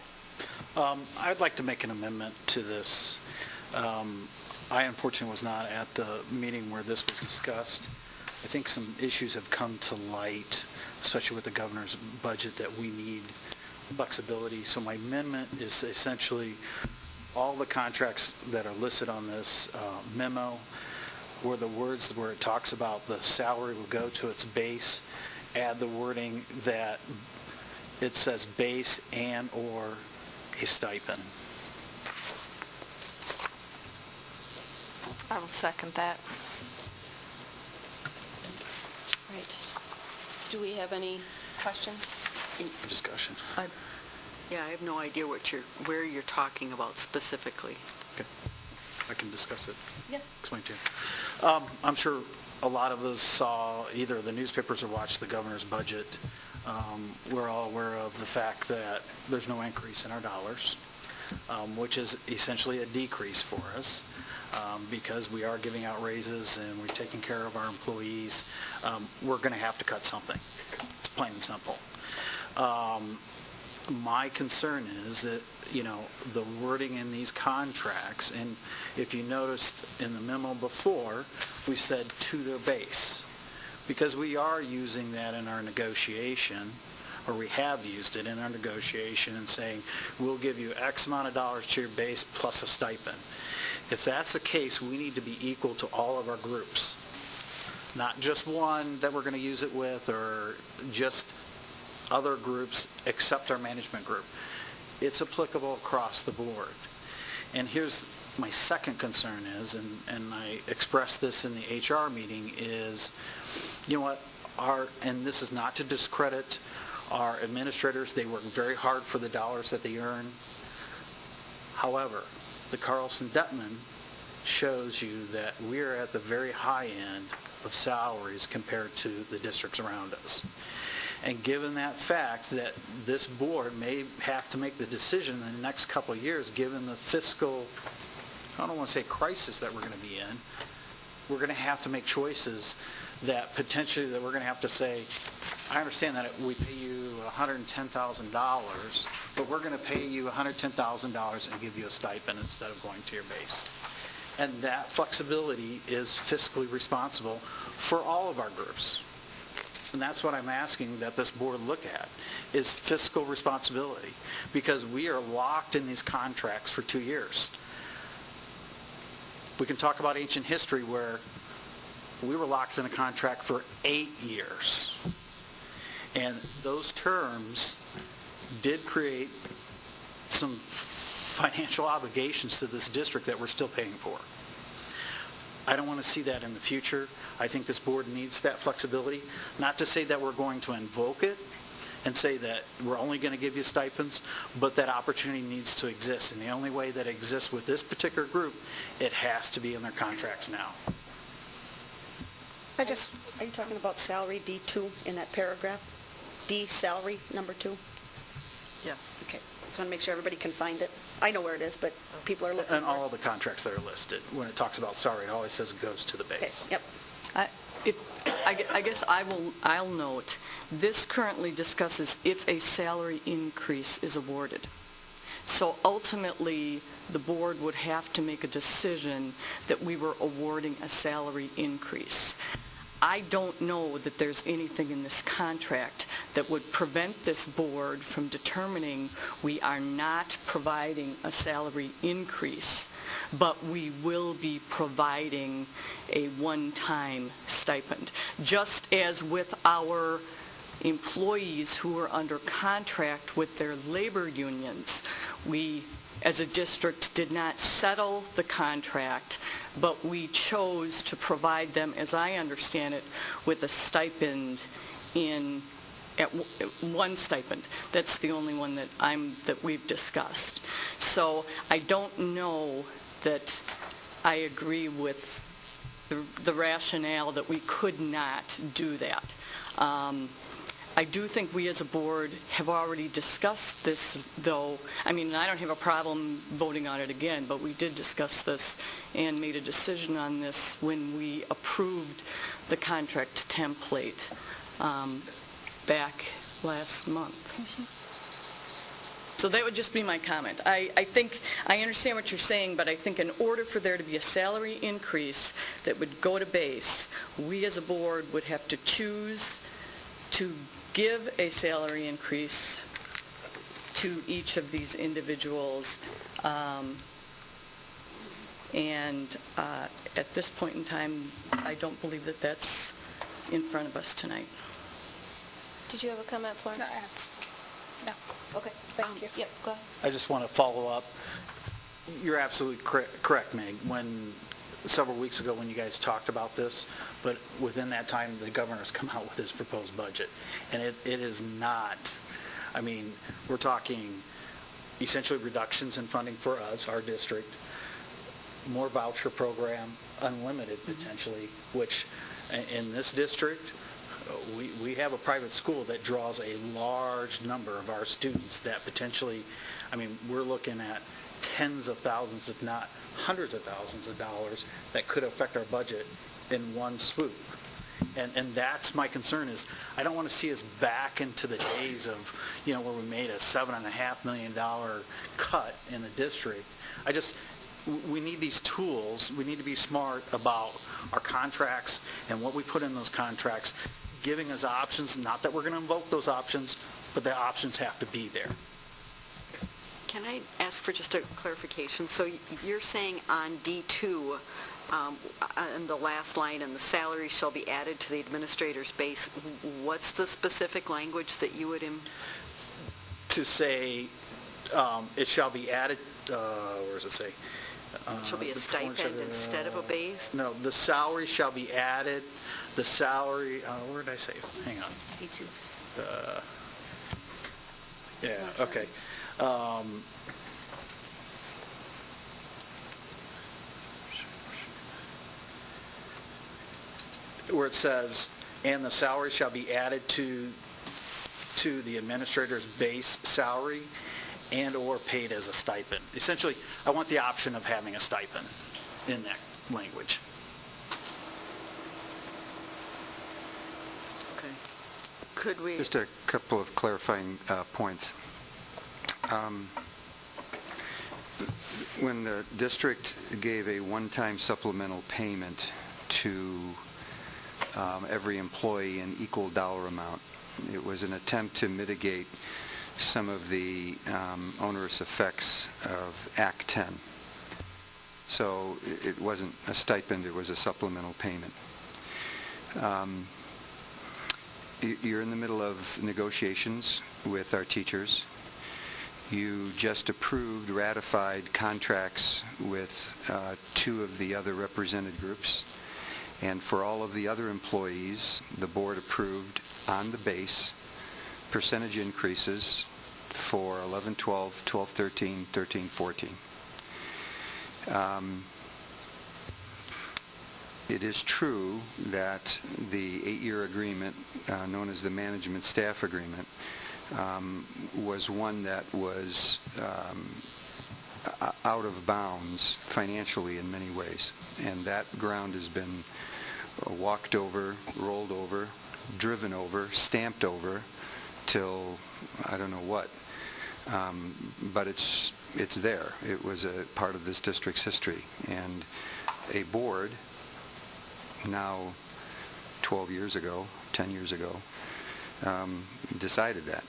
I'd like to make an amendment to this. I unfortunately was not at the meeting where this was discussed. I think some issues have come to light, especially with the governor's budget, that we need flexibility. So my amendment is essentially all the contracts that are listed on this memo, where the words where it talks about the salary will go to its base, add the wording that it says base and/or a stipend. I will second that. Right. Do we have any questions? Discussion. Yeah, I have no idea where you're talking about specifically. Okay. I can discuss it. Yeah. Explain to you. I'm sure a lot of us saw either the newspapers or watched the governor's budget. We're all aware of the fact that there's no increase in our dollars, which is essentially a decrease for us. Because we are giving out raises and we're taking care of our employees, we're going to have to cut something. It's plain and simple. My concern is that, the wording in these contracts, and if you noticed in the memo before, we said to their base, because we are using that in our negotiation, or we have used it in our negotiation and saying, we'll give you X amount of dollars to your base plus a stipend. If that's the case, we need to be equal to all of our groups, not just one that we're going to use it with or just other groups except our management group. It's applicable across the board. And here's my second concern is, and I expressed this in the HR meeting, is, and this is not to discredit our administrators, they work very hard for the dollars that they earn. However, the Carlson-Dettman shows you that we're at the very high end of salaries compared to the districts around us. And given that fact that this board may have to make the decision in the next couple of years, given the fiscal, I don't want to say crisis that we're going to be in, we're going to have to make choices that potentially that we're going to have to say, I understand that we pay you $110,000, but we're going to pay you $110,000 and give you a stipend instead of going to your base. And that flexibility is fiscally responsible for all of our groups. And that's what I'm asking that this board look at, is fiscal responsibility, because we are locked in these contracts for 2 years. We can talk about ancient history where we were locked in a contract for 8 years. And those terms did create some financial obligations to this district that we're still paying for. I don't want to see that in the future. I think this board needs that flexibility. Not to say that we're going to invoke it and say that we're only going to give you stipends, but that opportunity needs to exist. And the only way that it exists with this particular group, it has to be in their contracts now. Are you talking about salary D2 in that paragraph? D, salary, number 2? Yes. Okay, just want to make sure everybody can find it. I know where it is, but people are looking for it. And all the contracts that are listed, when it talks about salary, it always says it goes to the base. Okay, yep. I guess I'll note, this currently discusses if a salary increase is awarded. So ultimately, the board would have to make a decision that we were awarding a salary increase. I don't know that there's anything in this contract that would prevent this board from determining we are not providing a salary increase, but we will be providing a one-time stipend. Just as with our employees who are under contract with their labor unions, we, as a district, did not settle the contract, but we chose to provide them, as I understand it, with a stipend one stipend. That's the only one that we've discussed. So I don't know that I agree with the rationale that we could not do that. I do think we as a board have already discussed this, though. I mean, I don't have a problem voting on it again, but we did discuss this and made a decision on this when we approved the contract template back last month. So that would just be my comment. I think, I understand what you're saying, but I think in order for there to be a salary increase that would go to base, we as a board would have to choose to give a salary increase to each of these individuals. And at this point in time, I don't believe that that's in front of us tonight. Did you have a comment, Florence? No. Okay, thank you. Yep, go ahead. I just want to follow up. You're absolutely correct, Meg. Several weeks ago when you guys talked about this, but within that time, the governor's come out with his proposed budget. And it is not, I mean, we're talking essentially reductions in funding for us, our district, more voucher program, unlimited potentially, which in this district, we have a private school that draws a large number of our students that potentially, I mean, we're looking at tens of thousands, if not hundreds of thousands of dollars that could affect our budget in one swoop. And that's my concern is I don't want to see us back into the days of, where we made a $7.5 million cut in the district. We need these tools. We need to be smart about our contracts and what we put in those contracts, giving us options, not that we're going to invoke those options, but the options have to be there. Can I ask for just a clarification? So you're saying on D2, in the last line, and the salary shall be added to the administrator's base, what's the specific language that you would... To say it shall be added, where does it say? It shall be a stipend instead of a base? No, the salary shall be added. The salary, where did I say? Hang on. D2. Yeah, okay. Where it says, and the salary shall be added to the administrator's base salary and/or paid as a stipend. Essentially, I want the option of having a stipend in that language. Okay. Could we... Just a couple of clarifying points. When the district gave a one-time supplemental payment to every employee in equal dollar amount, it was an attempt to mitigate some of the onerous effects of Act 10. So it wasn't a stipend, it was a supplemental payment. You're in the middle of negotiations with our teachers. You just approved, ratified contracts with 2 of the other represented groups. And for all of the other employees, the board approved on the base percentage increases for 11, 12, 12, 13, 13, 14. It is true that the 8-year agreement, known as the Management Staff Agreement, was one that was out of bounds financially in many ways. And that ground has been walked over, rolled over, driven over, stamped over, till I don't know what. But it's there. It was a part of this district's history. And a board, now 12 years ago, 10 years ago, decided that.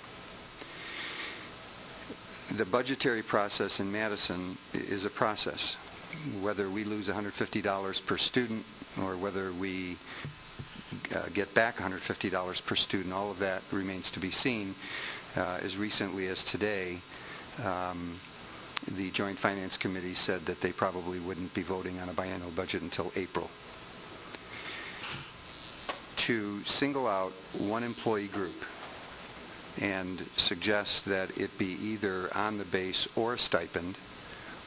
The budgetary process in Madison is a process. Whether we lose $150 per student or whether we get back $150 per student, all of that remains to be seen. As recently as today, the Joint Finance Committee said that they probably wouldn't be voting on a biennial budget until April. To single out one employee group and suggest that it be either on the base or a stipend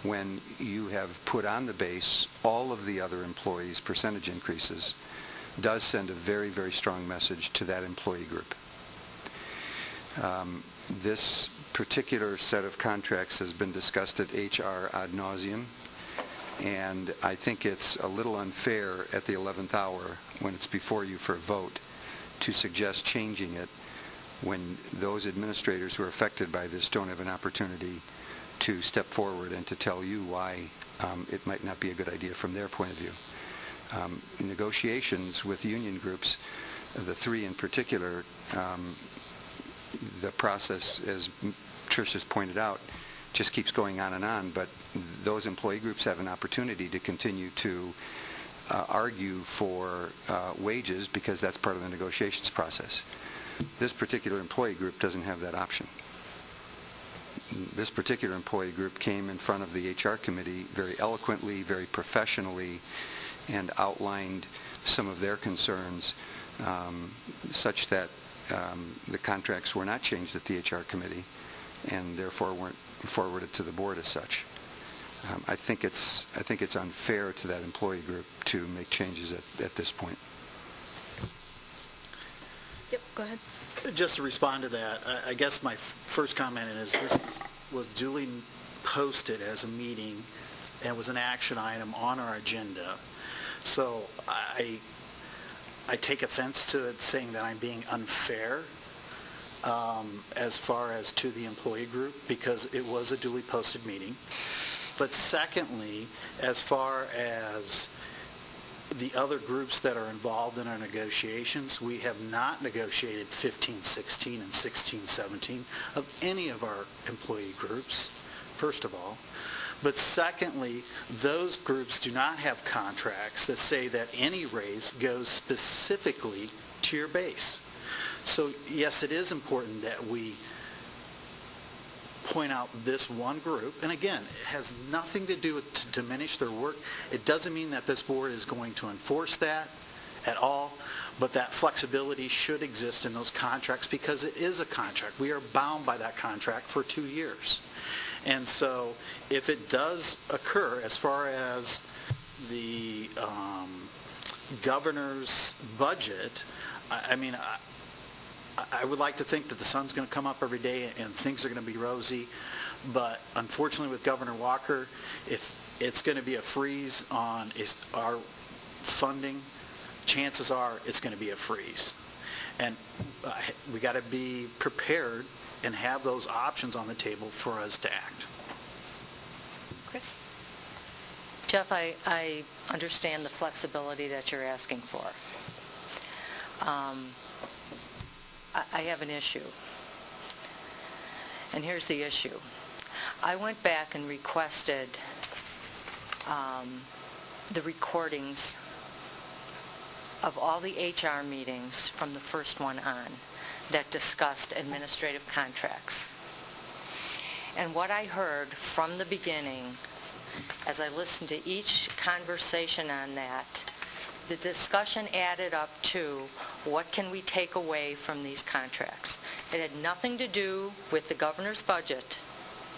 when you have put on the base all of the other employees' percentage increases does send a very, very strong message to that employee group. This particular set of contracts has been discussed at HR ad nauseum, and I think it's a little unfair at the 11th hour when it's before you for a vote to suggest changing it when those administrators who are affected by this don't have an opportunity to step forward and to tell you why it might not be a good idea from their point of view. Negotiations with union groups, the 3 in particular, the process, as Trish has pointed out, just keeps going on, but those employee groups have an opportunity to continue to argue for wages because that's part of the negotiations process. This particular employee group doesn't have that option. This particular employee group came in front of the HR committee very eloquently, very professionally, and outlined some of their concerns such that the contracts were not changed at the HR committee and therefore weren't forwarded to the board as such. I think it's unfair to that employee group to make changes at this point. Yep, go ahead. Just to respond to that, I guess my first comment is this was duly posted as a meeting and was an action item on our agenda. So I take offense to it saying that I'm being unfair as far as to the employee group because it was a duly posted meeting. But secondly, as far as the other groups that are involved in our negotiations, we have not negotiated 15-16 and 16-17 of any of our employee groups, first of all. But secondly, those groups do not have contracts that say that any raise goes specifically to your base. So yes, it is important that we point out this one group, and again, it has nothing to do with to diminish their work. It doesn't mean that this board is going to enforce that at all, but that flexibility should exist in those contracts because it is a contract. We are bound by that contract for 2 years. And so if it does occur as far as the governor's budget, I would like to think that the sun's going to come up every day and things are going to be rosy, but unfortunately with Governor Walker, if it's going to be a freeze on our funding, chances are it's going to be a freeze. And we got to be prepared and have those options on the table for us to act. Chris? Jeff, I understand the flexibility that you're asking for. I have an issue. And here's the issue. I went back and requested the recordings of all the HR meetings from the first one on that discussed administrative contracts. And what I heard from the beginning, as I listened to each conversation on that, the discussion added up to what can we take away from these contracts. It had nothing to do with the governor's budget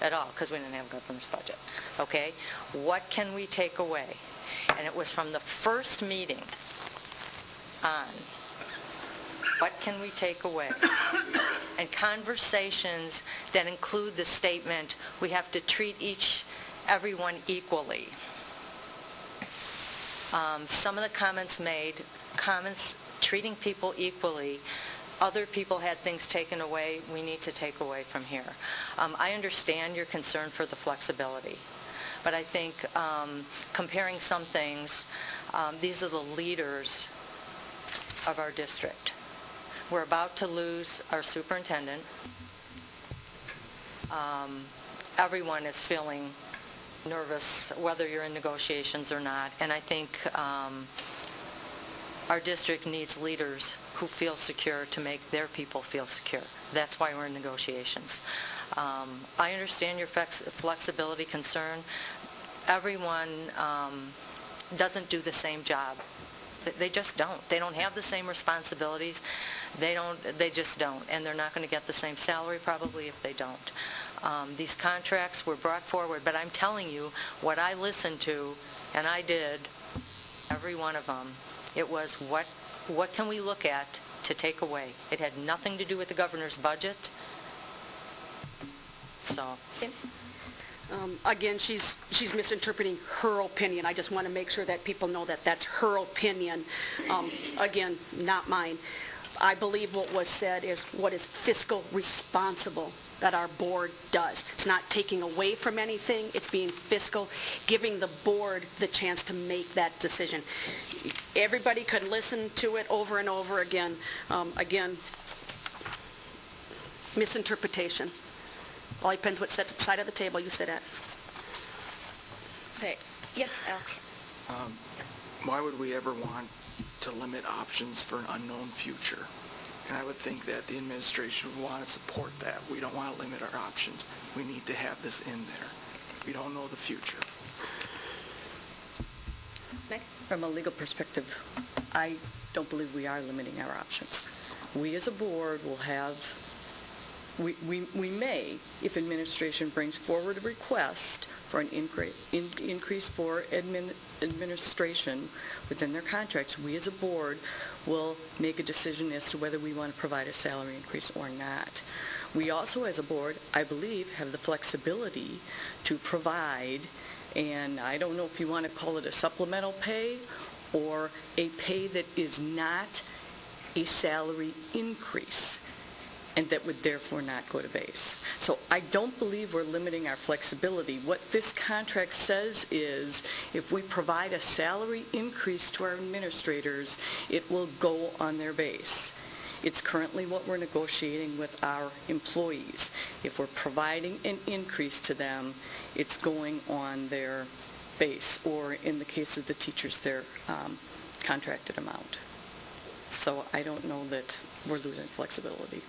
at all, because we didn't have a governor's budget, okay? What can we take away? And it was from the first meeting on, what can we take away? And conversations that include the statement, we have to treat everyone equally. Some of the comments treating people equally, other people had things taken away, we need to take away from here. I understand your concern for the flexibility, but I think comparing some things, these are the leaders of our district. We're about to lose our superintendent. Everyone is feeling nervous, whether you're in negotiations or not, and I think our district needs leaders who feel secure to make their people feel secure. That's why we're in negotiations. I understand your flexibility concern. Everyone doesn't do the same job. They just don't. They don't have the same responsibilities. They just don't. And they're not going to get the same salary probably if they don't. These contracts were brought forward, but I'm telling you, what I listened to, and I did, every one of them, it was what can we look at to take away? It had nothing to do with the governor's budget. So. Again, she's misinterpreting her opinion. I just want to make sure that people know that that's her opinion. Again, not mine. I believe what was said is what is fiscal responsible that our board does. It's not taking away from anything. It's being fiscal, giving the board the chance to make that decision. Everybody could listen to it over and over again. Again, misinterpretation. All depends what side of the table you sit at. Okay. Yes, Alex. Why would we ever want to limit options for an unknown future? And I would think that the administration would want to support that. We don't want to limit our options. We need to have this in there. We don't know the future. Meg? From a legal perspective, I don't believe we are limiting our options. We as a board will have, we may, if administration brings forward a request for an increase for administration within their contracts, we as a board will make a decision as to whether we want to provide a salary increase or not. We also, as a board, I believe, have the flexibility to provide, and I don't know if you want to call it a supplemental pay or a pay that is not a salary increase, and that would therefore not go to base. So I don't believe we're limiting our flexibility. What this contract says is if we provide a salary increase to our administrators, it will go on their base. It's currently what we're negotiating with our employees. If we're providing an increase to them, it's going on their base, or in the case of the teachers, their contracted amount. So I don't know that we're losing flexibility.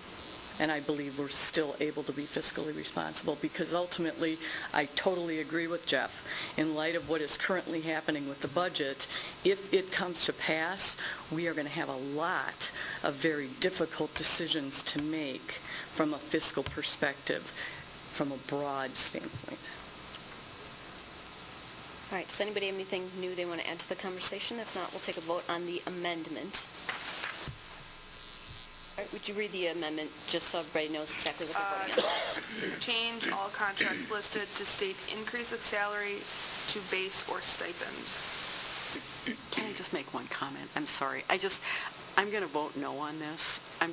And I believe we're still able to be fiscally responsible, because ultimately, I totally agree with Jeff. In light of what is currently happening with the budget, if it comes to pass, we are going to have a lot of very difficult decisions to make from a fiscal perspective, from a broad standpoint. All right, does anybody have anything new they want to add to the conversation? If not, we'll take a vote on the amendment. All right, would you read the amendment, just so everybody knows exactly what they're voting on? Change all contracts listed to state increase of salary to base or stipend. Can I just make one comment? I'm sorry. I'm going to vote no on this. I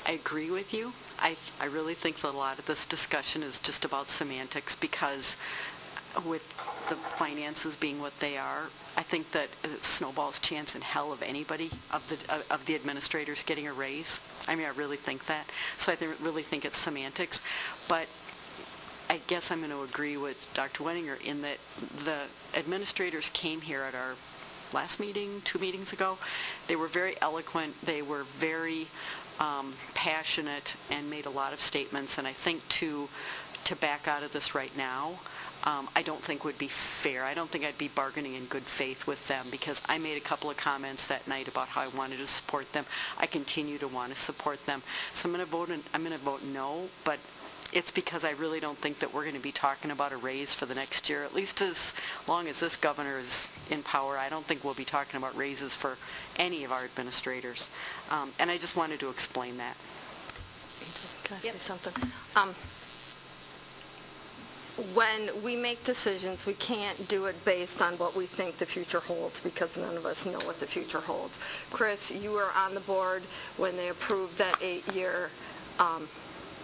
agree with you. I really think that a lot of this discussion is just about semantics, because with the finances being what they are, I think that it snowballs chance in hell of anybody, of the administrators getting a raise. I mean, I really think that. So I really think it's semantics. But I guess I'm going to agree with Dr. Wenninger in that the administrators came here at our last meeting, 2 meetings ago. They were very eloquent. They were very passionate and made a lot of statements. And I think to back out of this right now, I don't think would be fair. I don't think I'd be bargaining in good faith with them, because I made a couple of comments that night about how I wanted to support them. I continue to want to support them. So I'm going to vote no, but it's because I really don't think that we're going to be talking about a raise for the next year, at least as long as this governor is in power. I don't think we'll be talking about raises for any of our administrators. And I just wanted to explain that. Can I say something? When we make decisions, we can't do it based on what we think the future holds, because none of us know what the future holds. Chris, you were on the board when they approved that 8-year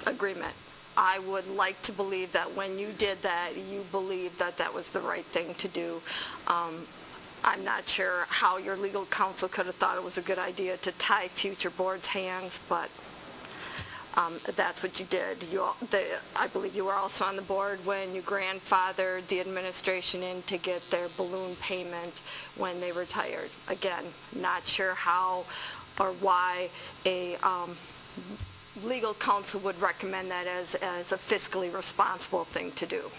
agreement. I would like to believe that when you did that, you believed that that was the right thing to do. I'm not sure how your legal counsel could have thought it was a good idea to tie future boards' hands, but that's what you did. I believe you were also on the board when you grandfathered the administration in to get their balloon payment when they retired. Again, not sure how or why a legal counsel would recommend that as a fiscally responsible thing to do.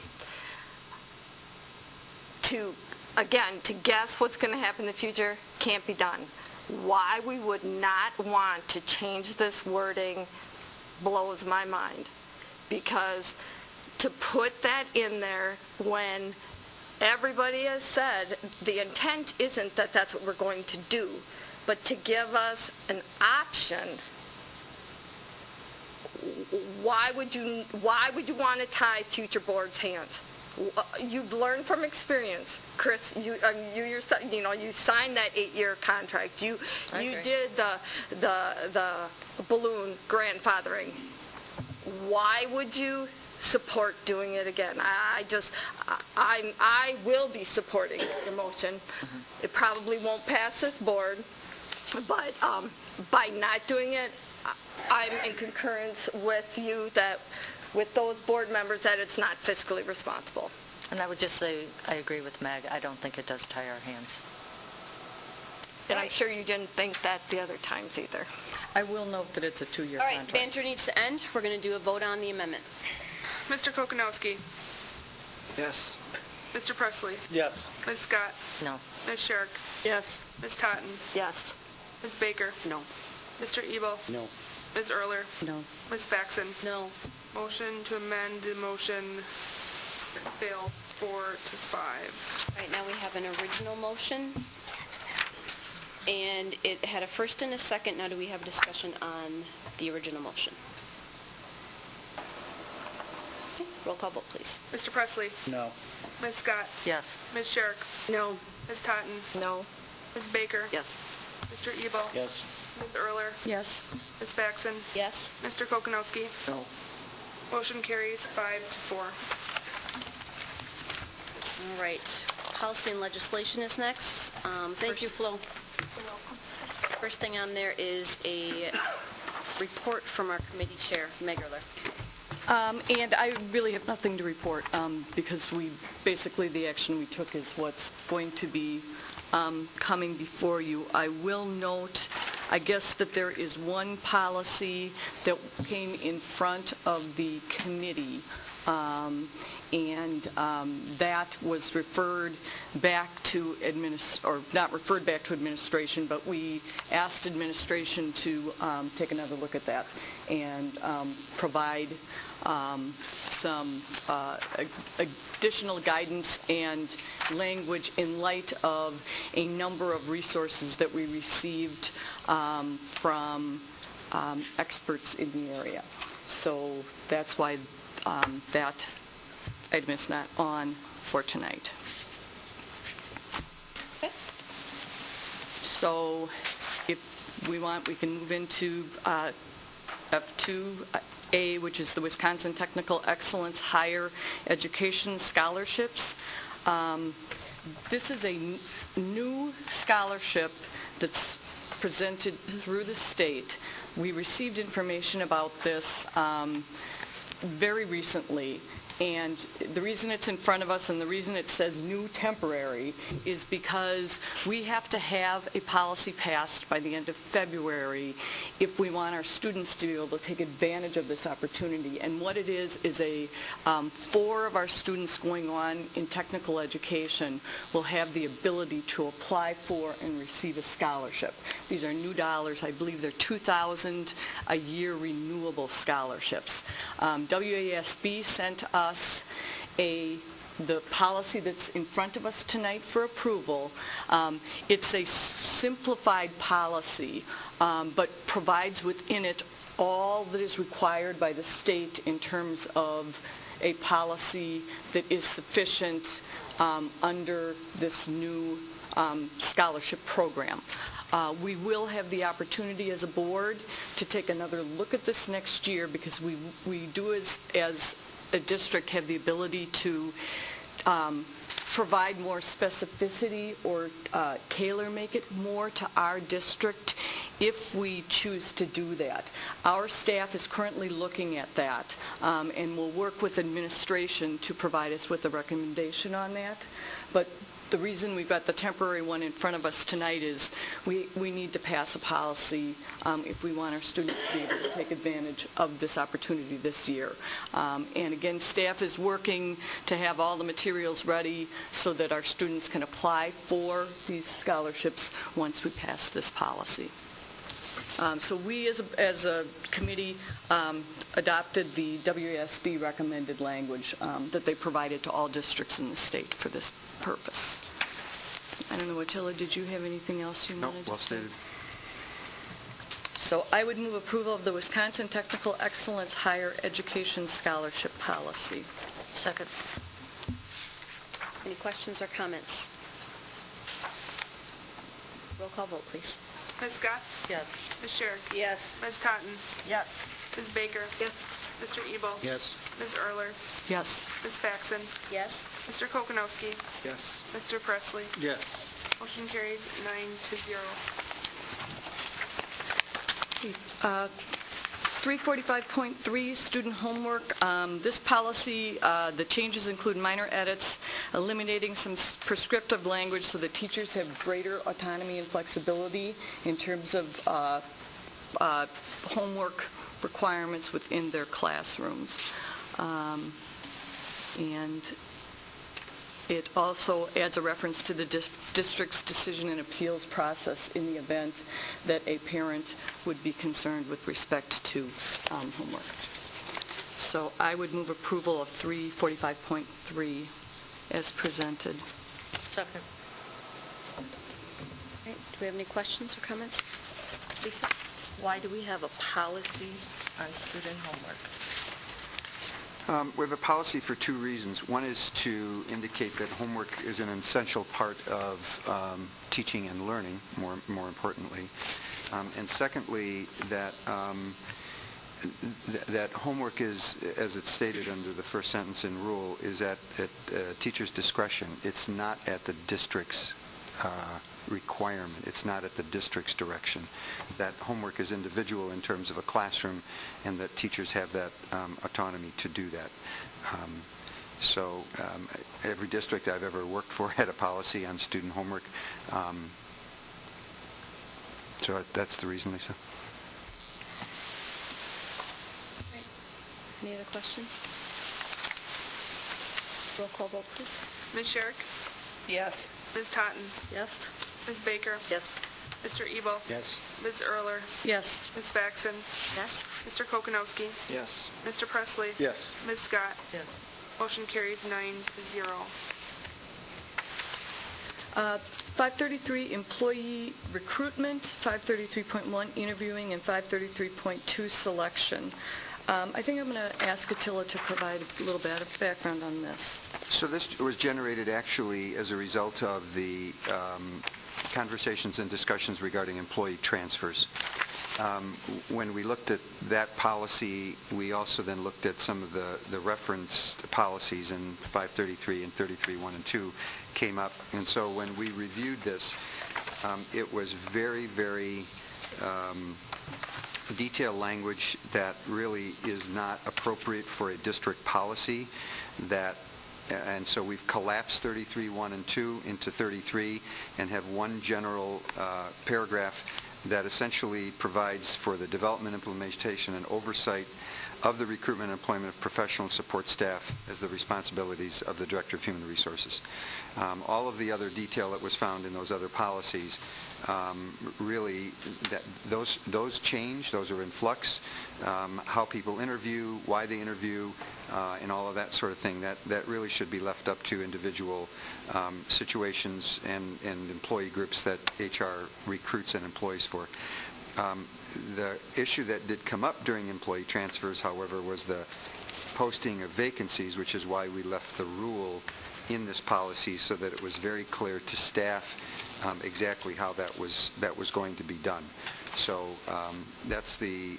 To guess what's going to happen in the future can't be done. Why we would not want to change this wording blows my mind, because to put that in there when everybody has said the intent isn't that that's what we're going to do, but to give us an option. Why would you want to tie future boards' hands? You've learned from experience, Chris. You signed that 8-year contract. You did the balloon grandfathering. Why would you support doing it again? I will be supporting your motion. It probably won't pass this board, but by not doing it, I'm in concurrence with you that with those board members that it's not fiscally responsible. And I would just say I agree with Meg. I don't think it does tie our hands. And I'm sure you didn't think that the other times either. I will note that it's a 2-year All right, contract. banter needs to end. We're going to do a vote on the amendment. Mr. Kokonowski. Yes. Mr. Presley. Yes. Ms. Scott. No. Ms. Sherrick. Yes. Ms. Totten. Yes. Ms. Baker. No. Mr. Ebel. No. Ms. Erler. No. Ms. Faxon. No. Motion to amend the motion fails 4-5. All right, now we have an original motion, and it had a first and a second. Now do we have a discussion on the original motion? Okay, roll call vote, please. Mr. Presley. No. Ms. Scott. Yes. Ms. Sherrick. No. Ms. Totten. No. Ms. Baker. Yes. Mr. Ebel. Yes. Ms. Erler. Yes. Ms. Faxon. Yes. Mr. Kokonowski. No. Motion carries 5-4. All right, policy and legislation is next. Thank you, Flo. First thing on there is a report from our committee chair, Meg Erler. And I really have nothing to report, because basically the action we took is what's going to be coming before you. I will note, I guess, that there is one policy that came in front of the committee, and that was referred back to not referred back to administration, but we asked administration to take another look at that and provide some additional guidance and language in light of a number of resources that we received from experts in the area. So that's why that item is not on for tonight. Okay. So if we want, we can move into F2A, which is the Wisconsin Technical Excellence Higher Education Scholarships. This is a new scholarship that's presented through the state. We received information about this very recently, And the reason it's in front of us and the reason it says new temporary is because we have to have a policy passed by the end of February if we want our students to be able to take advantage of this opportunity. And what it is 4 of our students going on in technical education will have the ability to apply for and receive a scholarship. These are new dollars. I believe they're $2,000 a year renewable scholarships. WASB sent us the policy that's in front of us tonight for approval. It's a simplified policy, but provides within it all that is required by the state in terms of a policy that is sufficient under this new scholarship program. We will have the opportunity as a board to take another look at this next year because we do as a district have the ability to provide more specificity or tailor-make it more to our district if we choose to do that. Our staff is currently looking at that and will work with administration to provide us with a recommendation on that. But the reason we've got the temporary one in front of us tonight is we need to pass a policy if we want our students to be able to take advantage of this opportunity this year. And again, staff is working to have all the materials ready so that our students can apply for these scholarships once we pass this policy. So we as a committee adopted the WASB recommended language that they provided to all districts in the state for this purpose. I don't know, Attila, did you have anything else you wanted to say? Well stated. So I would move approval of the Wisconsin Technical Excellence Higher Education Scholarship Policy. Second. Any questions or comments? Roll call vote, please. Ms. Scott? Yes. Ms. Sherrick? Yes. Ms. Totten? Yes. Ms. Baker? Yes. Mr. Ebel? Yes. Ms. Erler? Yes. Ms. Faxon? Yes. Mr. Kokonowski? Yes. Mr. Presley? Yes. Motion carries 9-0. 345.3, student homework. This policy, the changes include minor edits, eliminating some prescriptive language so that teachers have greater autonomy and flexibility in terms of homework requirements within their classrooms. And it also adds a reference to the district's decision and appeals process in the event that a parent would be concerned with respect to homework. So I would move approval of 345.3 as presented. Second. All right, do we have any questions or comments? Lisa? Why do we have a policy on student homework? We have a policy for 2 reasons. One is to indicate that homework is an essential part of teaching and learning, more importantly. And secondly, that that homework is, as it's stated under the first sentence in rule, is at teacher's discretion. It's not at the district's requirement. It's not at the district's direction. That homework is individual in terms of a classroom, and that teachers have that autonomy to do that. So every district I've ever worked for had a policy on student homework. So that's the reason, Lisa. Any other questions? Roll call vote, please. Ms. Sherrick? Yes. Ms. Totten? Yes. Ms. Baker? Yes. Mr. Ebel? Yes. Ms. Erler? Yes. Ms. Faxon? Yes. Mr. Kokonowski? Yes. Mr. Presley? Yes. Ms. Scott? Yes. Motion carries 9-0. 533, employee recruitment, 533.1, interviewing, and 533.2, selection. I think I'm going to ask Attila to provide a little bit of background on this. So this was generated actually as a result of the conversations and discussions regarding employee transfers. When we looked at that policy, we also then looked at some of the referenced policies in 533 and 33.1 and 2 came up. And so when we reviewed this, it was very, very detailed language that really is not appropriate for a district policy. that, and so we've collapsed 33.1 and 2 into 33 and have one general paragraph that essentially provides for the development, implementation, and oversight of the recruitment and employment of professional and support staff as the responsibilities of the Director of Human Resources. All of the other detail that was found in those other policies, really, those change, those are in flux. How people interview, why they interview, and all of that sort of thing, that really should be left up to individual situations and employee groups that HR recruits and employs for. The issue that did come up during employee transfers, however, was the posting of vacancies, which is why we left the rule in this policy so that it was very clear to staff exactly how that was going to be done. So that's the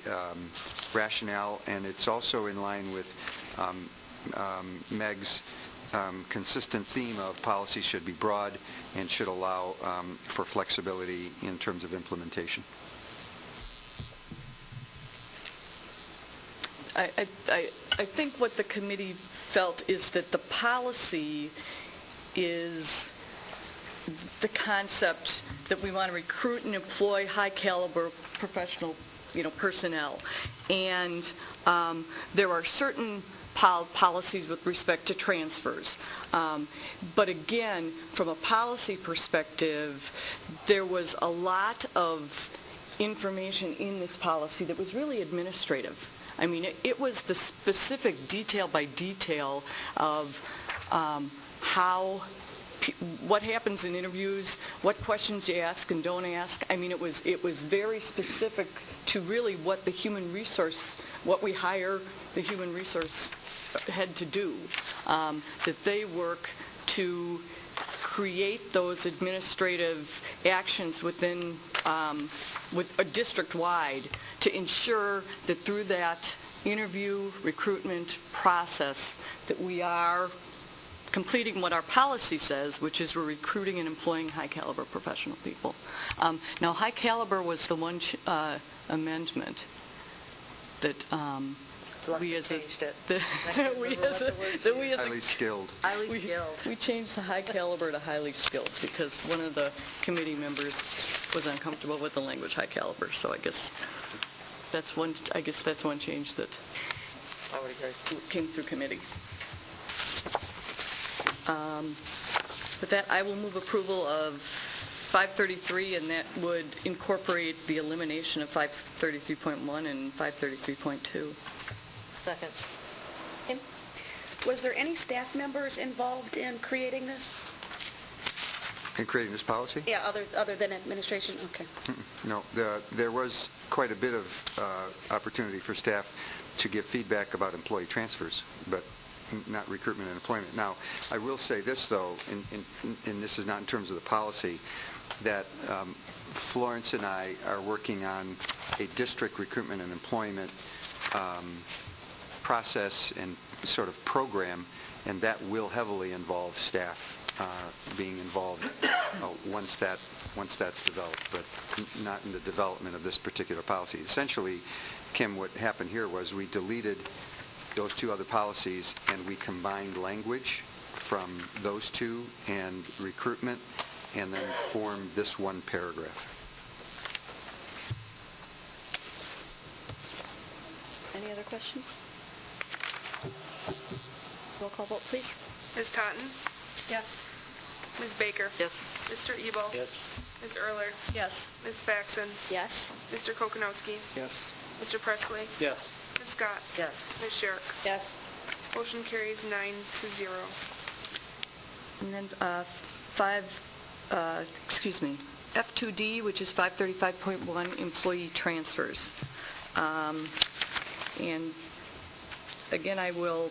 rationale, and it's also in line with Meg's consistent theme of policy should be broad and should allow for flexibility in terms of implementation. I think what the committee felt is that the policy is the concept that we want to recruit and employ high-caliber professional, personnel. And there are certain policies with respect to transfers. But again, from a policy perspective, there was a lot of information in this policy that was really administrative. I mean, it was the specific detail by detail of what happens in interviews, what questions you ask and don't ask. I mean, it was very specific to really what we hire the human resource head to do, that they work to create those administrative actions within district-wide to ensure that through that interview recruitment process that we are completing what our policy says, which is we're recruiting and employing high-caliber professional people. Now, high-caliber was the one amendment that Highly skilled. We changed the high caliber to highly skilled because one of the committee members was uncomfortable with the language high caliber. So I guess that's one change that came through committee. With that, I will move approval of 533, and that would incorporate the elimination of 533.1 and 533.2. Second. Was there any staff members involved in creating this? In creating this policy? Yeah, other than administration? Okay. No, there was quite a bit of opportunity for staff to give feedback about employee transfers, but not recruitment and employment. Now, I will say this, though, and this is not in terms of the policy, that Florence and I are working on a district recruitment and employment process and sort of program, and that will heavily involve staff being involved once that's developed, but not in the development of this particular policy. Essentially, Kim, what happened here was we deleted those two other policies and we combined language from those two and recruitment and then formed this one paragraph. Any other questions? Roll call vote, please. Ms. Totten? Yes. Ms. Baker? Yes. Mr. Ebel? Yes. Ms. Erler? Yes. Ms. Faxon? Yes. Mr. Kokonowski? Yes. Mr. Presley? Yes. Ms. Scott? Yes. Ms. Sherrick? Yes. Motion carries 9-0. And then F2D, which is 535.1, employee transfers. And again, I will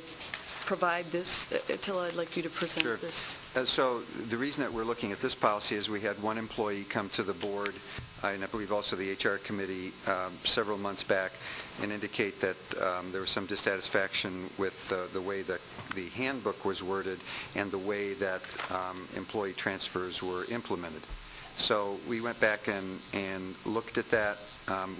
provide this. Attila, I'd like you to present Sure. this. So the reason that we're looking at this policy is we had one employee come to the board, and I believe also the HR committee, several months back, and indicate that there was some dissatisfaction with the way that the handbook was worded and the way that employee transfers were implemented. So we went back and looked at that.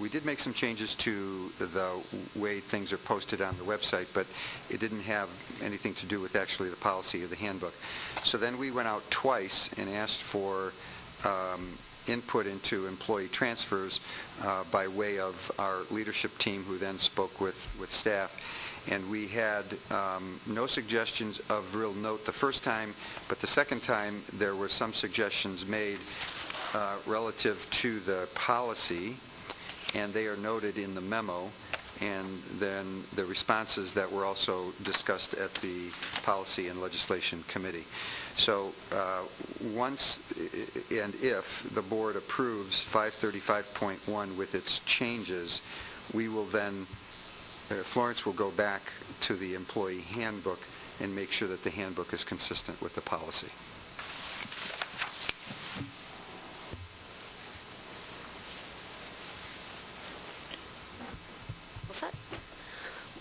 We did make some changes to the way things are posted on the website, but it didn't have anything to do with actually the policy of the handbook. So then we went out twice and asked for input into employee transfers by way of our leadership team, who then spoke with staff. And we had no suggestions of real note the first time, but the second time there were some suggestions made relative to the policy, and they are noted in the memo, and then the responses that were also discussed at the Policy and Legislation Committee. So once and if the board approves 535.1 with its changes, we will then, Florence will go back to the employee handbook and make sure that the handbook is consistent with the policy.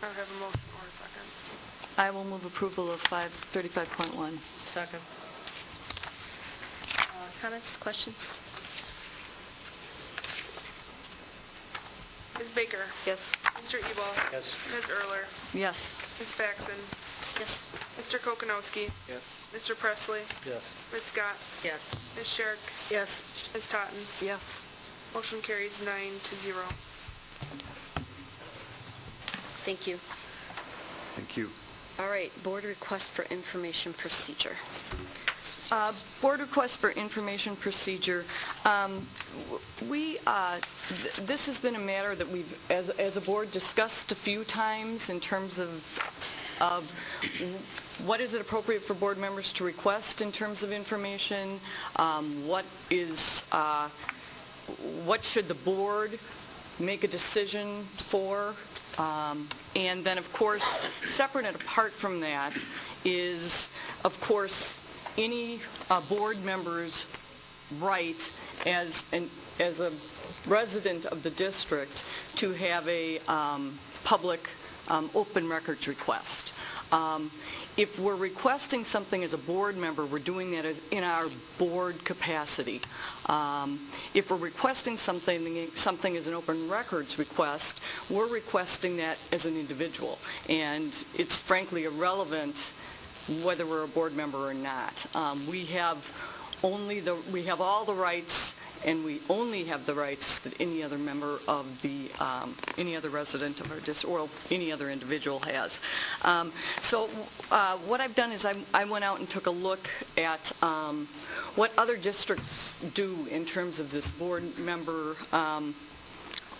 I would have a motion or a second. I will move approval of 535.1. Second. Comments, questions? Ms. Baker? Yes. Mr. Ebel? Yes. Ms. Erler? Yes. Ms. Faxon? Yes. Mr. Kokonowski? Yes. Mr. Presley? Yes. Ms. Scott? Yes. Ms. Sherrick? Yes. Ms. Totten? Yes. Motion carries 9-0. Thank you. Thank you. All right, board request for information procedure. Board request for information procedure. This has been a matter that we've, as a board, discussed a few times in terms of what is it appropriate for board members to request in terms of information, what should the board make a decision for, and then, of course, separate and apart from that is, of course, any board member's right as a resident of the district to have a public open records request. If we're requesting something as a board member, we're doing that in our board capacity. If we're requesting something as an open records request, we're requesting that as an individual. And it's frankly irrelevant whether we're a board member or not. We have all the rights, and we only have the rights that any other member of the, any other resident of our district, or any other individual has. So what I've done is I went out and took a look at what other districts do in terms of this board member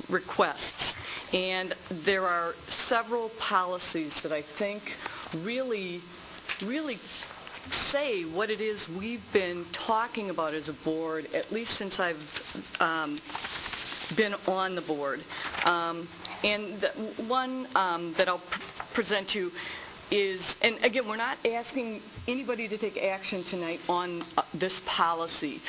requests. And there are several policies that I think really say what it is we've been talking about as a board, at least since I've been on the board. And the one that I'll present you is, and again, we're not asking anybody to take action tonight on this policy.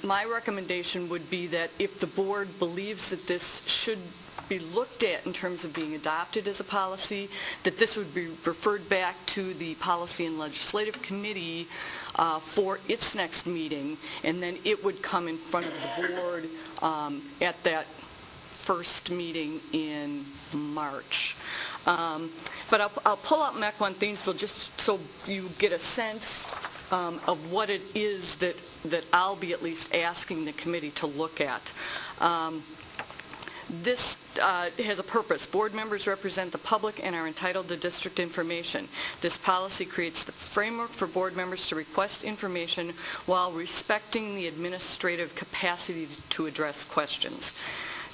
My recommendation would be that if the board believes that this should be looked at in terms of being adopted as a policy, that this would be referred back to the Policy and Legislative Committee for its next meeting, and then it would come in front of the board at that first meeting in March. But I'll pull out Mequon Thiensville just so you get a sense of what it is that I'll be at least asking the committee to look at. This has a purpose. Board members represent the public and are entitled to district information. This policy creates the framework for board members to request information while respecting the administrative capacity to address questions.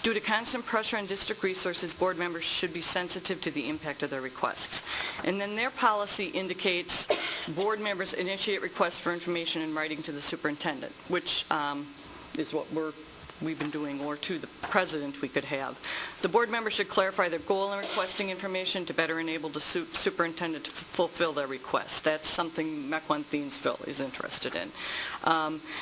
Due to constant pressure on district resources, board members should be sensitive to the impact of their requests. And then their policy indicates board members initiate requests for information in writing to the superintendent, which is what we're we've been doing, or to the president we could have. The board members should clarify their goal in requesting information to better enable the superintendent to fulfill their request. That's something Mequon Thiensville is interested in.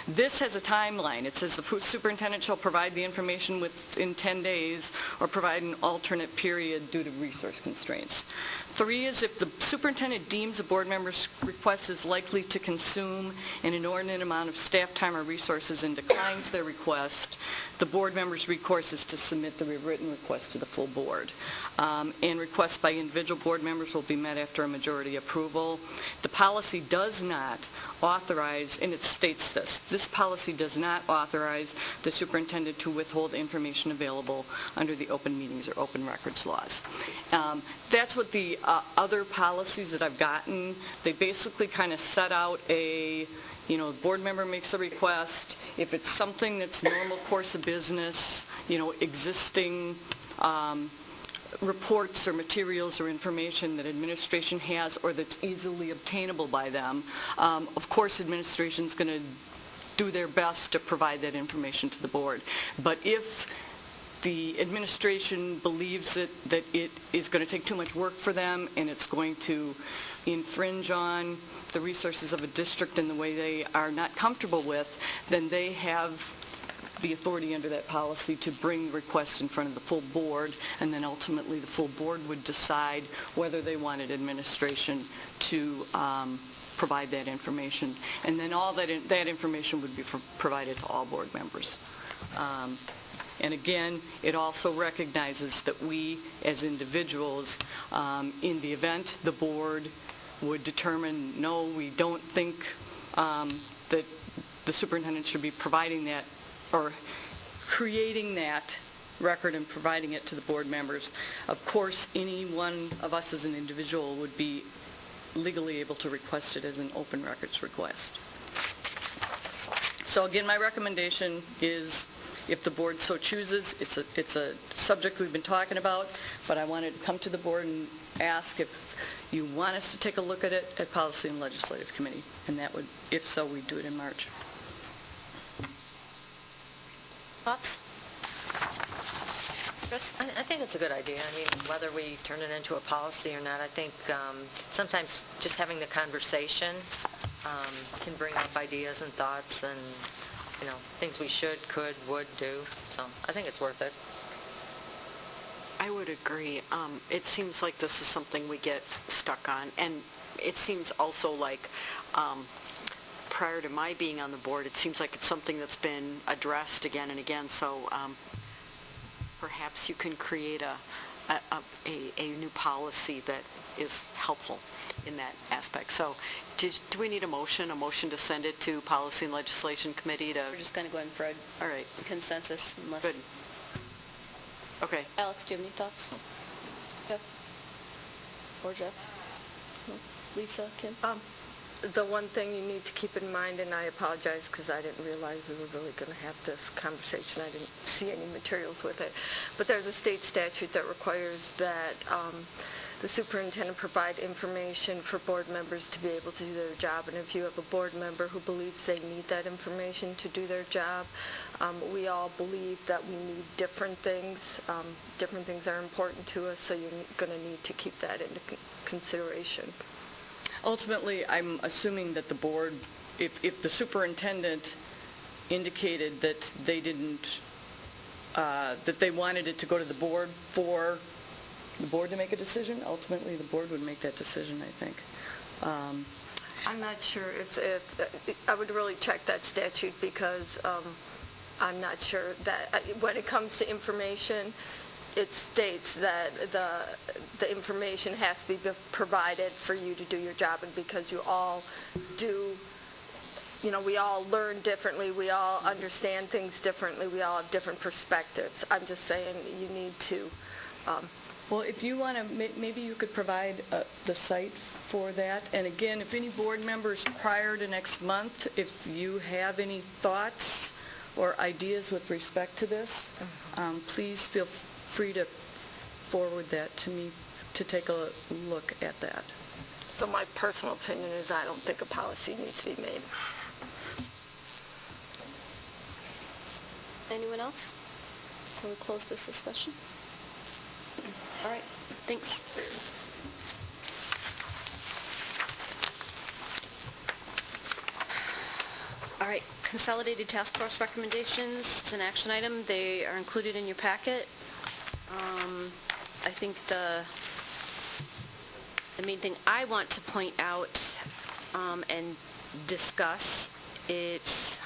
This has a timeline. It says the superintendent shall provide the information within 10 days or provide an alternate period due to resource constraints. 3 is if the superintendent deems a board member's request is likely to consume an inordinate amount of staff time or resources and declines their request, the board member's recourse is to submit the written request to the full board. And requests by individual board members will be met after a majority approval. The policy does not authorize, and it states this policy does not authorize the superintendent to withhold information available under the open meetings or open records laws. That's what the other policies that I've gotten, they basically kind of set out a, the board member makes a request. If it's something that's normal course of business, existing reports or materials or information that administration has or that's easily obtainable by them, of course administration's going to do their best to provide that information to the board. But if the administration believes that it is going to take too much work for them and it's going to infringe on the resources of a district in the way they are not comfortable with, then they have the authority under that policy to bring requests in front of the full board, and then ultimately the full board would decide whether they wanted administration to provide that information. And then all that information would be provided to all board members. And again, it also recognizes that we, as individuals, in the event the board would determine, no, we don't think that the superintendent should be providing that or creating that record and providing it to the board members. Of course, any one of us as an individual would be legally able to request it as an open records request. So again, my recommendation is, if the board so chooses, it's a subject we've been talking about, but I wanted to come to the board and ask if you want us to take a look at it at Policy and Legislative Committee, and that would, if so, we'd do it in March. Thoughts? Chris? I think it's a good idea. I mean, whether we turn it into a policy or not, I think sometimes just having the conversation can bring up ideas and thoughts and, things we should, could, would do. So I think it's worth it. I would agree. It seems like this is something we get stuck on, and it seems also like prior to my being on the board, it seems like it's something that's been addressed again and again, so perhaps you can create a new policy that is helpful in that aspect. So do we need a motion to send it to Policy and Legislation Committee to... We're just going to go in for a consensus unless... Good. Okay. Alex, do you have any thoughts? Jeff? Or Jeff? No? Lisa? Kim? The one thing you need to keep in mind, and I apologize because I didn't realize we were really going to have this conversation. I didn't see any materials with it. But there's a state statute that requires that the superintendent provide information for board members to be able to do their job. And if you have a board member who believes they need that information to do their job, we all believe that we need different things. Different things are important to us, so you're going to need to keep that into consideration. Ultimately, I'm assuming that the board, if the superintendent indicated that they didn't, that they wanted it to go to the board for the board to make a decision, ultimately the board would make that decision, I think. I'm not sure if I would really check that statute because I'm not sure that when it comes to information, it states that the information has to be provided for you to do your job, and because you all do, we all learn differently, we all understand things differently, we all have different perspectives. I'm just saying you need to... Well, if you want to, maybe you could provide the site for that. And again, if any board members prior to next month, if you have any thoughts or ideas with respect to this, please feel free to forward that to me to take a look at that. So my personal opinion is I don't think a policy needs to be made. Anyone else? Can we close this discussion? All right, thanks. All right, consolidated task force recommendations, it's an action item, they are included in your packet. I think the main thing I want to point out and discuss, it's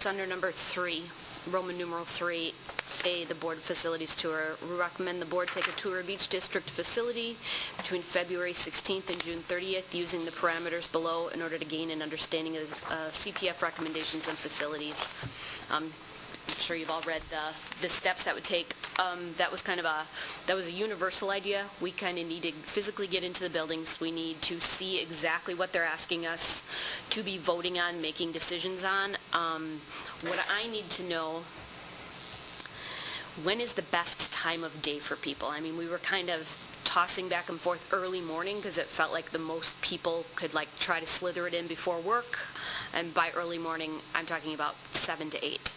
under number 3, Roman numeral 3A, the board facilities tour. We recommend the board take a tour of each district facility between February 16th and June 30th using the parameters below in order to gain an understanding of CTF recommendations and facilities. I'm sure you've all read the steps that would take. That was a universal idea. We kind of need to physically get into the buildings. We need to see exactly what they're asking us to be voting on, making decisions on. What I need to know, when is the best time of day for people? I mean, we were kind of tossing back and forth early morning because it felt like the most people could try to slither it in before work. And by early morning, I'm talking about 7 to 8.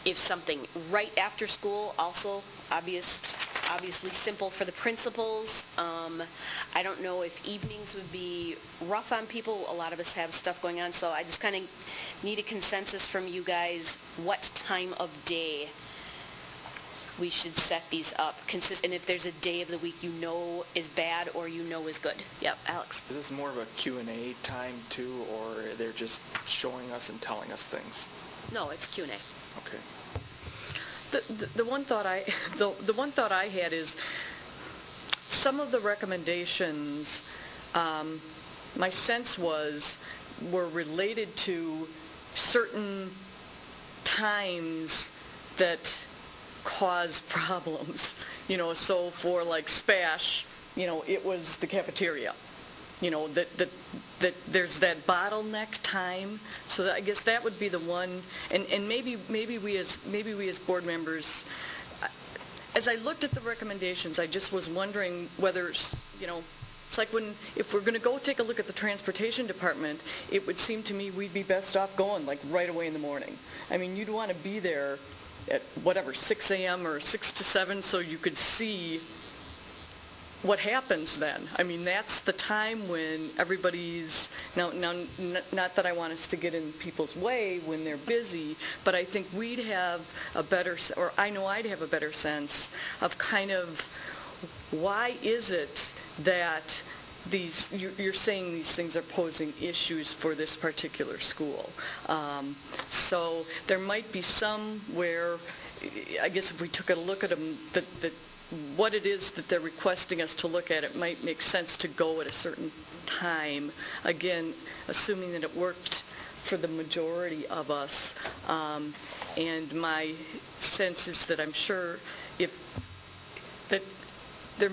If something right after school, also obviously simple for the principals. I don't know if evenings would be rough on people. A lot of us have stuff going on, so I just kind of need a consensus from you guys what time of day we should set these up. And if there's a day of the week you know is bad or you know is good. Yep, Alex. Is this more of a Q&A time too, or they're just showing us and telling us things? No, it's Q&A. Okay. The one thought I had is some of the recommendations, my sense were related to certain times that cause problems. So for SPASH, it was the cafeteria. That there's that bottleneck time. So I guess that would be the one. And maybe we as board members, as I looked at the recommendations, I just was wondering whether it's like if we're going to go take a look at the transportation department, it would seem to me we'd be best off going right away in the morning. I mean, you'd want to be there at 6 a.m. or 6 to 7 so you could see what happens then. I mean, that's the time when everybody's, now, not that I want us to get in people's way when they're busy, but I think we'd have a better, or I know I'd have a better sense of kind of why is it that you're saying these things are posing issues for this particular school. So there might be some where, I guess if we took a look at them, that what it is that they're requesting us to look at, it might make sense to go at a certain time. Again, assuming that it worked for the majority of us. And my sense is that I'm sure that they're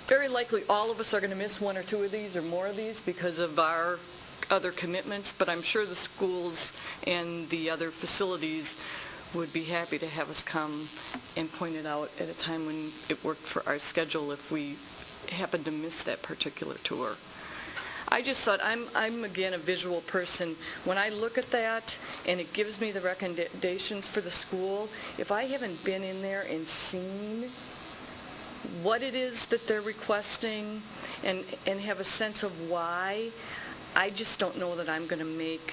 very likely all of us are going to miss one or two of these or more of these because of our other commitments, but I'm sure the schools and the other facilities would be happy to have us come and point it out at a time when it worked for our schedule if we happened to miss that particular tour. I just thought, I'm again a visual person. When I look at that and it gives me the recommendations for the school, if I haven't been in there and seen what it is that they're requesting and have a sense of why, I just don't know that I'm going to make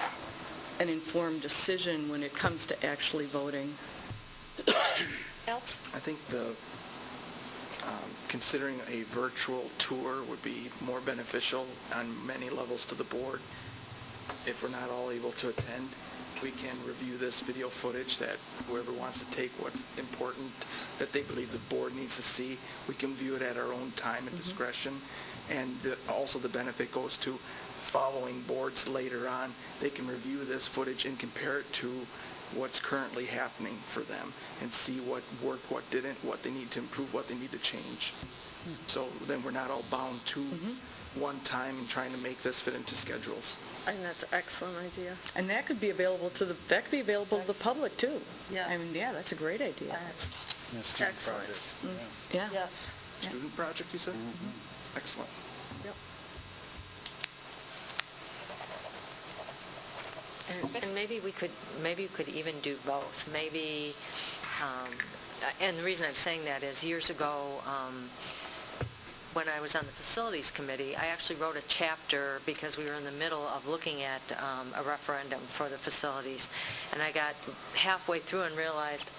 an informed decision when it comes to actually voting. Else? I think considering a virtual tour would be more beneficial on many levels to the board. If we're not all able to attend, we can review this video footage that whoever wants to take what's important that they believe the board needs to see. We can view it at our own time and discretion. And also the benefit goes to following boards later on. They can review this footage and compare it to what's currently happening for them and see what worked, what didn't, what they need to improve, what they need to change. So then we're not all bound to one time and trying to make this fit into schedules. I think that's an excellent idea. And that could be available to the public too. Yeah. I mean, yeah, that's a great idea. Student project. Yeah. Yes. Student project, you said? Excellent. Yep. And maybe we could even do both. Maybe, and the reason I'm saying that is years ago, when I was on the facilities committee, I actually wrote a chapter because we were in the middle of looking at a referendum for the facilities. And I got halfway through and realized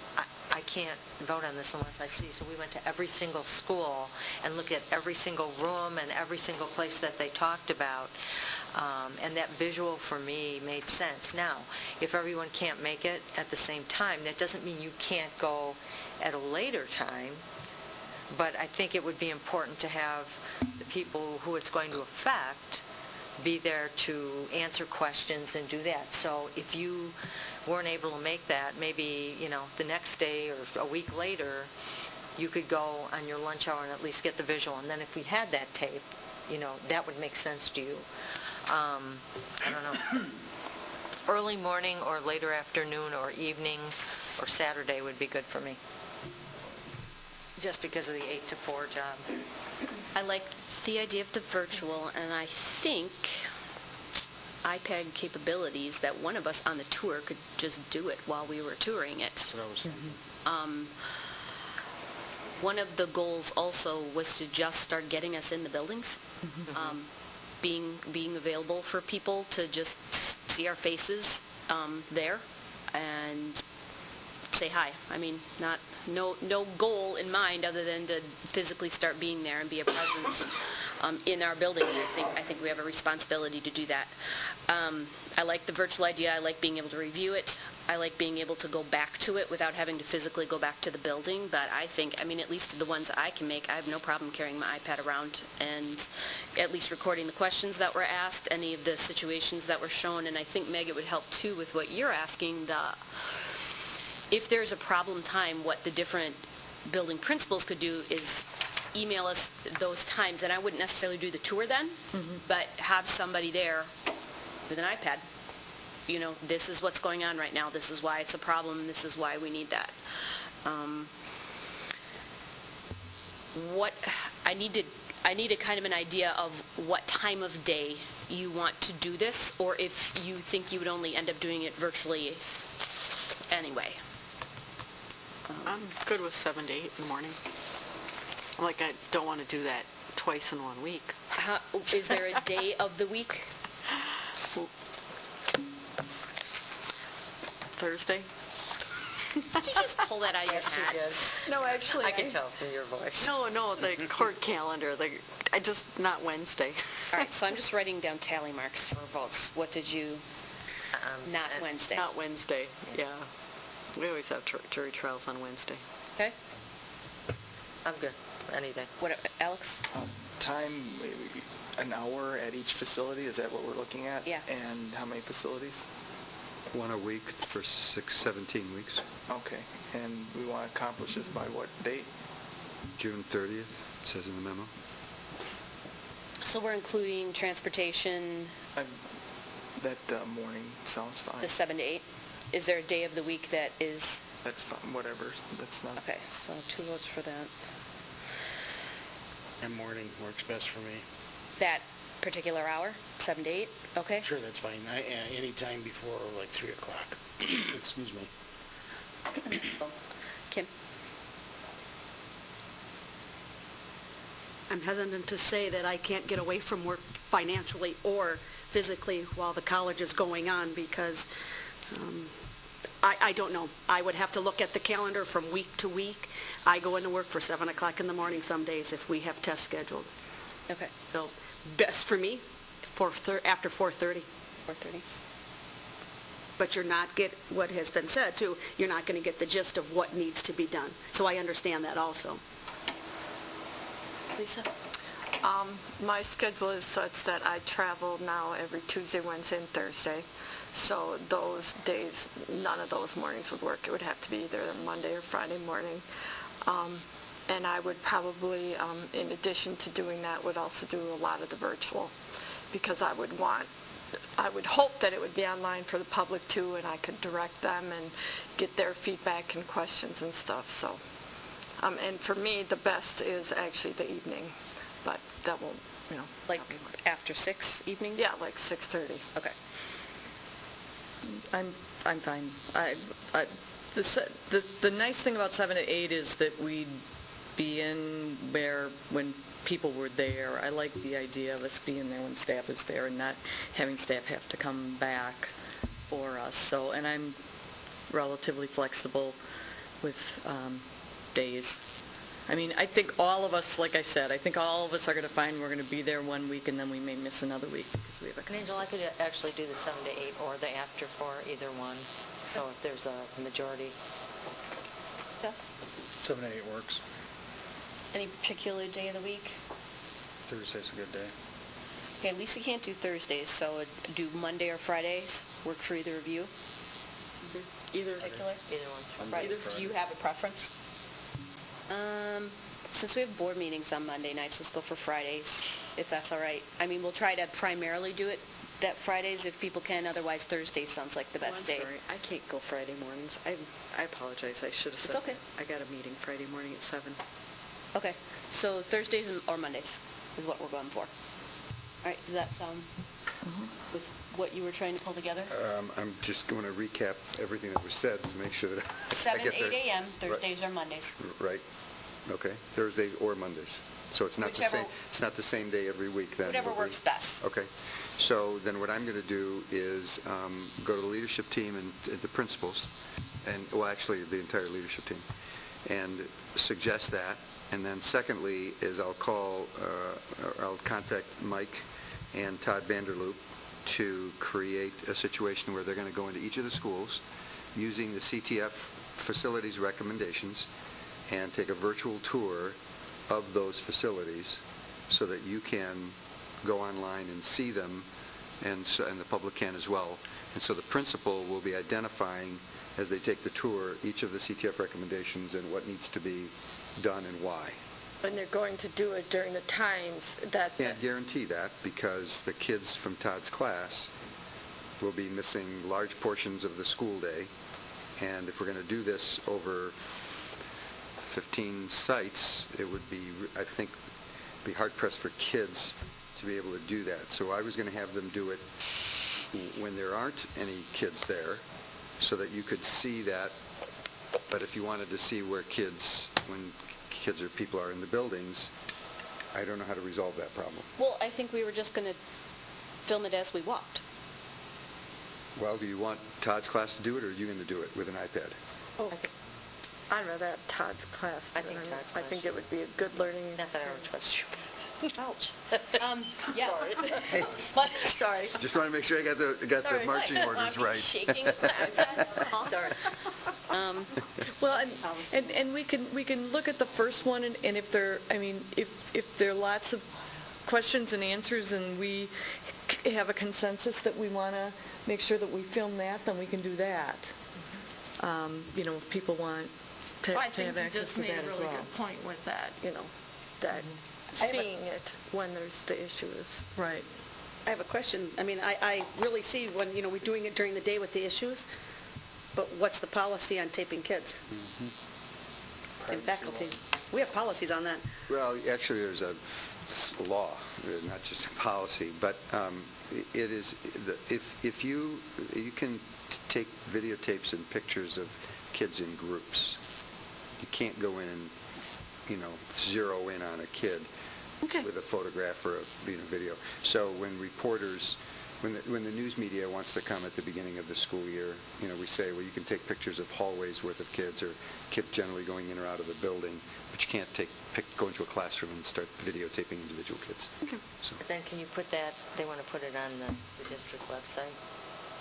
I can't vote on this unless I see. So we went to every single school and looked at every single room and every single place that they talked about. And that visual for me made sense. Now, if everyone can't make it at the same time, that doesn't mean you can't go at a later time. But I think it would be important to have the people who it's going to affect be there to answer questions and do that. So if you weren't able to make that, maybe, the next day or a week later, you could go on your lunch hour and at least get the visual. And then if we had that tape, that would make sense to you. I don't know. Early morning or later afternoon or evening or Saturday would be good for me. Just because of the 8 to 4 job. I like the idea of the virtual, and I think iPad capabilities that one of us on the tour could just do it while we were touring it. That's what I was thinking. One of the goals also was to just start getting us in the buildings, being available for people to just see our faces there and say hi. I mean, no goal in mind other than to physically start being there and be a presence in our building. I think we have a responsibility to do that. I like the virtual idea. I like being able to review it. I like being able to go back to it without having to physically go back to the building. But I think, at least the ones I can make, I have no problem carrying my iPad around and at least recording the questions that were asked, any of the situations that were shown. And I think, Meg, it would help too with what you're asking, if there's a problem time, what the different building principals could do is email us those times, and I wouldn't necessarily do the tour then, but have somebody there with an iPad. This is what's going on right now. This is why it's a problem. This is why we need that. I need a kind of an idea of what time of day you want to do this, or if you think you would only end up doing it virtually anyway. I'm good with 7 to 8 in the morning. I don't want to do that twice in 1 week. Is there a day of the week? Thursday. Did you just pull that out of your hat? Yes, No, actually. I can tell from your voice. No, the court calendar. Not Wednesday. All right, so I'm just writing down tally marks for votes. What did you, not Wednesday? Not Wednesday, yeah. We always have jury trials on Wednesday. Okay. I'm good, any day. What, Alex? Time, maybe an hour at each facility, is that what we're looking at? Yeah. And how many facilities? 1 a week for 17 weeks. Okay, and we want to accomplish this by what date? June 30th, it says in the memo. So we're including transportation, That morning sounds fine. the 7 to 8? Is there a day of the week that is? That's fine, whatever, that's not... Okay, so 2 votes for that. And morning works best for me. That particular hour, 7 to 8, okay? Sure, that's fine. Any time before 3 o'clock. Excuse me. Kim? I'm hesitant to say that I can't get away from work financially or physically while the college is going on because I don't know. I would have to look at the calendar from week to week. I go into work for 7 o'clock in the morning some days if we have tests scheduled. Okay. So best for me after 4:30. 4:30. But you're not what has been said too, you're not going to get the gist of what needs to be done. So I understand that also. Lisa? My schedule is such that I travel now every Tuesday, Wednesday, and Thursday. So those days, none of those mornings would work. It would have to be either Monday or Friday morning. And I would probably, in addition to doing that, would also do a lot of the virtual because I would hope that it would be online for the public too, and I could direct them and get their feedback and questions and stuff. So, and for me, the best is actually the evening, but that won't, Like after 6 evening? Yeah, like 6:30. Okay. I'm fine. The nice thing about 7 to 8 is that we'd be in when people were there. I like the idea of us being there when staff is there and not having staff have to come back for us. So, and I'm relatively flexible with days. I mean, I think all of us, like I said, I think all of us are going to find we're going to be there 1 week and then we may miss another week because we have a... Angel, I could actually do the 7 to 8 or the after for either one, so if there's a majority. 7 to 8 works. Any particular day of the week? Thursday's a good day. Okay, Lisa can't do Thursdays, so do Monday or Fridays work for either of you? Either. Particular? Either one. Right. Do you have a preference? Since we have board meetings on Monday nights, let's go for Fridays, if that's all right. I mean, we'll try to primarily do it that Fridays if people can, otherwise Thursday sounds like the best day. I'm sorry, I can't go Friday mornings. I apologize, I should have said. It's okay. I got a meeting Friday morning at 7. Okay, so Thursdays or Mondays is what we're going for. All right, does that sound with what you were trying to pull together? I'm just going to recap everything that was said to make sure that I 7, get 8 the- a.m., Thursdays or Mondays. Right, okay, Thursdays or Mondays. So it's not the Whichever- same, it's not the same day every week then? Whatever It'll be- works best. Okay, so then what I'm going to do is go to the leadership team and the principals, and, well, actually, the entire leadership team, and suggest that. And then secondly is I'll contact Mike and Todd Vanderloop to create a situation where they're going to go into each of the schools using the CTF facilities recommendations and take a virtual tour of those facilities so that you can go online and see them, and the public can as well. And so the principal will be identifying, as they take the tour, each of the CTF recommendations and what needs to be done and why. And they're going to do it during the times that... Can't guarantee that, because the kids from Todd's class will be missing large portions of the school day, and if we're going to do this over 15 sites, it would be, I think, be hard-pressed for kids to be able to do that. So I was going to have them do it when there aren't any kids there, so that you could see that. But if you wanted to see where when kids or people are in the buildings, I don't know how to resolve that problem. Well, I think we were just going to film it as we walked. Well, do you want Todd's class to do it, or are you going to do it with an iPad? Oh, I'd rather have Todd's class. I think Todd's I think it would be a good learning... Not that I would trust you. Ouch. Yeah. Sorry. Just want to make sure I got the marching orders right. Shaking with my iPad. Sorry. Well, and we can look at the first one, and if there, I mean, if there are lots of questions and answers, and we have a consensus that we want to make sure that we film that, then we can do that. If people want to Well, I have think you access just to made that a as really well. good point with that, that seeing it when there's the issue is... Right. I have a question. I mean, I really see when, we're doing it during the day with the issues, but what's the policy on taping kids and faculty? We have policies on that. Well, actually, there's a law, not just a policy, but it is, if you can take videotapes and pictures of kids in groups. You can't go in and, zero in on a kid with a photograph or a video. So when reporters, when the news media wants to come at the beginning of the school year, we say, well, you can take pictures of hallways worth of kids or kids generally going in or out of the building, but you can't go into a classroom and start videotaping individual kids. Okay. But then can you put that, they want to put it on the district website?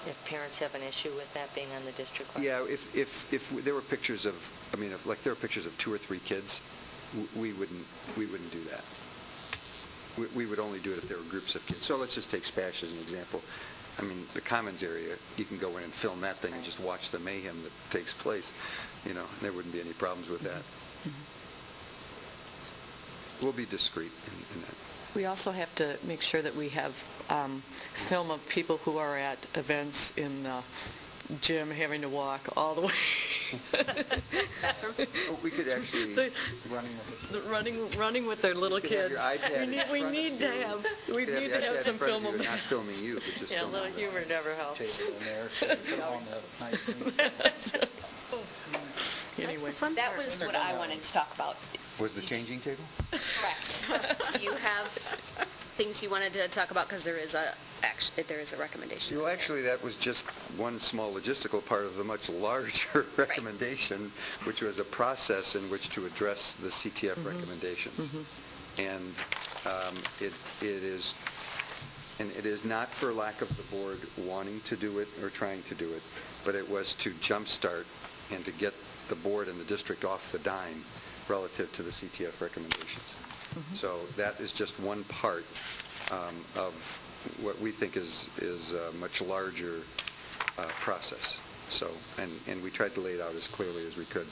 If parents have an issue with that being on the district website? Yeah, if there were pictures of, if there were pictures of 2 or 3 kids, we wouldn't do that. We would only do it if there were groups of kids. So let's just take Spash as an example. The Commons area, you can go in and film that thing and just watch the mayhem that takes place. There wouldn't be any problems with that. We'll be discreet in that. We also have to make sure that we have film of people who are at events in the gym having to walk all the way We could actually, Running with their little You could have kids. your iPad in We front need of to you. have, you we could need your to have iPad in some front of film you, of not filming you, but just Yeah, a filming little them. humor never helps. Table in there, so you can all have a nice meeting. Anyway. That was what I wanted to talk about. Was the changing table? Correct. Do you have things you wanted to talk about? Because there is a recommendation. Well, actually, that was just one small logistical part of the much larger recommendation, which was a process in which to address the CTF recommendations. And it is not for lack of the board wanting to do it or trying to do it, but it was to jumpstart and to get the board and the district off the dime relative to the CTF recommendations. So that is just one part of what we think is a much larger process. So, and we tried to lay it out as clearly as we could.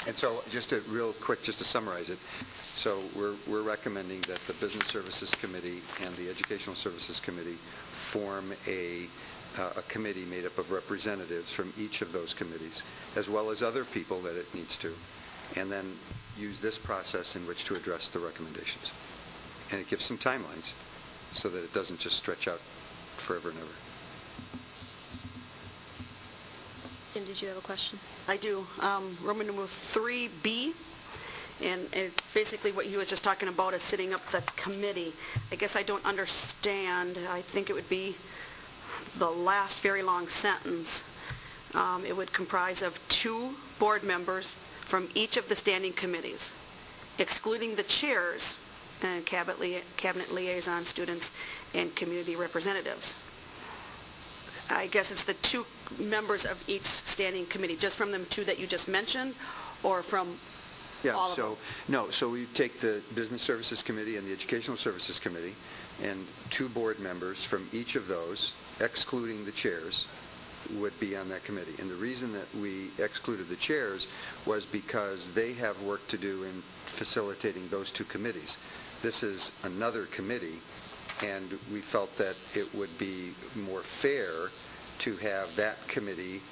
And so, just to real quick, just to summarize it, so we're recommending that the Business Services Committee and the Educational Services Committee form a committee made up of representatives from each of those committees, as well as other people that it needs to, and then use this process in which to address the recommendations. And it gives some timelines so that it doesn't just stretch out forever and ever. Kim, did you have a question? I do. Roman numeral 3B, and basically what you were just talking about is setting up the committee. I guess I don't understand. I think it would be the last very long sentence. It would comprise of 2 board members from each of the standing committees, excluding the chairs and cabinet liaison students and community representatives. I guess it's the 2 members of each standing committee, just from them 2 that you just mentioned, or from all of them? So we take the Business Services Committee and the Educational Services Committee, and 2 board members from each of those, excluding the chairs, would be on that committee. And the reason that we excluded the chairs was because they have work to do in facilitating those 2 committees. This is another committee, and we felt that it would be more fair to have that committee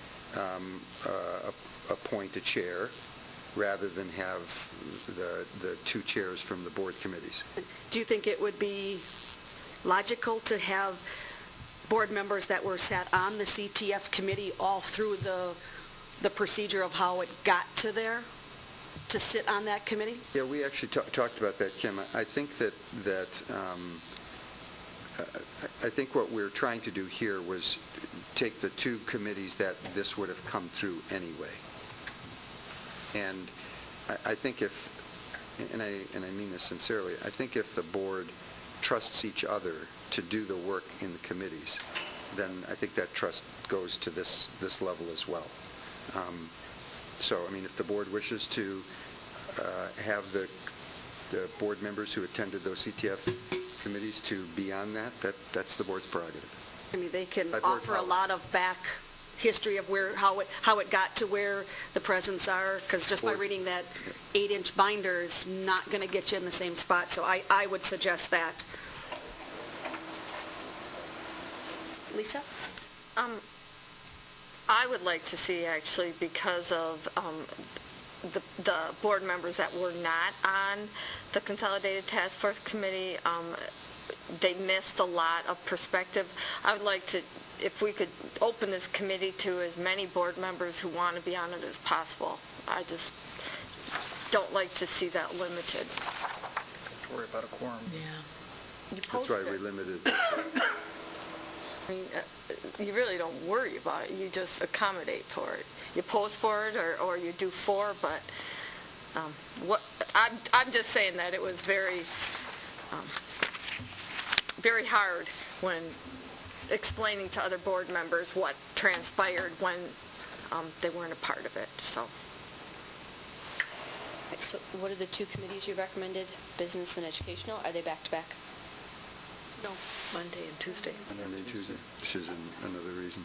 appoint a chair rather than have the 2 chairs from the board committees. Do you think it would be logical to have board members that were sat on the CTF committee all through the procedure of how it got to there, to sit on that committee? Yeah, we actually talked about that, Kim. I think I think what we're trying to do here was take the 2 committees that this would have come through anyway. And I think and I mean this sincerely, I think if the board trusts each other to do the work in the committees, then I think that trust goes to this level as well. So, I mean, if the board wishes to have the board members who attended those CTF committees to be on that's the board's prerogative. I mean, they can By board offer a policy. lot of back history of how it got to where the presents are, because just by Board. reading that 8-inch binder is not going to get you in the same spot, so I would suggest that. Lisa? I would like to see, actually, because of the board members that were not on the Consolidated Task Force Committee, they missed a lot of perspective. I would like to, if we could open this committee to as many board members who want to be on it as possible. I just don't like to see that limited. Don't worry about a quorum. Yeah. That's why we limited. I mean, you really don't worry about it. You just accommodate for it. You post for it, or you do 4. But I'm just saying that it was very, very hard when explaining to other board members what transpired when they weren't a part of it. So what are the 2 committees you recommended? Business and Educational? Are they back-to-back? No, Monday and Tuesday. Monday and Tuesday, which is another reason.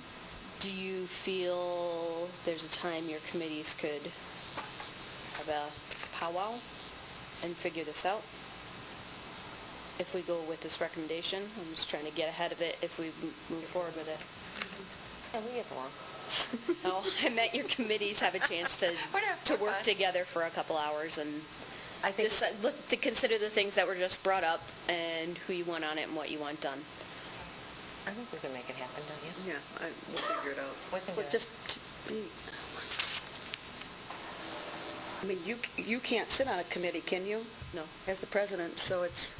Do you feel there's a time your committees could have a powwow and figure this out? If we go with this recommendation, I'm just trying to get ahead of it if we move forward with it. Yeah, we get along. No, I meant your committees have a chance to work together for a couple hours and just look to consider the things that were just brought up and who you want on it and what you want done. I think we can make it happen, don't you? Yeah, we'll figure it out. We can do Well, it. just to be, I mean, you can't sit on a committee, can you? No. As the president, so it's,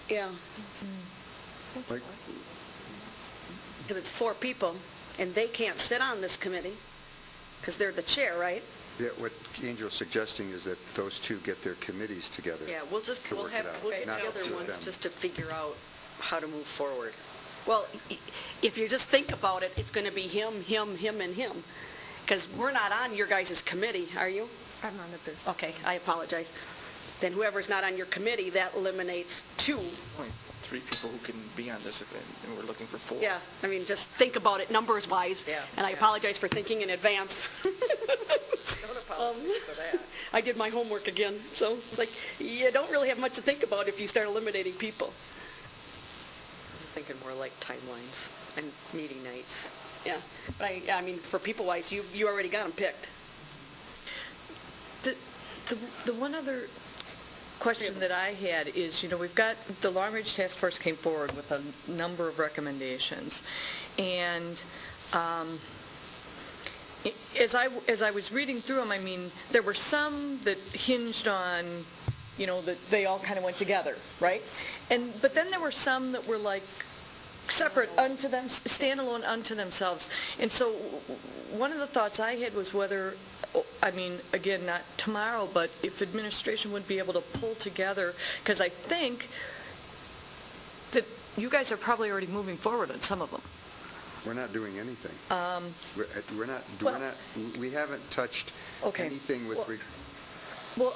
yeah. Like, If it's 4 people, and they can't sit on this committee, because they're the chair, right? yeah, what Angel's suggesting is that those two get their committees together. Yeah, we'll get To work it out, together not the two of once them. just to figure out how to move forward. Well, if you just think about it, it's going to be him, and him, because we're not on your guys' committee, are you? I'm on the business. Okay, I apologize. Then whoever's not on your committee, that eliminates 2. Only 3 people who can be on this, and we're looking for 4. Yeah, I mean, just think about it numbers-wise, and I apologize for thinking in advance. Don't apologize for that. I did my homework again, so it's like, you don't really have much to think about if you start eliminating people. I'm thinking more like timelines and meeting nights. Yeah, but I mean, for people-wise, you already got them picked. The one other question that I had is, we've got, the Long Range Task Force came forward with a number of recommendations, and as I was reading through them, I mean, there were some that hinged on, that they all kind of went together, right? But then there were some that were like separate unto them, standalone unto themselves. And so one of the thoughts I had was whether, I mean, again, not tomorrow, but if administration would be able to pull together, because I think that you guys are probably already moving forward on some of them. We're not doing anything. Well- We haven't touched Okay. anything with, Well,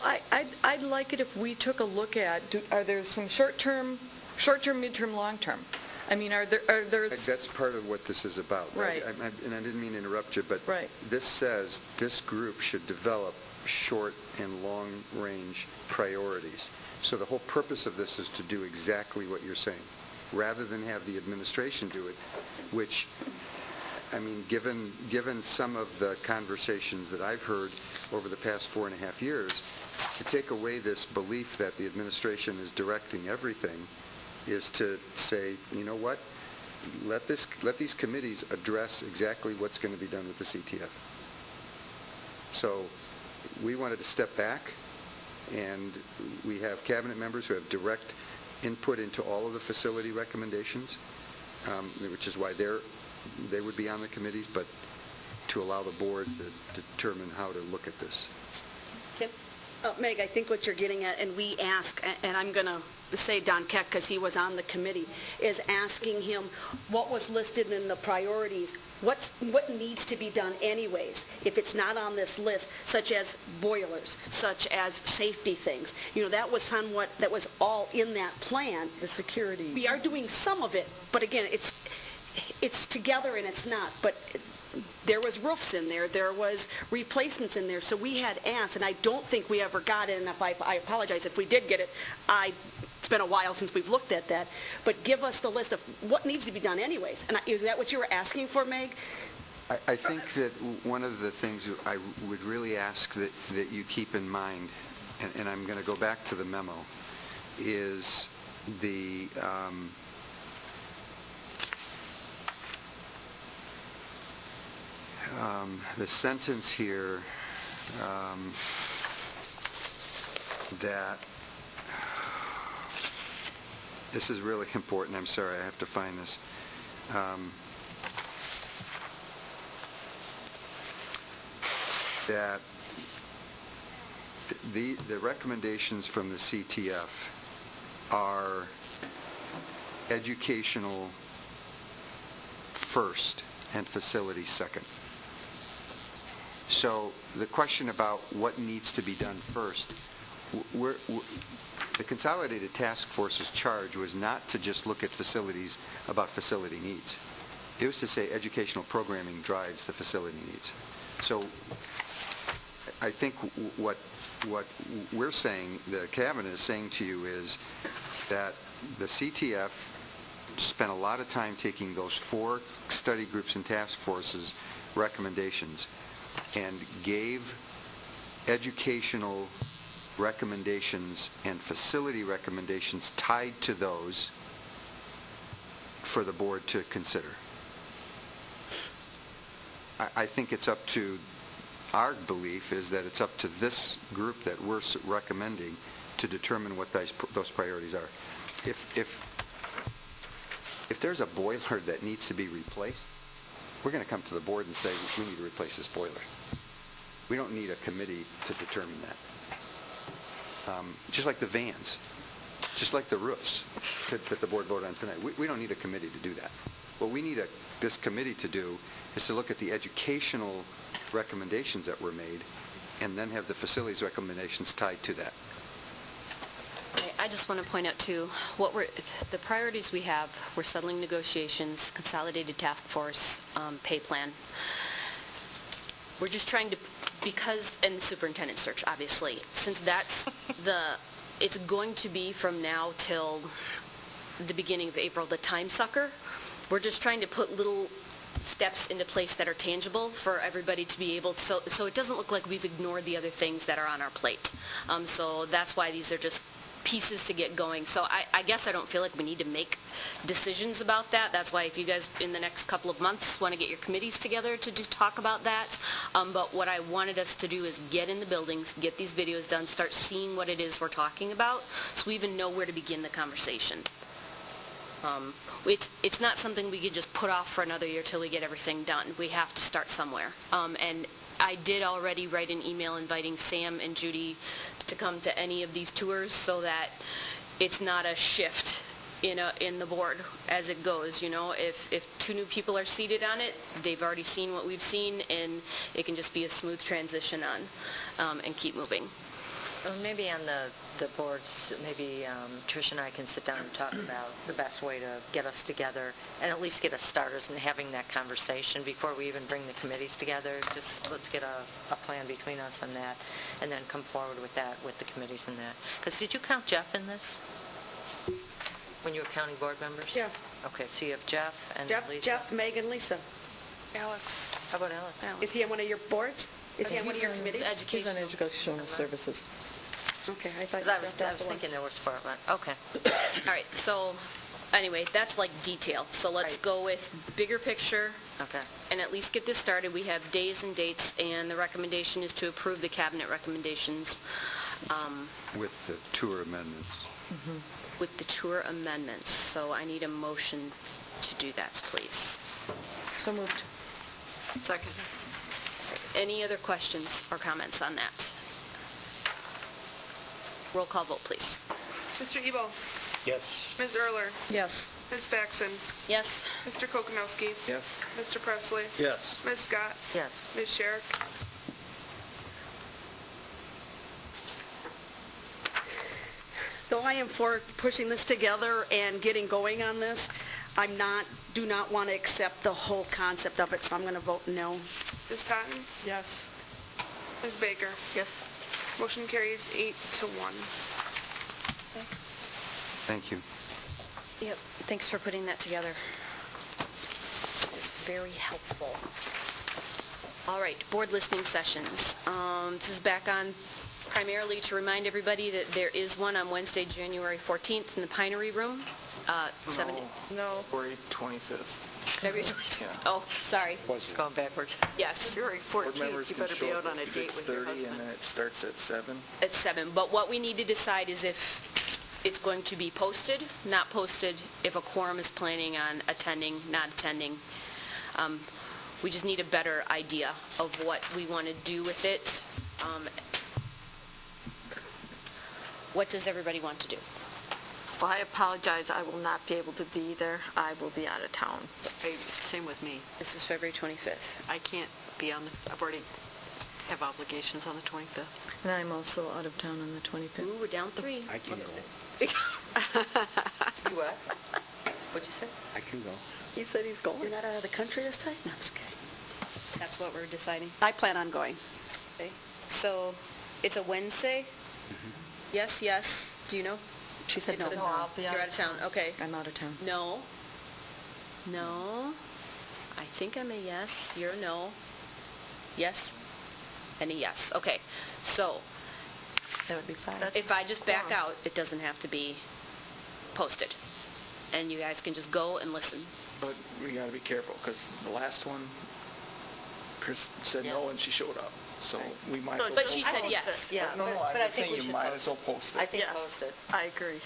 I'd like it if we took a look at, are there some short-term, midterm, long-term? I mean, are there... that's part of what this is about, right? Right. And I didn't mean to interrupt you, but Right. this says this group should develop short and long-range priorities. So the whole purpose of this is to do exactly what you're saying, rather than have the administration do it, which, I mean, given some of the conversations that I've heard over the past 4.5 years, to take away this belief that the administration is directing everything is to say, you know what, let these committees address exactly what's going to be done with the CTF. So we wanted to step back, and we have cabinet members who have direct input into all of the facility recommendations, which is why they would be on the committees, but to allow the board to determine how to look at this. Meg, I think what you're getting at, and we ask, and I'm going to say Don Keck, because he was on the committee, is asking him what was listed in the priorities, what needs to be done anyways, if it's not on this list, such as boilers, such as safety things. That was all in that plan. The security. We are doing some of it, but again, it's together and it's not. But there was roofs in there was replacements in there, so we had asked, and I don't think we ever got it, and if I apologize if we did get it. It's been a while since we've looked at that, but give us the list of what needs to be done anyways. And is that what you were asking for, Meg? I think that one of the things I would really ask that you keep in mind, and I'm going to go back to the memo, is the sentence here that, this is really important, I'm sorry, I have to find this. That the recommendations from the CTF are educational first and facility second. So the question about what needs to be done first, the Consolidated Task Force's charge was not to just look at facilities about facility needs. It was to say educational programming drives the facility needs. So I think what we're saying, the cabinet is saying to you, is that the CTF spent a lot of time taking those 4 study groups and task forces recommendations and gave educational recommendations and facility recommendations tied to those for the board to consider. I think it's up to, our belief is that it's up to this group that we're recommending to determine what those priorities are. If there's a boiler that needs to be replaced, we're going to come to the board and say, we need to replace this boiler. We don't need a committee to determine that. Just like the vans, just like the roofs that the board voted on tonight. We don't need a committee to do that. What we need this committee to do is to look at the educational recommendations that were made and then have the facilities recommendations tied to that. I just want to point out, too, the priorities we have, we're settling negotiations, consolidated task force, pay plan. We're just trying to, and the superintendent search, obviously, since that's it's going to be from now till the beginning of April, the time sucker. We're just trying to put little steps into place that are tangible for everybody to be able to, so it doesn't look like we've ignored the other things that are on our plate. So that's why these are just pieces to get going. So I guess I don't feel like we need to make decisions about that. That's why if you guys in the next couple of months want to get your committees together to talk about that. But what I wanted us to do is get in the buildings, get these videos done, start seeing what it is we're talking about, so we even know where to begin the conversation. It's not something we could just put off for another year till we get everything done. We have to start somewhere. And I did already write an email inviting Sam and Judy to come to any of these tours so that it's not a shift in the board as it goes. If 2 new people are seated on it, they've already seen what we've seen, and it can just be a smooth transition on and keep moving. Maybe on the boards, maybe Trish and I can sit down and talk about the best way to get us together and at least get us starters in having that conversation before we even bring the committees together. Just let's get a plan between us on that and then come forward with that with the committees and that. Because did you count Jeff in this when you were counting board members? Yeah. Okay, so you have Jeff and Lisa? Jeff, Meg, and Lisa. Alex. How about Alex? Is he on one of your boards? Is he on one of your committees? He's on Educational Services. Okay, I thought I was thinking there was 4. Okay. All right, so anyway, that's like detail. So let's go with bigger picture. Okay. And at least get this started. We have days and dates, and the recommendation is to approve the cabinet recommendations. With the tour amendments. Mm-hmm. With the tour amendments. So I need a motion to do that, please. So moved. Second. Any other questions or comments on that? Roll call vote, please. Mr. Ebo? Yes. Ms. Erler? Yes. Ms. Faxon? Yes. Mr. Kokonowski? Yes. Mr. Presley? Yes. Ms. Scott? Yes. Ms. Sherrick? Though I am for pushing this together and getting going on this, do not want to accept the whole concept of it, so I'm going to vote no. Ms. Totten? Yes. Ms. Baker? Yes. Motion carries 8-1. Thank you. Yep, thanks for putting that together. It was very helpful. All right, board listening sessions. This is back on primarily to remind everybody that there is one on Wednesday, January 14th in the Pinery Room. No. February 25th. February 25th. Yeah. Oh, sorry. It's going backwards. Yes. February 14th, you better be out on a date with your husband. 6:30 and then it starts at 7. At 7. But what we need to decide is if it's going to be posted, not posted, if a quorum is planning on attending, not attending. We just need a better idea of what we want to do with it. What does everybody want to do? Well, I apologize, I will not be able to be there. I will be out of town. Same with me. This is February 25th. I can't be I've already have obligations on the 25th. And I'm also out of town on the 25th. Ooh, we're down 3. I can go. You what? What'd you say? I can go. He said he's going. You're not out of the country this time? No, I'm just kidding. That's what we're deciding. I plan on going. Okay. So it's a Wednesday? Yes, yes. Do you know? She said It's no. a- No, I'll be out You're of out of town, okay. I'm out of town. No. No. I think I'm a yes. You're a no. Yes? And a yes. Okay. So, That would be fine. if I just back out, it doesn't have to be posted. And you guys can just go and listen. But we gotta be careful, because the last one, Chris said no and she showed up, so we might as well. But she said yes. Yeah, No, but I'm I just think saying we you should might post as well post it. I think Yes. post it. I agree.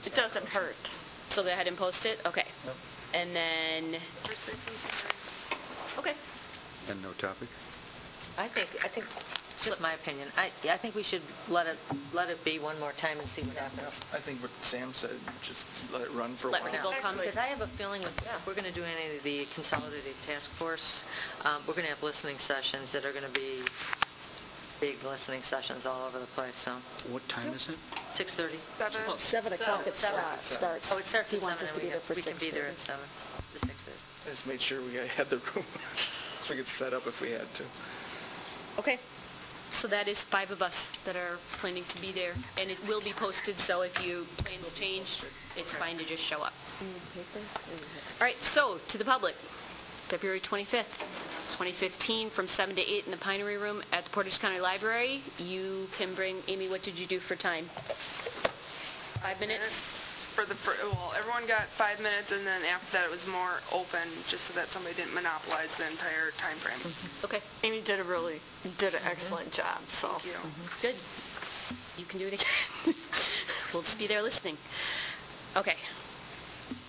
It doesn't hurt. So go ahead and post it? Okay. And then, okay. And no topic? I think, it's just my opinion, I think we should let it be one more time and see what happens. I think what Sam said, just let it run for a Let while. people come. Because I have a feeling if we're going to do any of the consolidated task force, we're going to have listening sessions that are going to be big listening sessions all over the place, so. What time is it? 6:30. 7 o'clock it starts. Oh, it starts He at 7. wants us to be there for We can be there 6:30. at 7, to 6:30. I just made sure we had the room, so we could set up if we had to. Okay. So that is 5 of us that are planning to be there, and it will be posted, so if you plans change, it's fine to just show up. All right, so to the public, February 25th, 2015, from 7 to 8 in the Pinery Room at the Portage County Library. You can bring, Amy, what did you do for time? 5 minutes? Well, everyone got 5 minutes, and then after that, it was more open, just so that somebody didn't monopolize the entire time frame. Okay. Amy did an excellent job, so. Thank you. Good. You can do it again. We'll just be there listening. Okay.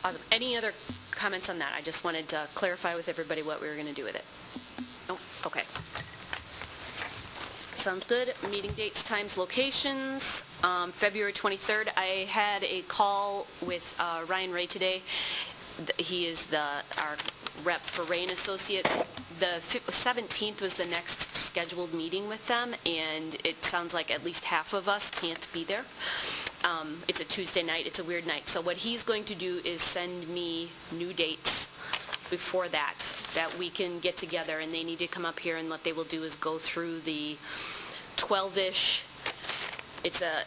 Awesome. Any other comments on that? I just wanted to clarify with everybody what we were going to do with it. Nope. Okay. Sounds good. Meeting dates, times, locations. February 23rd, I had a call with Ryan Ray today. He is our rep for Ray & Associates. The 17th was the next scheduled meeting with them, and it sounds like at least half of us can't be there. It's a Tuesday night. It's a weird night. So what he's going to do is send me new dates before that we can get together, and they need to come up here, and what they will do is go through the 12-ish, it's a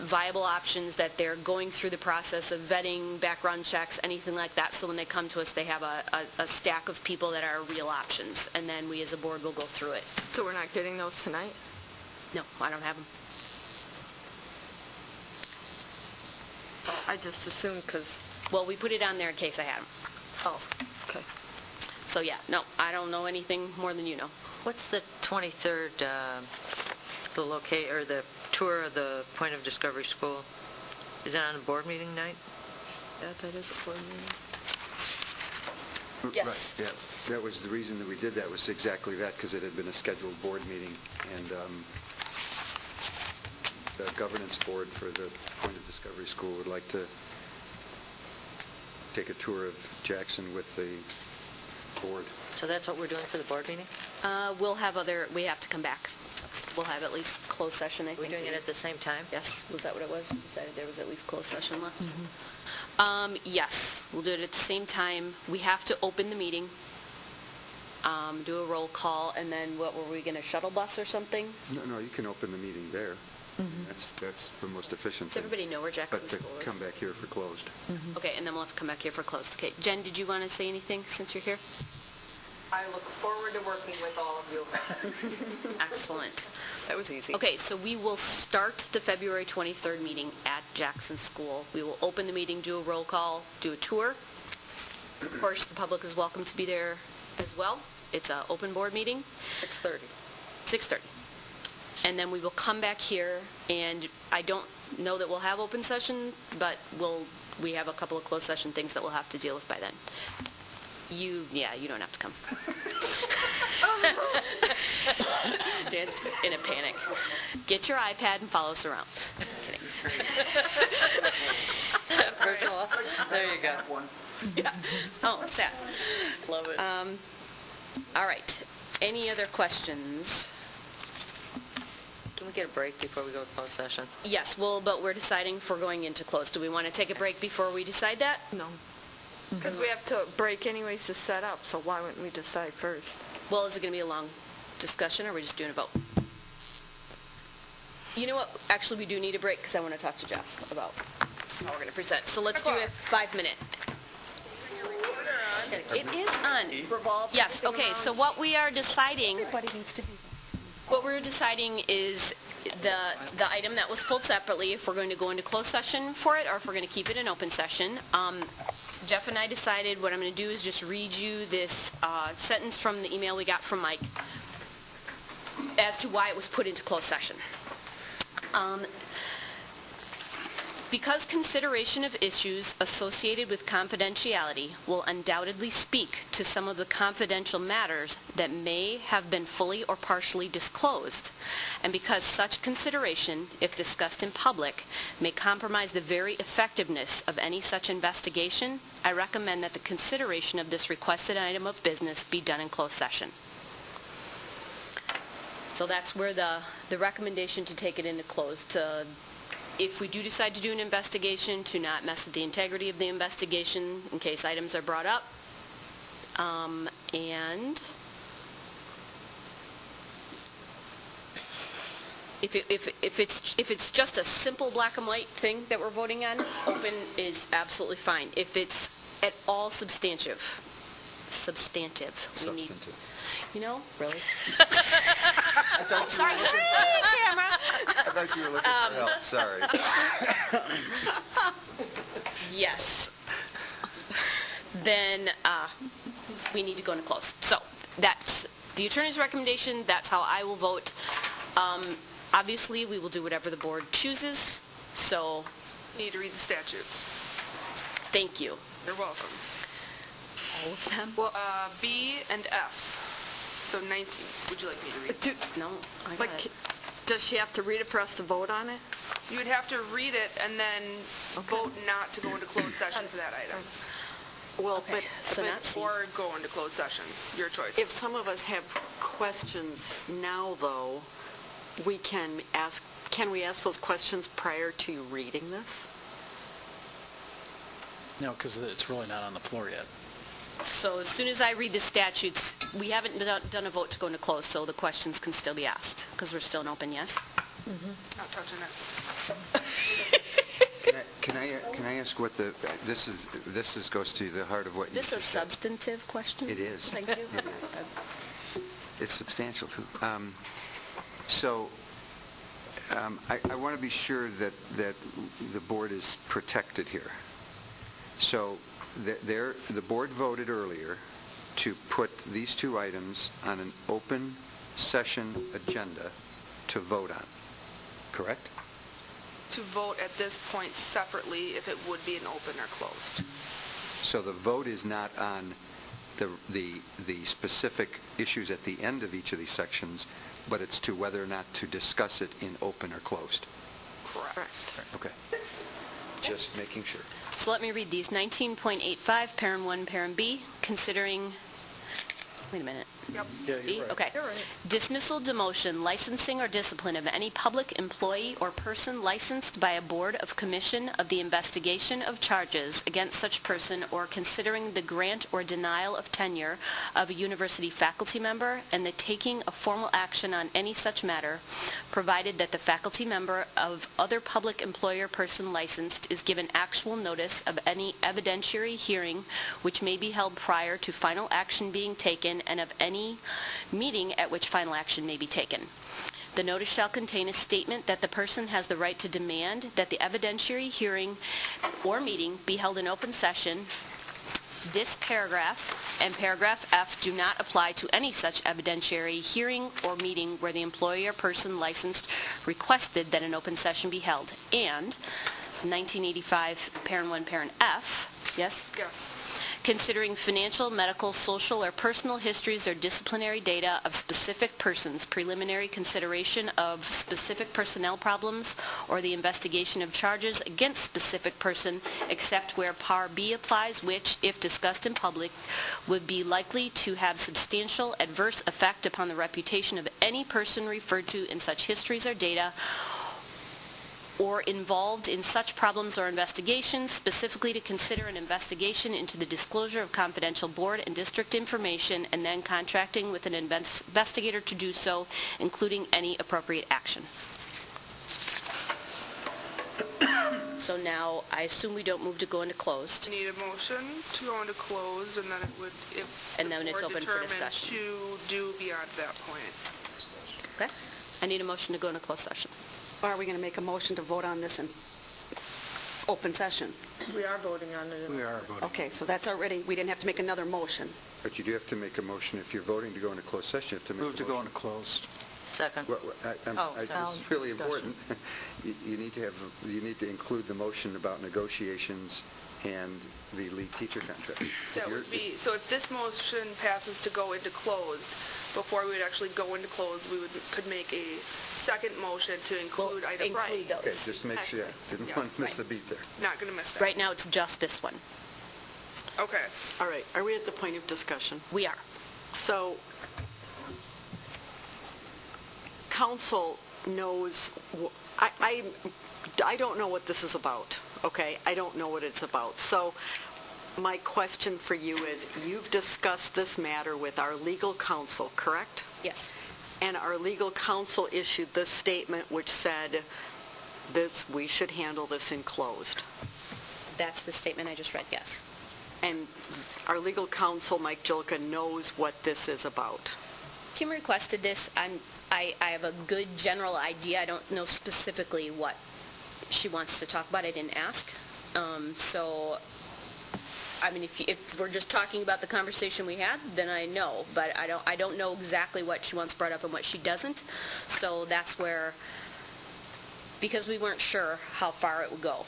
viable options that they're going through the process of vetting, background checks, anything like that, so when they come to us, they have a stack of people that are real options, and then we as a board will go through it. So we're not getting those tonight? No, I don't have them. I just assumed because... Well, we put it on there in case I had them. Oh, okay. So yeah, no, I don't know anything more than you know. What's the 23rd, the tour of the Point of Discovery School? Is it on a board meeting night? Yeah, that is a board meeting. Yes. Right, yeah. That was the reason that we did that, was exactly that, because it had been a scheduled board meeting, and the governance board for the Point of Discovery School would like to take a tour of Jackson with the board. So that's what we're doing for the board meeting? We have to come back. We'll have at least closed session, I think. We're doing it at the same time? Yes, was that what it was? We decided there was at least closed session left? Yes, we'll do it at the same time. We have to open the meeting, do a roll call, and then what, were we going to shuttle bus or something? No, you can open the meeting there. That's the most efficient Does thing. everybody know where Jackson School But is? to come back here for closed. Okay, and then we'll have to come back here for closed. Okay, Jen, did you want to say anything since you're here? I look forward to working with all of you. Excellent. That was easy. Okay, so we will start the February 23rd meeting at Jackson School. We will open the meeting, do a roll call, do a tour. Of course, the public is welcome to be there as well. It's an open board meeting. 6:30. 6:30. And then we will come back here, and I don't know that we'll have open session, but we have a couple of closed session things that we'll have to deal with by then. You don't have to come. Dan's in a panic. Get your iPad and follow us around. Just kidding. Virtual. There you go. Yeah. Oh, what's that? Love it. All right. Any other questions? Can we get a break before we go to closed session? Yes, but we're deciding if we're going into closed. Do we want to take a break before we decide that? No. Because we have to break anyways to set up, so why wouldn't we decide first? Well, is it going to be a long discussion, or are we just doing a vote? You know what? Actually, we do need a break, because I want to talk to Jeff about how we're going to present. So let's do a 5-minute. It is on. Yes, okay, so what we are deciding... What we're deciding is the item that was pulled separately, if we're going to go into closed session for it, or if we're going to keep it in open session. Jeff and I decided what I'm going to do is just read you this sentence from the email we got from Mike as to why it was put into closed session. Because consideration of issues associated with confidentiality will undoubtedly speak to some of the confidential matters that may have been fully or partially disclosed, and because such consideration, if discussed in public, may compromise the very effectiveness of any such investigation, I recommend that the consideration of this requested item of business be done in closed session. So that's where the recommendation to take it into closed, if we do decide to do an investigation, to not mess with the integrity of the investigation in case items are brought up. And if it's just a simple black and white thing that we're voting on, open is absolutely fine. If it's at all substantive, we need, you know, really. Sorry, hey, camera. I thought you were looking for help, sorry. Yes. Then we need to go into close. So that's the attorney's recommendation. That's how I will vote. Obviously, we will do whatever the board chooses. So Need to read the statutes. thank you. You're welcome. All of them? Well, B and F. So 19. Would you like me to read? No, I But got it. does she have to read it for us to vote on it? You would have to read it and then vote not to go into closed session for that item. Well, Okay, so not C. Or go into closed session. Your choice. if some of us have questions now, though, we can we ask those questions prior to reading this? No, because it's really not on the floor yet. So as soon as I read the statutes, we haven't done a vote to go into close, so the questions can still be asked, because we're still in open, yes? Not touching it. Can I ask what this goes to the heart of what you This is a just said. substantive question? It is. Thank you. It is. It's substantial, too. So I want to be sure that the board is protected here. So the board voted earlier to put these two items on an open session agenda to vote on, correct? To vote at this point separately if it would be an open or closed. So the vote is not on the specific issues at the end of each of these sections, but it's to whether or not to discuss it in open or closed. Correct. Okay. Just making sure. So let me read these. 19.85, parent 1, parent B, considering, wait a minute. Yep. Yeah, B? you're right. Okay. You're right. Dismissal, demotion, licensing, or discipline of any public employee or person licensed by a board of commission of the investigation of charges against such person or considering the grant or denial of tenure of a university faculty member and the taking of formal action on any such matter, provided that the faculty member of other public employer person licensed is given actual notice of any evidentiary hearing which may be held prior to final action being taken and of any meeting at which final action may be taken. The notice shall contain a statement that the person has the right to demand that the evidentiary hearing or meeting be held in open session. This paragraph and paragraph F do not apply to any such evidentiary hearing or meeting where the employer person licensed requested that an open session be held. And 1985, parent 1, parent F, yes? Yes. Considering financial, medical, social, or personal histories or disciplinary data of specific persons, preliminary consideration of specific personnel problems, or the investigation of charges against specific person, except where Par B applies, which, if discussed in public, would be likely to have substantial adverse effect upon the reputation of any person referred to in such histories or data, or involved in such problems or investigations, specifically to consider an investigation into the disclosure of confidential board and district information, and then contracting with an investigator to do so, including any appropriate action. So now, I assume we don't move to go into closed, Need a motion to go into closed, and then it would, if and then the it's board open for determined discussion. to do beyond that point. Okay? I need a motion to go into closed session. Or are we going to make a motion to vote on this in open session? We are voting on it. We are voting. Okay, so that's already, we didn't have to make another motion. But you do have to make a motion. If you're voting to go into closed session, you have to make a Move to motion. go into closed. Second. It's really important. You need to include the motion about negotiations and the lead teacher contract. That would be, so if this motion passes to go into closed, before we would actually go into closed, we could make a second motion to include item. include those. Okay, just make sure, didn't want to miss a beat there. Not going to miss that. Right now, it's just this one. Okay. All right, are we at the point of discussion? We are. So, council knows, I don't know what this is about, okay? I don't know what it's about. So, my question for you is, you've discussed this matter with our legal counsel, correct? Yes. And our legal counsel issued this statement which said, we should handle this in closed. That's the statement I just read, yes. And our legal counsel, Mike Jilka, knows what this is about. Kim requested this. I have a good general idea. I don't know specifically what she wants to talk about. I didn't ask. So, I mean, if we're just talking about the conversation we had, then I know. But I don't know exactly what she wants brought up and what she doesn't. So that's where, because we weren't sure how far it would go,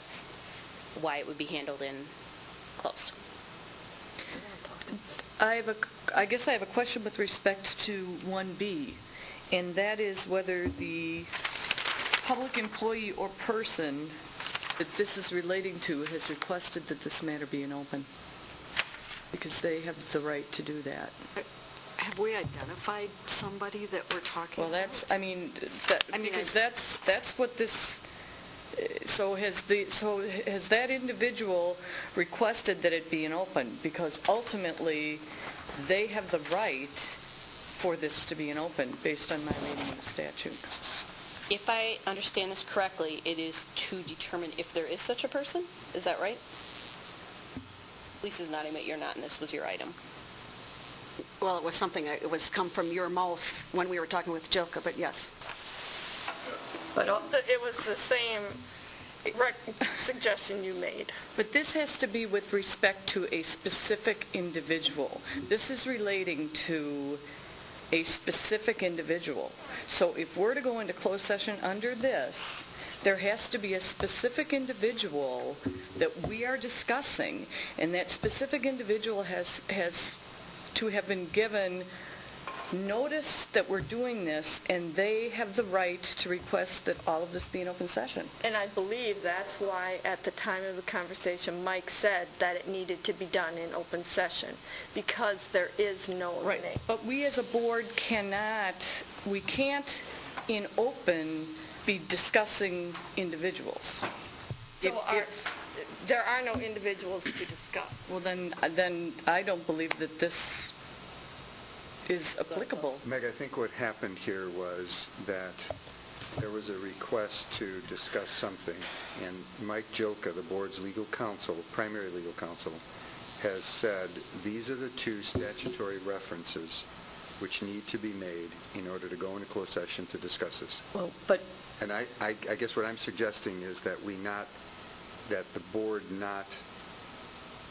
why it would be handled in closed. I guess I have a question with respect to 1B, and that is whether the public employee or person that this is relating to has requested that this matter be in open, because they have the right to do that. Have we identified somebody that we're talking about? Well, that's, because that's what this, so has that individual requested that it be in open? Because ultimately, they have the right for this to be in open, based on my reading of the statute. If I understand this correctly, it is to determine if there is such a person? Is that right? Lisa's nodding, but you're not, and this was your item. Well, it was something, it was come from your mouth when we were talking with Jilka, but yes. But it was the same suggestion you made. But this has to be with respect to a specific individual. This is relating to a specific individual. So if we're to go into closed session under this, there has to be a specific individual that we are discussing, and that specific individual has to have been given notice that we're doing this, and they have the right to request that all of this be in open session. And I believe that's why, at the time of the conversation, Mike said that it needed to be done in open session, because there is no name. But we as a board can't in open be discussing individuals. So there are no individuals to discuss. Well, then I don't believe that this is applicable. Meg, I think what happened here was that there was a request to discuss something, and Mike Jilka, the board's legal counsel, primary legal counsel, has said these are the two statutory references which need to be made in order to go into closed session to discuss this. Well, but... And I guess what I'm suggesting is that that the board not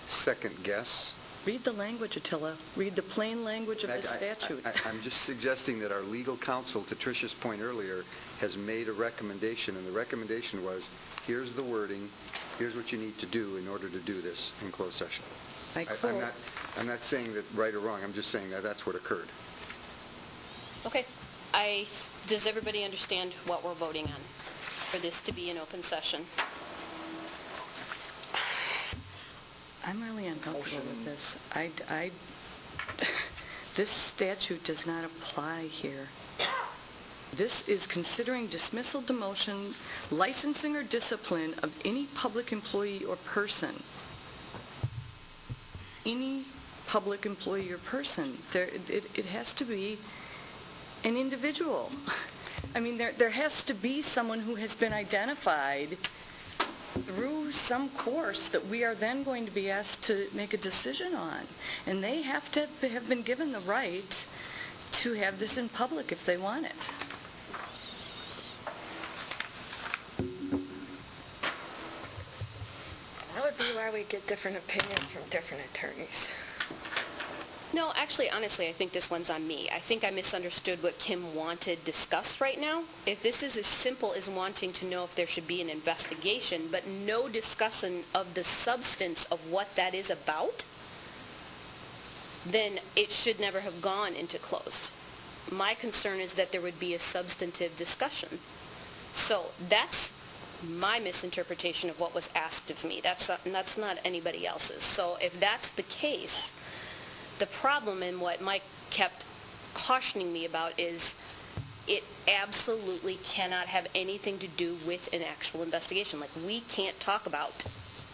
second guess. Read the language, Attila. Read the plain language of the statute. I'm just suggesting that our legal counsel, to Tricia's point earlier, has made a recommendation, and the recommendation was, here's the wording, here's what you need to do in order to do this in closed session. I'm not saying that right or wrong, I'm just saying that that's what occurred. Okay. Does everybody understand what we're voting on for this to be an open session? I'm really uncomfortable with this. This statute does not apply here. This is considering dismissal, demotion, licensing, or discipline of any public employee or person. Any public employee or person. It has to be an individual. I mean, there has to be someone who has been identified through some course that we are then going to be asked to make a decision on. And they have to have been given the right to have this in public if they want it. That would be why we get different opinions from different attorneys. No, actually, honestly, I think this one's on me. I think I misunderstood what Kim wanted discussed right now. If this is as simple as wanting to know if there should be an investigation, but no discussion of the substance of what that is about, then it should never have gone into closed. My concern is that there would be a substantive discussion. So that's my misinterpretation of what was asked of me. That's not anybody else's. So if that's the case, the problem in what Mike kept cautioning me about is it absolutely cannot have anything to do with an actual investigation. Like, we can't talk about.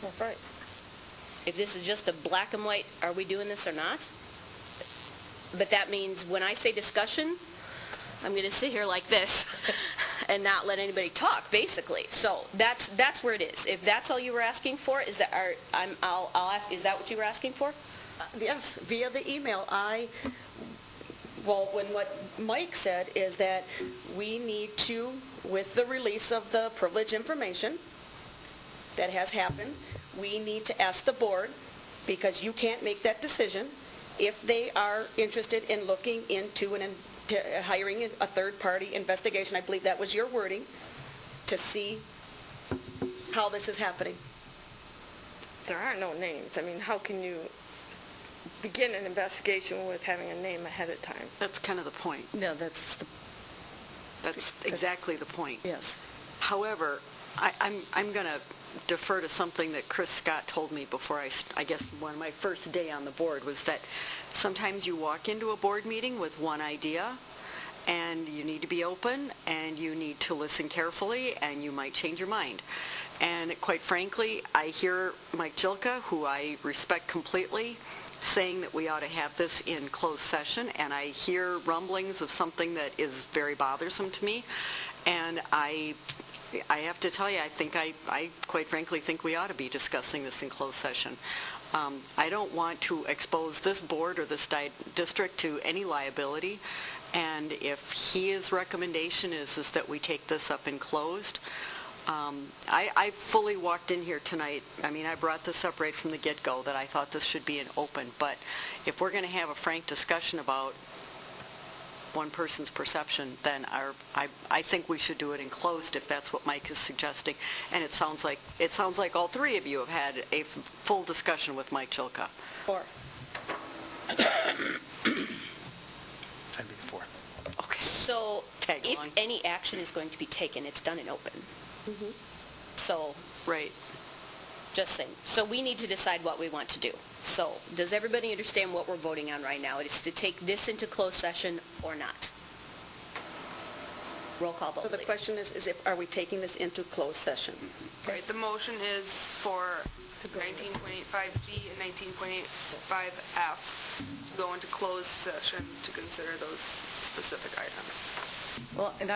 That's right. If this is just a black and white, are we doing this or not? But that means when I say discussion, I'm going to sit here like this and not let anybody talk, basically. So that's where it is. If that's all you were asking for, is that I'll ask, is that what you were asking for? Yes, via the email. What Mike said is that we need to, with the release of the privileged information that has happened, we need to ask the board, because you can't make that decision, if they are interested in looking into hiring a third-party investigation, I believe that was your wording, to see how this is happening. There are no names. I mean, how can you begin an investigation with having a name ahead of time? That's kind of the point. No, that's exactly the point. Yes. However, I'm going to defer to something that Chris Scott told me before I guess one of my first day on the board, was that sometimes you walk into a board meeting with one idea, and you need to be open, and you need to listen carefully, and you might change your mind. And quite frankly, I hear Mike Jilka, who I respect completely, saying that we ought to have this in closed session, and I hear rumblings of something that is very bothersome to me, and I have to tell you, I quite frankly think we ought to be discussing this in closed session. I don't want to expose this board or this district to any liability, and if his recommendation is that we take this up in closed, I fully walked in here tonight. I mean, I brought this up right from the get-go, that I thought this should be an open, but if we're going to have a frank discussion about one person's perception, then I think we should do it in closed if that's what Mike is suggesting. And it sounds like all three of you have had a full discussion with Mike Jilka. I'd be for. Okay. So Tag along. if any action is going to be taken, it's done in open. So, right. Just saying. So we need to decide what we want to do. So does everybody understand what we're voting on right now? It is to take this into closed session or not? Roll call vote, So the please. question is are we taking this into closed session? Right, the motion is for 19.85G and 19.85F to go into closed session to consider those specific items. Well, and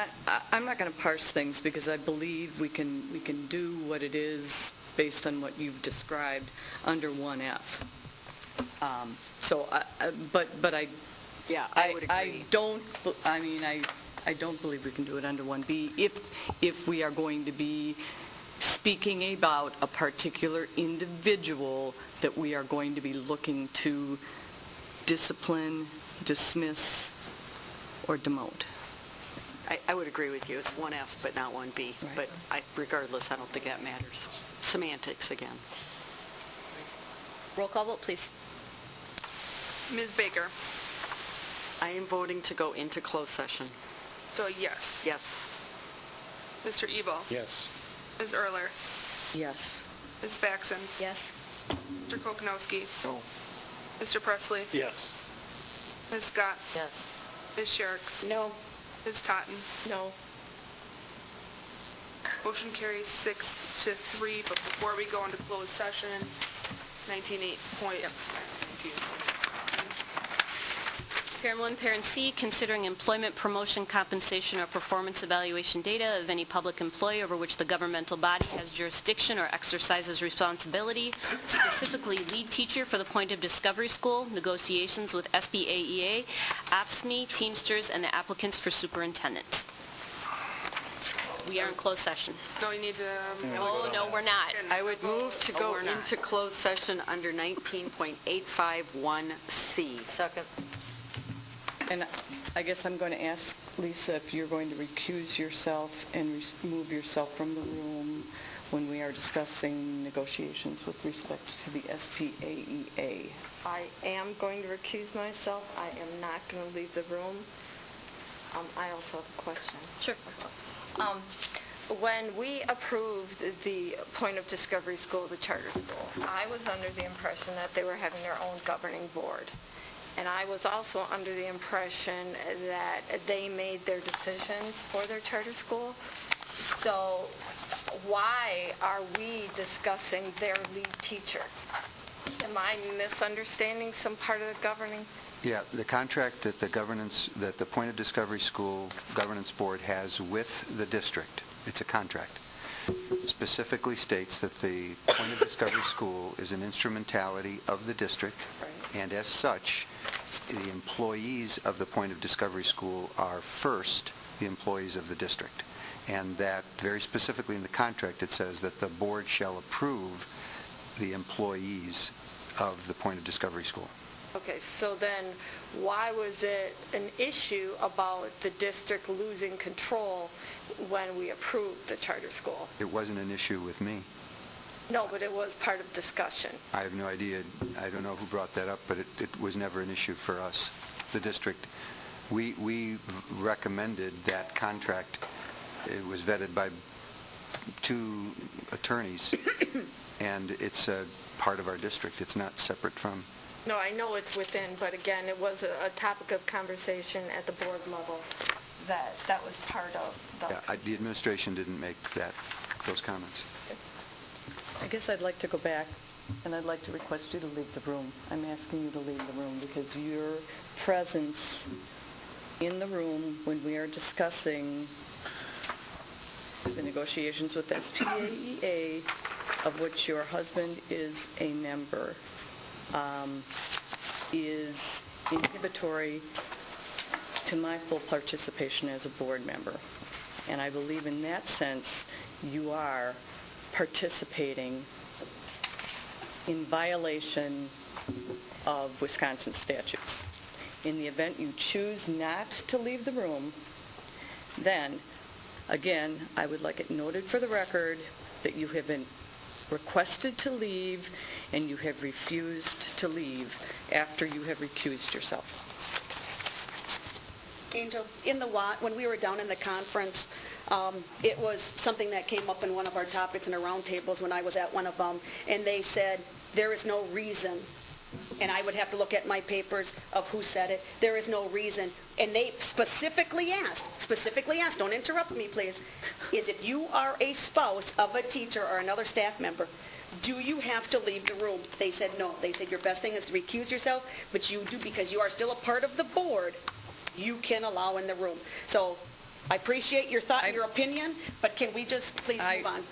I'm not going to parse things, because I believe we can do what it is based on what you've described under 1F. But I would agree. I don't believe we can do it under 1B if we are going to be speaking about a particular individual that we are going to be looking to discipline, dismiss, or demote. I would agree with you. It's 1F, but not 1B. Right. But regardless, I don't think that matters. Semantics again. Roll call vote, please. Ms. Baker? I am voting to go into closed session. So yes. Yes. Mr. Ebel? Yes. Ms. Erler? Yes. Ms. Faxon? Yes. Mr. Kokonowski? No. Mr. Presley? Yes. Ms. Scott? Yes. Ms. Sherrick? No. Ms. Totten? No. Motion carries 6-3, but before we go into closed session, 19.8. Parent 1, Parent C, considering employment, promotion, compensation, or performance evaluation data of any public employee over which the governmental body has jurisdiction or exercises responsibility, specifically lead teacher for the Point of Discovery School, negotiations with SBAEA, AFSCME, Teamsters, and the applicants for superintendent. We are in closed session. No, you need to... Oh, no, we're not. I would move to go we're not. into closed session under 19.851C. Second. And I guess I'm going to ask Lisa if you're going to recuse yourself and remove yourself from the room when we are discussing negotiations with respect to the SPAEA. I am going to recuse myself. I am not going to leave the room. I also have a question. Sure. When we approved the Point of Discovery School, the charter school, I was under the impression that they were having their own governing board. And I was also under the impression that they made their decisions for their charter school. So why are we discussing their lead teacher? Am I misunderstanding some part of the governing? Yeah, the contract that the Point of Discovery School Governance Board has with the district, it's a contract, specifically states that the Point of Discovery School is an instrumentality of the district, and as such, the employees of the Point of Discovery School are first the employees of the district. And that, very specifically in the contract, it says that the board shall approve the employees of the Point of Discovery School. Okay, so then why was it an issue about the district losing control when we approved the charter school? It wasn't an issue with me. No, but it was part of discussion. I have no idea. I don't know who brought that up, but it was never an issue for us, the district. We recommended that contract. It was vetted by 2 attorneys, and it's a part of our district. It's not separate from. No, I know it's within, but again, it was a topic of conversation at the board level that was part of the... Yeah, the administration didn't make those comments. I guess I'd like to go back, and I'd like to request you to leave the room. I'm asking you to leave the room because your presence in the room when we are discussing the negotiations with SPAEA, of which your husband is a member, is inhibitory to my full participation as a board member. And I believe in that sense, you are participating in violation of Wisconsin statutes. In the event you choose not to leave the room, then, again, I would like it noted for the record that you have been requested to leave and you have refused to leave after you have recused yourself. Angel, when we were down in the conference, it was something that came up in one of our topics in our roundtables when I was at one of them, and they said, there is no reason, and I would have to look at my papers of who said it, there is no reason, and they specifically asked, don't interrupt me please, is if you are a spouse of a teacher or another staff member, do you have to leave the room? They said no. They said your best thing is to recuse yourself, but you do, because you are still a part of the board, you can allow in the room. So I appreciate your thought and your opinion, but can we just please move on?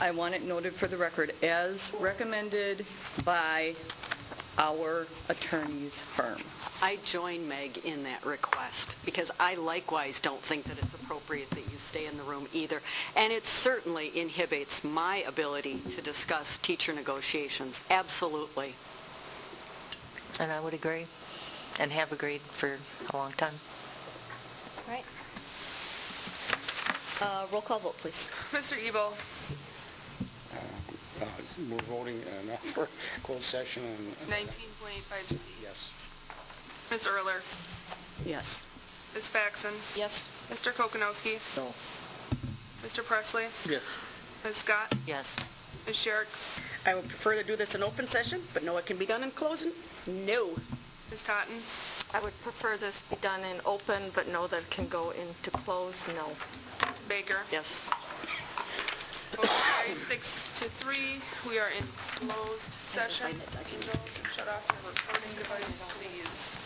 I want it noted for the record, as recommended by our attorney's firm. I join Meg in that request because I likewise don't think that it's appropriate that you stay in the room either. And it certainly inhibits my ability to discuss teacher negotiations. Absolutely. And I would agree, and have agreed for a long time. All right. Roll call vote, please. Mr. Ebel? We're voting now for closed session on... 19.85C. Yes. Ms. Erler? Yes. Ms. Faxon? Yes. Mr. Kokonowski? No. Mr. Presley? Yes. Ms. Scott? Yes. Ms. Sherrick? I would prefer to do this in open session, but no, it can be done in closing? No. Ms. Totten? I would prefer this be done in open, but know that it can go into closed, no. Baker? Yes. Motion carries 6-3. We are in closed session. Angel, shut off your recording device, please.